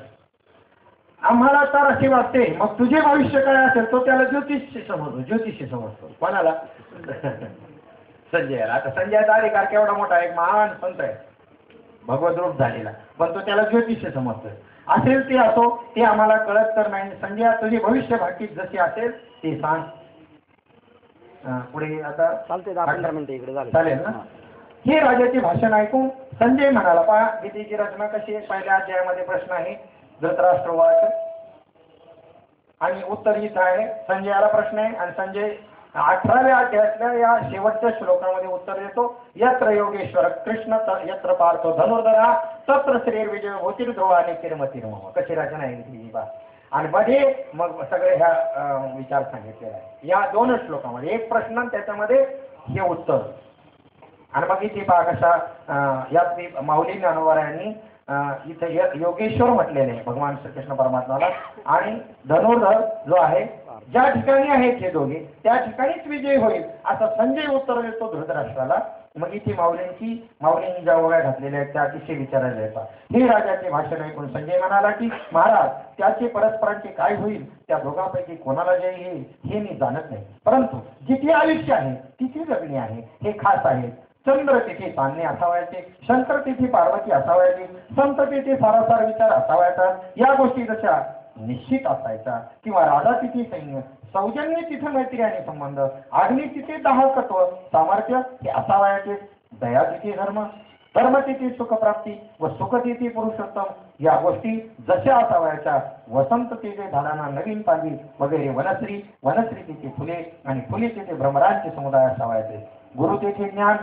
आम्हाला तर असे वाटते, मग तुझे भविष्य काय असेल तो त्याला ज्योतिषी समजतो. कोणाला? संजयाला. आता संजयाचा अधिकार केवढा मोठा आहे, महान पंत आहे, भगवत रूप झालेला, पण तो त्याला ज्योतिष्य समजतोय. असेल ते असो, ते आम्हाला कळत तर नाही. संजया तुझे भविष्य भाकीत जसे असेल ते सांग. पुढे आता चालते 10-15 मिनिटं इकडे झाले, चालेल ना? हे राजाचे भाषण ऐकून संजय म्हणाला, पहा गीतेची रचना कशी आहे. पहिल्या अध्यायामध्ये प्रश्न आहे धृतराष्ट्र वाच आणि उत्तर हिच आहे. संजयाला प्रश्न आहे आणि संजय 18व्या अध्यायातल्या या शेवटच्या श्लोकामध्ये उत्तर देतो. यत्र योगेश्वर कृष्ण यत्र पार्थो धनुर्धरा तत्र श्रीर्विजय होतील ध्रुवा आणि किरमतिर्म. कशी रचना आहे ही बा. आणि मध्ये मग सगळे ह्या विचार सांगितलेला आहे या 2 श्लोकामध्ये. एक प्रश्न त्याच्यामध्ये हे उत्तर. आणि मग इथे पहा कशा यात माऊली ज्ञानोबा इथे योगेश्वर म्हटलेले आहे भगवान श्रीकृष्ण परमात्माला. आणि धनुर्धर जो आहे ज्या ठिकाणी आहेत हे दोघे त्या ठिकाणीच विजय होईल असं संजय उत्तर देतो धृतराष्ट्राला. मग इथे माऊलींनी ज्या ओव्या घातलेल्या आहेत त्या अतिशय विचारायला येतात. हे राजाचे भाषण ऐकून संजय म्हणाला की महाराज, त्याचे परस्परांचे काय होईल, त्या दोघांपैकी कोणाला जय येईल हे मी जाणत नाही, परंतु जिथे आयुष्य आहे तिथे जगणे आहे हे खास आहे. चंद्र तिथे चांदणे असावायचे, शंकर तिथे पार्वती असावायची, संत तिथे सारासार विचार असावायचा. या गोष्टी जशा निश्चित असायच्या, किंवा राजा तिथे सैन्य, सौजन्य तिथे मैत्री आणि संबंध, अग्नी तिथे दाहकत्व सामर्थ्य हे असावयाचे, दया तिथे धर्म, धर्म तिथे सुखप्राप्ती व सुख तिथे पुरुषोत्तम या गोष्टी जशा असावयाच्या. वसंत तिथे झाडांना नवीन पाणी वगैरे, वनश्री तिथे फुले आणि फुले तिथे भ्रमरांचे समुदाय असावायचे. गुरु तेथे ज्ञान,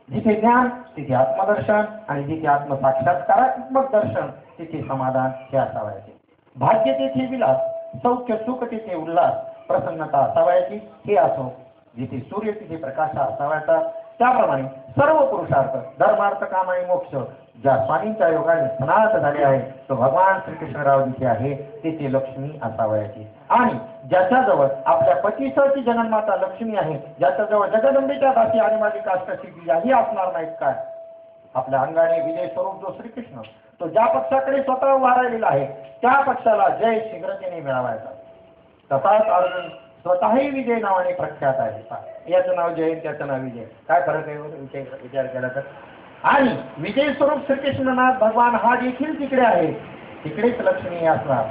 जिथे ज्ञान तिथे आत्मदर्शन आणि जिथे आत्मसाक्षात्कारात्मक दर्शन तिथे समाधान हे असावयाचे. भाग्य तेथे विलास, सौख्य सुख तिथे उल्हास, प्रसन्नता असावयाची हे असो. जिथे सूर्य तिथे प्रकाश असावयाचा. त्याप्रमाणे सर्व पुरुषार्थ धर्मार्थ काम आणि मोक्ष ज्या स्वामींच्या योगाने स्नात झाले आहे तो भगवान श्रीकृष्णराव जिथे आहे तिथे लक्ष्मी असावयाची. आणि ज्याच्याजवळ आपल्या पतीसाठी जगन्माता लक्ष्मी आहे, ज्याच्याजवळ जगदंबेच्या दासी आणि माझी काष्टसिद्धी याही असणार नाहीत काय. आपल्या अंगाने विजय स्वरूप जो श्रीकृष्ण, तो ज्या पक्षाकडे स्वतः उभा राहिलेला आहे त्या पक्षाला जय शीघ्रतेने मिळवायचा. तसाच अर्जुन स्वतःही विजय नावाने प्रख्यात आहे. याचं नाव जय, त्याचं नाव विजय, काय फरक आहे विचार केला तर. आणि विजय स्वरूप श्रीकृष्णनाथ भगवान हा देखील तिकडे आहे, तिकडेच लक्ष्मी असणार.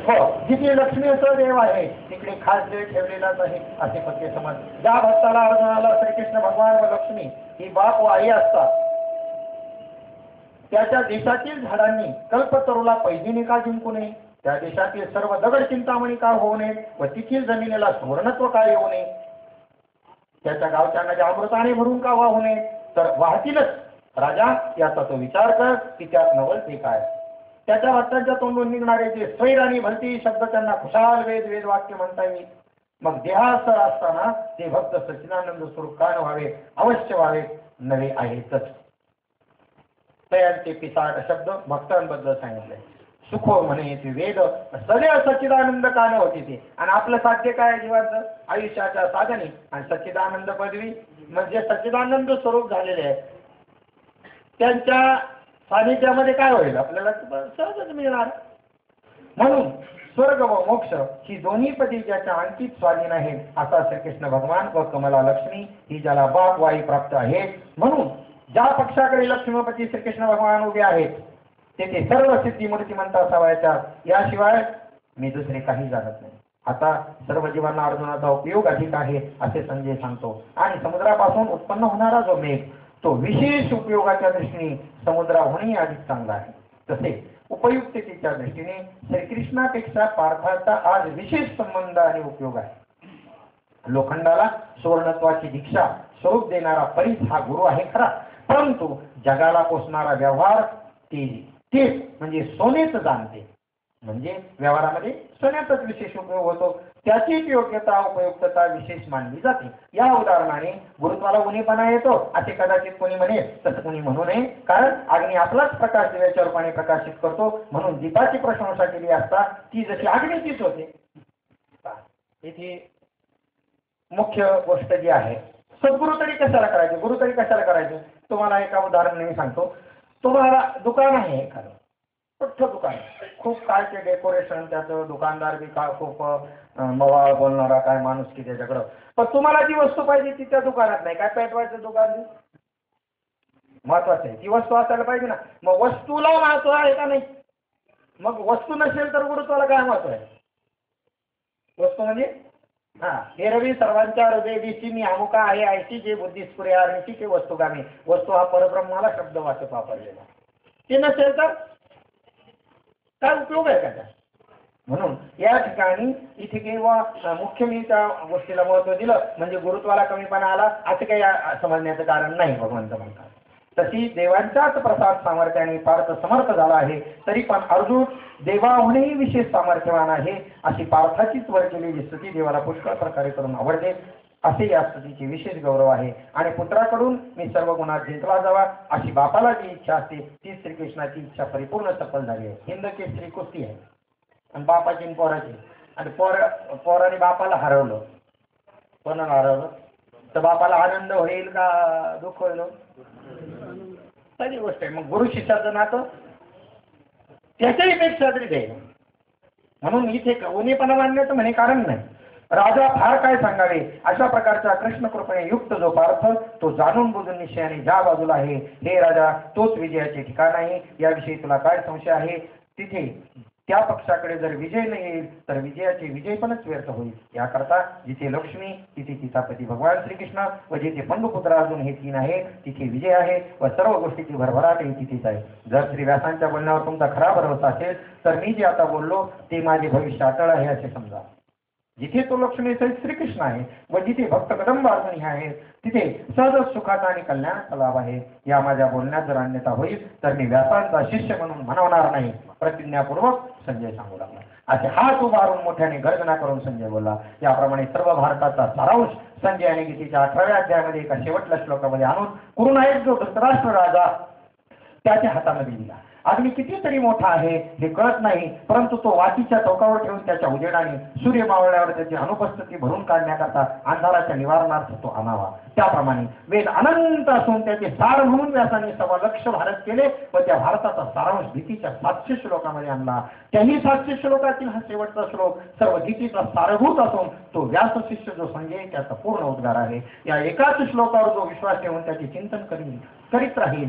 हो, जिथे लक्ष्मीचा देव आहे तिकडे खास देव ठेवलेलाच आहे असे पक्के समज. ज्या भक्ताला अर्जुनाला श्रीकृष्ण भगवान व लक्ष्मी ही बाप व आई असतात, त्याच्या देशातील झाडांनी कल्पतरूला पैजीने का जिंकू नये, त्या देशातील सर्व दगड चिंतामणी का होऊ नये व तिथील जमिनीला सुवर्णत्व का येऊ नये, त्याच्या गावच्या नद्या अमृताने भरून का वाहू नये, तर वाहतीलच राजा. याचा तो विचार कर की त्यात नवल ते काय. त्याच्या भक्तांच्या तोंडून निघणारे जे स्वैर आणि भलती शब्द त्यांना खुशाल वेद वाक्य म्हणता येईल. मग देहासर असताना ते भक्त सच्चिदानंद स्वरूप का न व्हावे, अवश्य व्हावे, नवे आहेतच. तयांचे पिसाट शब्द भक्तांबद्दल सांगितले. सुखो म्हणे ते वेद, सगळे सच्चिदानंद का न होते ते. आणि आपलं साध्य काय जीवाचं, आयुष्याच्या साधने आणि सच्चिदानंद पदवी म्हणजे सच्चिदानंद स्वरूप झालेले आहे. त्यांच्या सानिध्यामध्ये काय होईल आपल्याला सहजच मिळणार. म्हणून स्वर्ग व मोक्ष ही दोन्ही पदी ज्याच्या अंकित स्वाधीन आहे असा श्रीकृष्ण भगवान व कमला लक्ष्मी ही ज्याला बाप वाई प्राप्त आहे. म्हणून ज्या पक्षाकडे लक्ष्मीपती श्रीकृष्ण भगवान उभे आहेत तेथे सर्व सिद्धी मूर्तिमंत असावयाच्या. याशिवाय मी दुसरे काही जाणत नाही. आता सर्व जीवांना अर्जुनाचा उपयोग अधिक आहे असे संजय सांगतो. आणि समुद्रापासून उत्पन्न होणारा जो मेघ तो विशेष उपयोगाच्या दृष्टीने समुद्राहूनही अधिक चांगला आहे. तसे उपयुक्ततेच्या दृष्टीने श्रीकृष्णापेक्षा पार्थाचा आज विशेष संबंध आणि उपयोग आहे. लोखंडाला सुवर्णत्वाची दीक्षा स्वरूप देणारा परीस हा गुरु आहे खरा, परंतु जगाला पोचणारा व्यवहार तेच म्हणजे सोनेच जाणते. म्हणजे व्यवहारामध्ये सोन्याचाच विशेष उपयोग होतो, त्याचीच योग्यता उपयुक्तता विशेष मानली जाते. या उदाहरणाने गुरुत्वाला उणेपणा येतो असे कदाचित कोणी म्हणेल, तसं कोणी म्हणू नये. कारण अग्नी आपलाच प्रकाश दिव्याच्या रूपाने प्रकाशित करतो, म्हणून दीपाची प्रशंसा केली असता ती जशी अग्नीचीच होते. इथे मुख्य गोष्ट जी आहे, सद्गुरु तरी कशाला करायचे, गुरु तरी कशाला करायचे. तुम्हाला एका उदाहरण मी सांगतो. तुम्हाला दुकान आहे, एखादं मोठं दुकान, खूप काय ते डेकोरेशन, त्याचं दुकानदार बी का खूप मवाळ बोलणारा काय माणूस की त्याच्याकडं. पण तुम्हाला जी वस्तू पाहिजे ती त्या दुकानात नाही. काय पेटवायचं दुकान महत्वाचं आहे, ती वस्तू असायला पाहिजे ना. मग वस्तूला महत्व आहे का नाही. मग वस्तू नसेल तर गुरुत्वाला काय महत्व आहे. वस्तू म्हणजे हे रवी सर्वांच्या हृदय दिशी मी अमुका आहे ऐशी जे बुद्धिस्पुरे आरणीची ते वस्तुगामी. वस्तू हा परब्रह्माला शब्द वाचक वापरलेला. ते नसेल तर काय उपयोग आहे त्याचा. म्हणून या ठिकाणी इथे केव्हा मुख्य मी त्या गोष्टीला महत्व दिलं म्हणजे गुरुत्वाला कमीपणा आला असं काही समजण्याचं कारण नाही. भगवंत म्हणतात तशी देवांच्याच प्रसाद सामर्थ्याने पार्थ समर्थ झाला आहे, तरी पण अर्जुन देवाहूनही विशेष सामर्थ्यवान आहे अशी पार्थाचीच वर केलेली स्तुती देवाला पुष्कळ प्रकारे करून आवडते. असे या स्तुतीचे विशेष गौरव आहे. आणि पुत्राकडून मी सर्व गुणात जिंकला जावा अशी बापाला जी इच्छा असते ती श्रीकृष्णाची इच्छा परिपूर्ण सफल झाली आहे. हिंद केसरी कुस्ती आहे आणि बापाची आणि पोराची, आणि पोराने बापाला हरवलं. कोणाला हरवलं. तर बापाला आनंद होईल का दुःख होईल? साधी गोष्ट आहे. मग गुरु शिष्याचं नातं त्याच्याही पेक्षा तरी द्यायला. म्हणून इथे उणेपणा मानण्याचं म्हणे कारण नाही. राजा फार काय सांगावे, अशा प्रकारच्या कृष्ण कृपेने युक्त जो पार्थ तो जाणून बुजून निश्चयाने ज्या बाजूला आहे, हे राजा तोच विजयाचे ठिकाण आहे. याविषयी तुला काय संशय आहे? तिथे त्या पक्षाकडे जर विजय नाही येईल तर विजयाचे विजयपणच व्यर्थ होईल. याकरता जिथे लक्ष्मी तिथे तिचा पती भगवान श्रीकृष्ण व जिथे पंडुपुत्र अर्जुन हे तीन आहे तिथे विजय आहे व सर्व गोष्टीची भरभराट ही तिथेच आहे. जर श्री व्यासांच्या बोलण्यावर तुमचा खरा भरोसा असेल तर मी जे आता बोललो ते माझे भविष्य अटळ आहे असे समजा. जिथे तो लक्ष्मी सहित श्रीकृष्ण आहे व जिथे भक्त कदंब अर्जुन हे आहेत तिथे सहज सुखाचा आणि कल्याणाचा लाभ आहे. या माझ्या बोलण्यात जर अन्यथा होईल तर मी व्यासांचा शिष्य म्हणून म्हणवणार नाही, प्रतिज्ञापूर्वक संजय सांगू लागला. असे हात उभारून मोठ्याने गर्जना करून संजय बोलला. याप्रमाणे सर्व भारताचा सारांश संजयाने गीतेच्या 18व्या अध्यायामध्ये एका शेवटच्या श्लोकामध्ये आणून कुरुनायक जो धृतराष्ट्र राजा त्याच्या हातामध्ये दिला. अग्नी कितीतरी मोठा आहे हे कळत नाही, परंतु तो वाटीच्या टोकावर ठेवून त्याच्या उजेडाने सूर्य मावळल्यावर त्याची अनुपस्थिती भरून काढण्याकरता अंधाराच्या निवारणार्थ तो आणावा. त्याप्रमाणे वेद अनंत असून त्याचे सार म्हणून व्यासाने 1.25 भारत केले व त्या भारताचा सारांश गीतेच्या 700 श्लोकामध्ये आणला. त्याही 700 श्लोकातील हा शेवटचा श्लोक सर्व गीतेचा सारभूत असून तो व्यास शिष्य जो संजय त्याचा पूर्ण उद्गार आहे. या एकाच श्लोकावर जो विश्वास ठेवून त्याचे चिंतन करीत राहील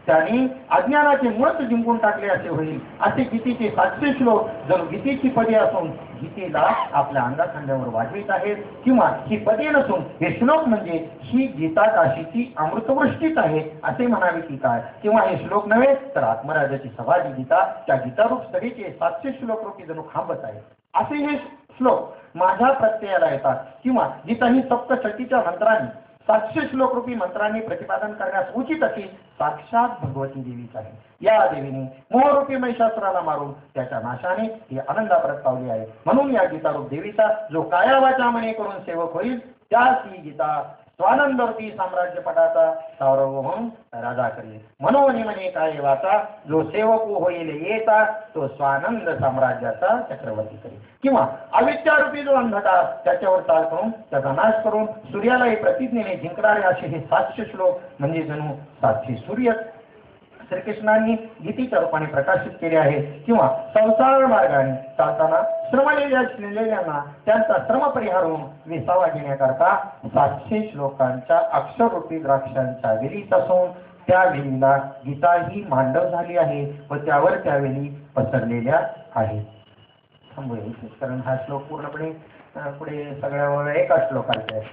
त्याने अज्ञानाचे मूळच जिंकून टाकले असे होईल. असे गीतेचे 700 श्लोक जणू गीतेची पदे असून गीतेला आपल्या अंगाखांद्यावर वाजवीत आहेत, किंवा ही पदे नसून हे श्लोक म्हणजे ही गीता काशीची अमृतवृष्टीच आहे असे म्हणावे की काय? किंवा हे श्लोक नव्हे तर आत्मराजाची सभाजी गीता त्या गीतारूप सभेचे 700 श्लोक रूपी जणू खांबत आहे. असे हे श्लोक माझ्या प्रत्ययाला येतात, किंवा गीता ही सप्तशतीच्या मंत्रांनी 700 श्लोक रूपी मंत्रांनी प्रतिपादन करण्यास उचित अशी साक्षात भगवती देवीच आहे. या देवीने मोहरूपी महिषासुराला मारून त्याच्या नाशाने ही आनंदाप्रत पावली आहे. म्हणून या गीतारूप देवीचा जो काया वाचा मने करून सेवक होईल त्याच ही गीता स्वानंद रूपी साम्राज्यपटाचा सार्वभौम राजा करेल. मनोनी म्हणे काय वाचा जो सेवक होईल येता तो स्वानंद साम्राज्याचा चक्रवर्ती करेल. किंवा अविद्यारूपी जो अंधकार त्याच्यावर चाल करून त्याचा नाश करून सूर्यालाही प्रतिज्ञेने जिंकणारे असे हे 700 श्लोक म्हणजे जणू 700 सूर्य श्रीकृष्णांनी गीतेच्या रूपाने प्रकाशित केले आहे. किंवा संसार मार्गाने चालताना श्रमलेल्यांना त्यांचा श्रम परिहार होऊन विसावा घेण्याकरता 700 श्लोकांच्या अक्षररूपी द्राक्षांच्या वेलीत असून त्या वेलीला गीता ही मांडव झाली आहे व त्यावर त्या वेली पसरलेल्या आहेत. थांबूया कारण हा श्लोक पूर्णपणे पुढे सगळ्या एका श्लोकाचा आहे.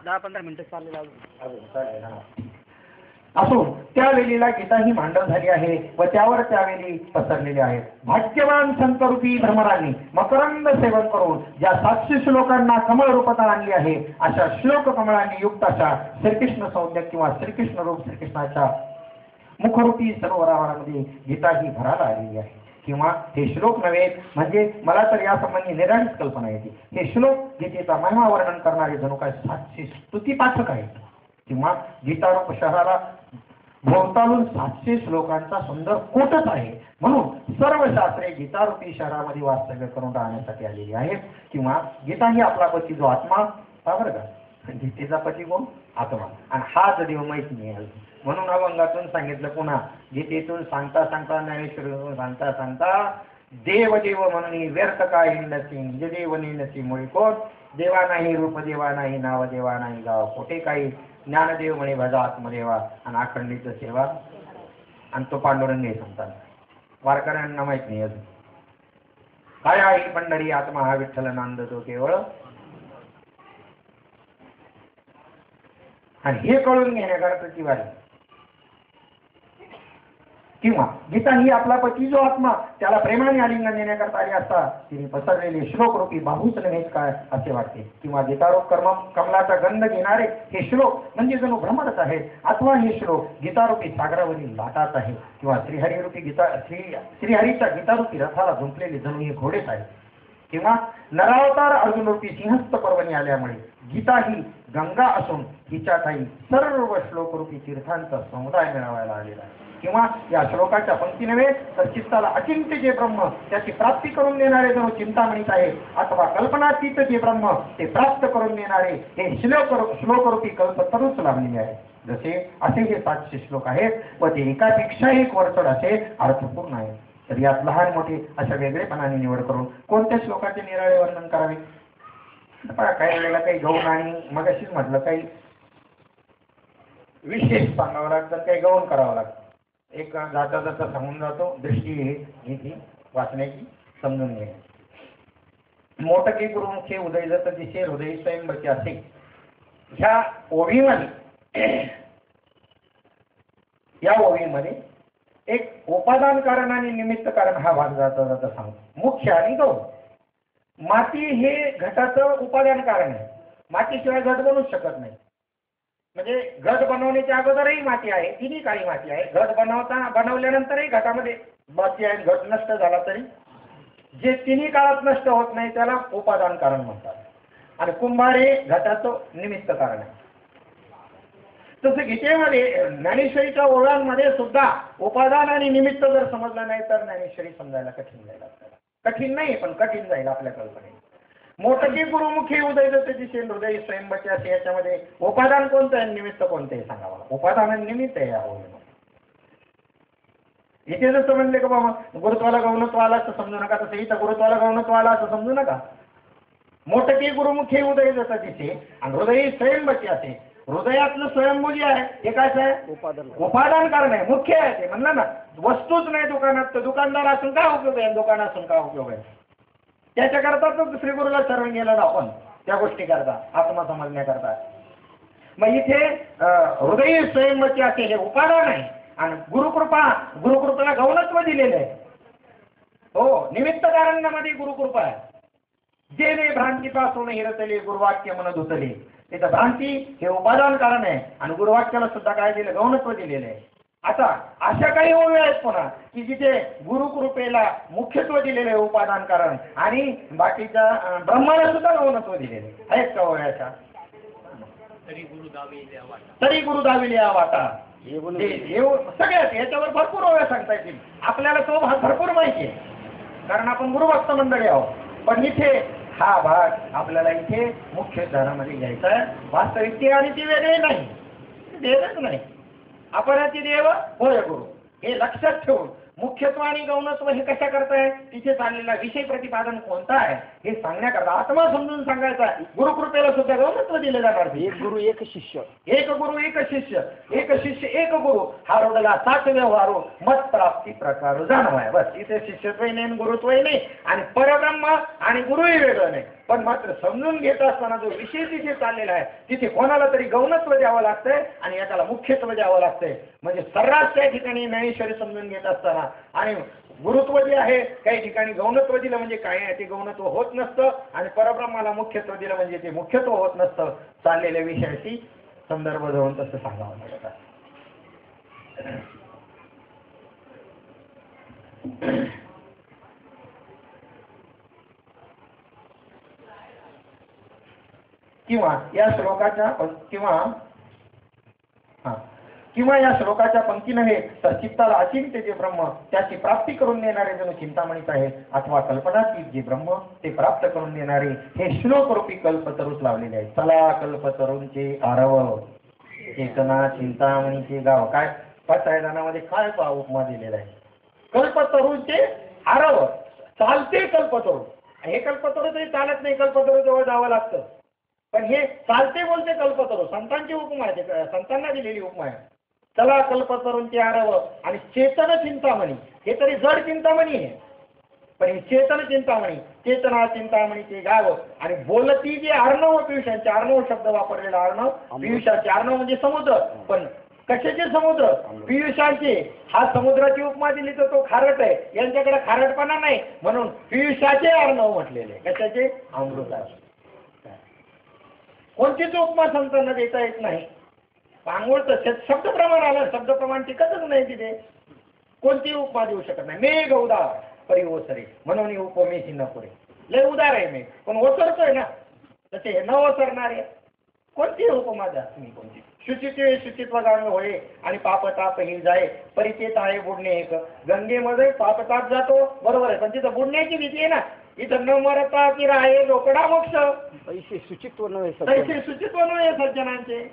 10-15 मिनिटं चालेल. असून त्या वेलीला गीता ही मांडव झाली आहे व त्यावर त्यावेळी पसरलेले आहेत. भाग्यवान संतरूपी भ्रमरांनी मकरंद सेवन करून ज्या 700 श्लोकांना कमळ रूपता आणली आहे अशा श्लोक कमळांनी युक्त अशा श्रीकृष्ण संज्ञक किंवा श्रीकृष्ण रूप श्रीकृष्णाच्या मुखरूपी सरोवरामध्ये गीता ही भराला आलेली आहे. किंवा हे श्लोक नव्हे म्हणजे मला तर यासंबंधी निराळीच कल्पना येते. हे श्लोक गीतेचा महिमा वर्णन करणारे जणू काय 700 स्तुतिपाठक आहेत. किंवा गीतारूप शहराला भोवतालून 700 श्लोकांचा सुंदर कोटच आहे. म्हणून सर्व शास्त्रे गीतारूपी शहरामध्ये वास्तव्य करून राहण्यासाठी आलेली आहेत. किंवा गीता ही आपला पती जो आत्मा बरं का, गीतेचा पती कोण? आत्मा. आणि हाच देव माहिती नाही. म्हणून अभंगातून सांगितलं पुन्हा गीतेतून सांगता सांगता ज्ञानेश्वरीतून सांगता सांगता देव देव म्हणून व्यर्थ काय हिंडसी निज देव नेनसी मुळे कोण देवा नाही रूप देवा नाही नाव देवा नाही गाव कोठे काही ज्ञानदेव म्हणे भजा आत्मदेवा आणि अखंडित सेवा आणि तो पांडुरंग हे सांगतात. वारकऱ्यांना माहित नाही अजून काय आहे पंढरी आत्मा हा विठ्ठल नांद तो केवळ. आणि हे कळून घेण्याकरताची वारी. किंवा गीता ही आपला पती जो आत्मा त्याला प्रेमाने आलिंगन देण्याकरता आली असता तिने पसरलेले श्लोक रूपी बाहूच नव्हेच काय असे वाटते. किंवा गीतारूप कमलाचा गंध घेणारे हे श्लोक म्हणजे जणू भ्रमरच आहेत. अथवा हे श्लोक गीतारूपी सागरावरील लाटाच आहे. किंवा श्रीहरिरूपी श्रीहरीच्या गीतारूपी रथाला झुंपलेले जणू हे घोडेच आहे. किंवा नरावतार अर्जुनरूपी सिंहस्थ पर्वणी आल्यामुळे गीता ही गंगा असून हिच्या ठाई सर्व श्लोकरूपी तीर्थांचा समुदाय मिळवायला आलेला आहे. किंवा या श्लोकाच्या पंक्ती नव्हे तर चित्ताला अचिंत्य जे ब्रह्म त्याची प्राप्ती करून देणारे जणू चिंतामणीत आहे, अथवा कल्पनातीत जे ब्रह्म ते प्राप्त करून देणारे हे श्लोकरूपी कल्पतरूच लाभलेले आहे. जसे असे हे 700 श्लोक आहेत व ते एकापेक्षा एक वरचढ असे अर्थपूर्ण आहे. तर यात लहान मोठे अशा वेगळेपणाने निवड करून कोणत्या श्लोकाचे निराळे वर्णन करावे. काही वेळेला काही गौण आणि मग अशीच म्हटलं काही विशेष सांगावं लागतं, काही गौण करावं लागतं. एक जाता जाता सांगून जातो, दृष्टी ही ती वाचण्याची समजून घे. मोटके गुरुमुखे उदय जात दिसे हृदय स्वयंबचे असे ह्या ओळीमध्ये या ओळीमध्ये एक उपादान कारण आणि निमित्त कारण हा भाग जाता जाता सांगतो. मुख्य आणि गौण. माती हे घटाचं उपादान कारण आहे. मातीशिवाय घट बनूच शकत नाही. म्हणजे घट बनवण्याच्या अगोदरही माती आहे, तिन्ही काळी माती आहे. घट बनवल्यानंतरही घटामध्ये माती आहे. घट नष्ट झाला तरी जे तिन्ही काळात नष्ट होत नाही त्याला उपादान कारण म्हणतात. आणि कुंभार हे घटाचं निमित्त कारण आहे. तसं गीतेमध्ये ज्ञानेश्वरीच्या ओळांमध्ये सुद्धा उपादान आणि निमित्त जर समजलं नाही तर ज्ञानेश्वरी समजायला कठीण जाईल. आपल्याला कठीण नाही पण कठीण जाईल आपल्या कल्पनेत. मोटके गुरुमुखी उदय जाते दिसे हृदय स्वयंबचे असे याच्यामध्ये उपादान कोणतं आहे निमित्त कोणतं आहे सांगा मला. उपादान आणि निमित्त आहे या ओळीमध्ये. इथे जसं म्हणले का बाबा गुरुत्वाला गौणत्व आला असं समजू नका, तसं इथं गुरुत्वाला गौणत्व आला असं समजू नका. मोटके गुरुमुखी उदय जात दिसे आणि हृदय स्वयंबचे असे. हृदयातलं स्वयंभू जे आहे ते काय आहे उपादान कारण आहे, मुख्य आहे. ते म्हणलं ना वस्तूच नाही दुकानात तर दुकानदार असून काय उपयोग आहे, दुकान असून काय उपयोग आहे. त्याच्याकरता श्री गुरुला शरण गेलं ना आपण त्या गोष्टी करता आत्मा समजण्याकरता. मग इथे हृदय स्वयंबचे असे हे उपादान आहे आणि गुरुकृपेला गौणत्व दिलेलं आहे. हो, निमित्त कारणामध्ये गुरुकृपा आहे. जे ने भ्रांतीपासून हिरतले गुरुवाक्य म्हणत होतले. तिथं भ्रांती हे उपादान कारण आहे आणि गुरुवाक्याला सुद्धा काय दिलं गौणत्व दिलेलं आहे. आता अशा काही ओळी आहेत पुन्हा की जिथे गुरुकृपेला मुख्यत्व दिलेलं आहे उपादान कारण आणि बाकीच्या ब्रह्माला सुद्धा गौणत्व दिलेले आहेत का ओळ्याच्या. तरी गुरु दाविले या वाटा सगळ्यात याच्यावर भरपूर ओळ्या सांगता येतील. आपल्याला तो भाग भरपूर माहिती आहे कारण आपण गुरुभक्त मंडळी आहोत. पण इथे हा भाग आपल्याला इथे मुख्य ज्ञानामध्ये घ्यायचा आहे. वास्तविक ते आणि ती वेगळे नाही, देवच नाही. अपराची देव होय गुरु हे लक्षात ठेवून मुख्यत्व आणि गौणत्व हे कशा करताय तिथे चाललेला विषय प्रतिपादन कोणता आहे हे सांगण्याकरता आत्मा समजून सांगायचा आहे. गुरुकृपेला सुद्धा गौणत्व दिले जाणार. एक गुरु एक शिष्य, एक गुरु एक शिष्य, एक शिष्य एक गुरु हा रोडला 7 व्यवहारो मत प्राप्ती प्रकार जाणवाय. बस इथे शिष्यत्वही नाही गुरुत्वही नाही आणि परब्रह्म आणि गुरुही वेगळं नाही. पण मात्र समजून घेत असताना जो विषय तिथे चाललेला आहे तिथे कोणाला तरी गौणत्व द्यावं लागतंय आणि एकाला मुख्यत्व द्यावं लागतंय. म्हणजे सर्रास त्या ठिकाणी ज्ञानेश्वरी समजून घेत असताना आणि गुरुत्व जे आहे काही ठिकाणी गौणत्व दिलं म्हणजे काय आहे ते गौणत्व होत नसतं आणि परब्रह्माला मुख्यत्व दिलं म्हणजे ते मुख्यत्व होत नसतं. चाललेल्या विषयाशी संदर्भ धरून तसं सांगावं लागत आहे. किंवा या श्लोकाच्या पंक्ती नव्हे तर चित्ताला अचिंत्य जे ब्रह्म त्याची प्राप्ती करून देणारे जणू चिंतामणीच आहेत अथवा कल्पनातीत जे ब्रह्म ते प्राप्त करून देणारे हे श्लोकरूपी कल्पतरूच लावलेले आहेत. चला कल्पतरूंचे आरव चेतना चिंतामणीचे गाव. काय पाचायदानामध्ये काय उपमा दिलेला आहे. कल्पतरूंचे आरव चालते कल्पतरू. हे कल्पतरू तरी चालत नाही, कल्पतरू जवळ जावं लागतं. पण हे चालते बोलते कल्पतरू संतांची उपमा आहे, संतांना दिलेली उपमा आहे. चला कल्पतरूंचे आरव आणि चेतन चिंतामणी हे तरी जड चिंतामणी आहे पण ही चेतन चिंतामणी चेतना चिंतामणीचे गाव. आणि बोलती जे अर्णव पियुषांचे अर्णव शब्द वापरलेला अर्णव पियुषांचे अर्णव म्हणजे समुद्र. पण कशाचे समुद्र पियुषांचे. हा समुद्राची उपमा दिली तर तो खारट आहे, यांच्याकडे खारटपणा नाही म्हणून पियुषाचे अर्णव म्हटलेले. कशाचे अमृताचे. कोणतीच उपमा संतांना देता येत नाही. पांगोळचं शब्द प्रमाण आलं, शब्द प्रमाण टिकतच नाही तिथे. कोणती उपमा देऊ शकत नाही. मेघ उदार परी ओसरे म्हणून उपमेशी न पुरे. लय उदार आहे मेघ पण ओसरतोय ना तसे हे न ओसरणारे कोणती उपमा द्या तुम्ही कोणती. शुचित्वे शुचित्वगामी होय आणि पापताप ही जाय परिचेत आहे बुडणे एक. गंगेमध्ये पापताप जातो बरोबर आहे, पण तिथं बुडण्याची भीती आहे ना. इथं न मरता ती राहे लोकडा मोक्ष. पैसे सुचित्व नव्हे पैसे सुचित्व नव्हे सज्जनांचे.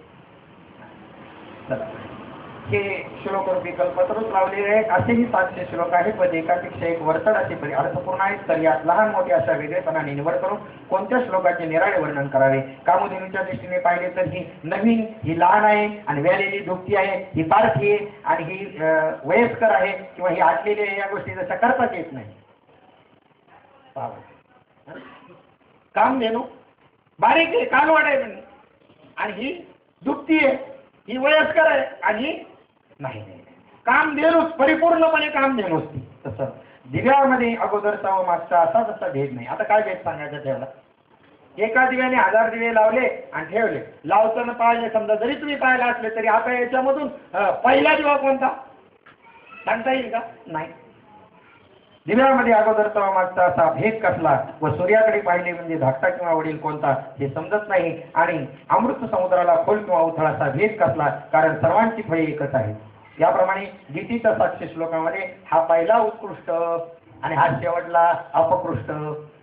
हे श्लोकरूपी कल्पतरूच लावलेले आहेत. असेही 700 श्लोक आहेत व एकापेक्षा एक वर्तड असे अर्थपूर्ण आहेत. तर यात लहान मोठे अशा वेगळेपणाने निवड करून कोणत्या श्लोकाचे निराळे वर्णन करावे. कामधेनूच्या दृष्टीने पाहिले तर ही नवीन, ही लहान आहे आणि व्यालेली दुःखी आहे, ही पारखी आहे आणि ही वयस्कर आहे किंवा ही आटलेली आहे. या गोष्टी जशा करताच येत नाही. कामधेनू बारीक आहे, कालवाड आहे म्हणजे, आणि ही दुःखी आहे, ही वयस्कर आहे आणि नाही. कामधेनूच परिपूर्णपणे कामधेनूच ती. तसं दिव्यामध्ये अगोदरचा व मागचा असा तसा भेद नाही. आता काय भेद सांगायचा ठेवला. एका दिव्याने 1000 दिवे लावले आणि ठेवले. लावताना पाहिले समजा जरी तुम्ही पाहायला असले तरी आता याच्यामधून पहिला दिवा कोणता सांगता येईल का. नाही. दिव्यामध्ये अगोदरचा व मागचा असा भेद कसला व सूर्याकडे पाहिले म्हणजे धाकटा किंवा वडील कोणता हे समजत नाही. आणि अमृत समुद्राला खोल किंवा उथळ असा भेद कसला, कारण सर्वांची फळे एकच आहे. याप्रमाणे गीतेच्या 700 श्लोकामध्ये हा पहिला उत्कृष्ट आणि हा शेवटला अपकृष्ट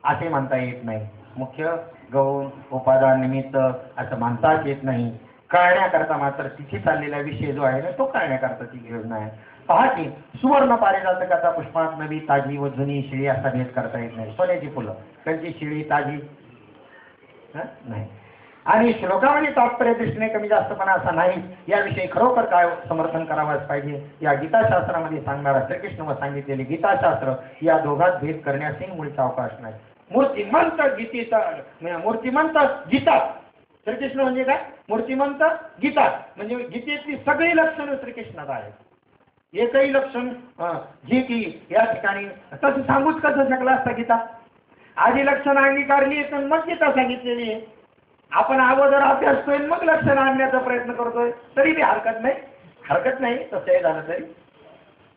असे म्हणता येत नाही. मुख्य गौण उपादान निमित्त असं म्हणताच येत नाही. कळण्याकरता मात्र तिथे चाललेला विषय जो आहे ना तो कळण्याकरता ती योजना आहे. पहा की सुवर्ण पारिजातकाचा पुष्पात नवी ताजी व जुनी शिळी असा भेद करता येत नाही. सोन्याची फुलं त्यांची शिळी ताजी नाही. आणि श्लोकामध्ये तात्पर्य दृष्टीने कमी जास्तपणा असा नाही. याविषयी खरोखर काय समर्थन करावंच पाहिजे. या गीताशास्त्रामध्ये सांगणारा श्रीकृष्ण व सांगितलेले गीताशास्त्र या दोघात भेद करण्यासही मुळीच अवकाश नाही. मूर्तिमंत गीतेचा मूर्तिमंत गीता श्रीकृष्ण म्हणजे काय. मूर्तिमंत गीता म्हणजे गीतेतली सगळी लक्षणं श्रीकृष्णात आहेत. एकही लक्षण जे की या ठिकाणी तसं सांगूच कसं शकला असता. गीता आधी लक्षण अंगीकारली तर मग गीता सांगितलेली आहे. आपण अगोदर अभ्यासतोय मग लक्षण आणण्याचा प्रयत्न करतोय तरी बी हरकत नाही तसंही झालं तरी.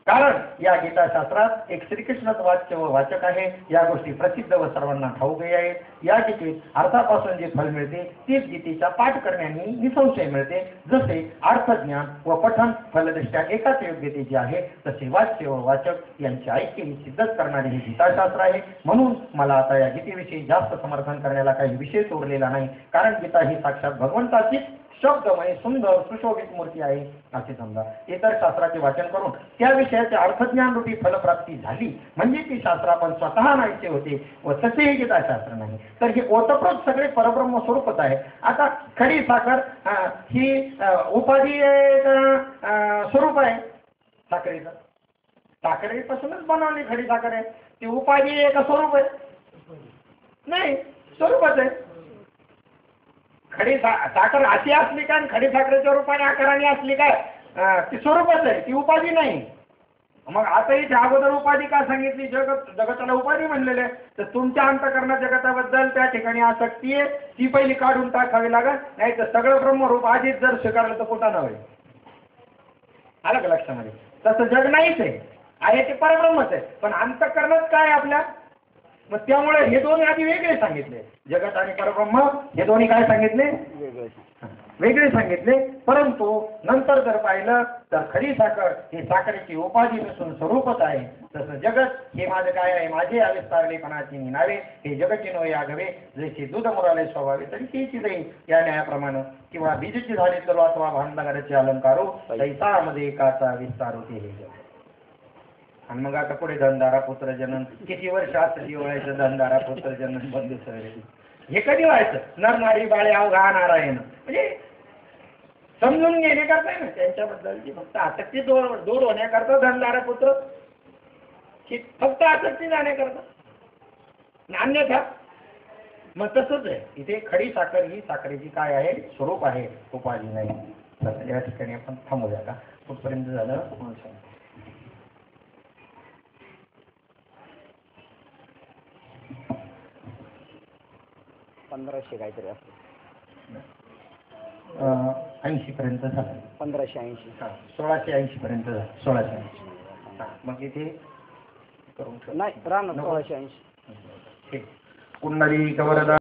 कारण या गीताशास्त्रात एक श्रीकृष्णच वाच्य व वाचक आहे. या गोष्टी प्रसिद्ध व सर्वांना ठाऊकही आहेत. या गीतेत अर्थापासून जे फल मिळते तेच गीतेच्या पाठ करण्याने निसंशय मिळते. जसे अर्थज्ञान व पठण फलदृष्ट्या एकाच योग्यतेचे आहे तसे वाच्य व वाचक यांचे ऐक्य सिद्धच करणारे हे गीताशास्त्र आहे. म्हणून मला आता या गीतेविषयी जास्त समर्थन करण्याला काही विशेष उरलेला नाही. कारण गीता ही साक्षात भगवंताची शब्दमय सुंदर सुशोभित मूर्ती आहे असे समजा. इतर शास्त्राचे वाचन करून त्या विषयाचे अर्थज्ञान रूपी फलप्राप्ती झाली म्हणजे ती शास्त्र आपण स्वतः नाहीचे होते व तसेही गीताशास्त्र नाही. तर हे ओतप्रोत सगळे परब्रह्म स्वरूपच आहे. आता खडी साखर ही उपाधी स्वरूप आहे साखरेचं. साखरेपासूनच बनवली खडी साखर आहे. ती उपाधी आहे का स्वरूप आहे. नाही, स्वरूपच आहे. खडी साखर अशी असली काय खडी साखरेच्या रूपाने आकाराने असली काय ती स्वरूपच आहे, ती उपाधी नाही. मग आता इथे अगोदर उपाधी का सांगितली. जगताला उपाधी म्हणलेले. तर तुमच्या अंतःकरण जगताबद्दल त्या ठिकाणी आसक्ती आहे ती पहिली काढून टाकावी लागेल. नाही तर सगळं ब्रह्मरूप आधीच जर स्वीकारलं तर कुठं नव्हे. आलं का लक्षामध्ये. तसं जग नाहीच आहे ते परब्रह्मच आहे. पण अंतःकरणात काय आपल्या. मग त्यामुळे हे दोन्ही आधी वेगळे सांगितले. जगत आणि परब्रह्म हे दोन्ही काय सांगितले वेगळे सांगितले. परंतु नंतर जर पाहिलं तर खरी साखर ही साखरेची उपाधी नसून स्वरूपच आहे. तसं जगत हे माझं काय आहे माझे अविस्तारलेपणाची नावे हे जगची नव्हे आगवे जसे दूध मुराले स्वभावे तरी तेची जाईल या न्यायाप्रमाणे. किंवा बीजची झाले तर अथवा भांडणाचे अलंकारो तैसामध्ये एकाचा विस्तार होते हे जग. आणि मग आता पुढे धनदारा पुत्र जनन किती वर्ष असं व्हायचं. धनदारा पुत्र जनन बंधू सगळे हे कधी व्हायचं. नर नारी बाळे अवघा नारायण म्हणजे समजून घेणे करताय ना त्यांच्याबद्दलची फक्त आसक्ती दूर होण्याकरता धनदारा पुत्र की फक्त आसक्ती जाण्याकरता अन्यथा मग तसंच आहे. इथे खडी साखर ही साखरेची काय आहे स्वरूप आहे उपाधी नाही. या ठिकाणी आपण थांबूया का कुठपर्यंत झालं. 1500 काहीतरी असतं. 80 पर्यंत झालं. 1580. 1680 पर्यंत झालं. 1680. मग इथे करून नाही राहणार 1680. ठीक. पुंडलिक वरदा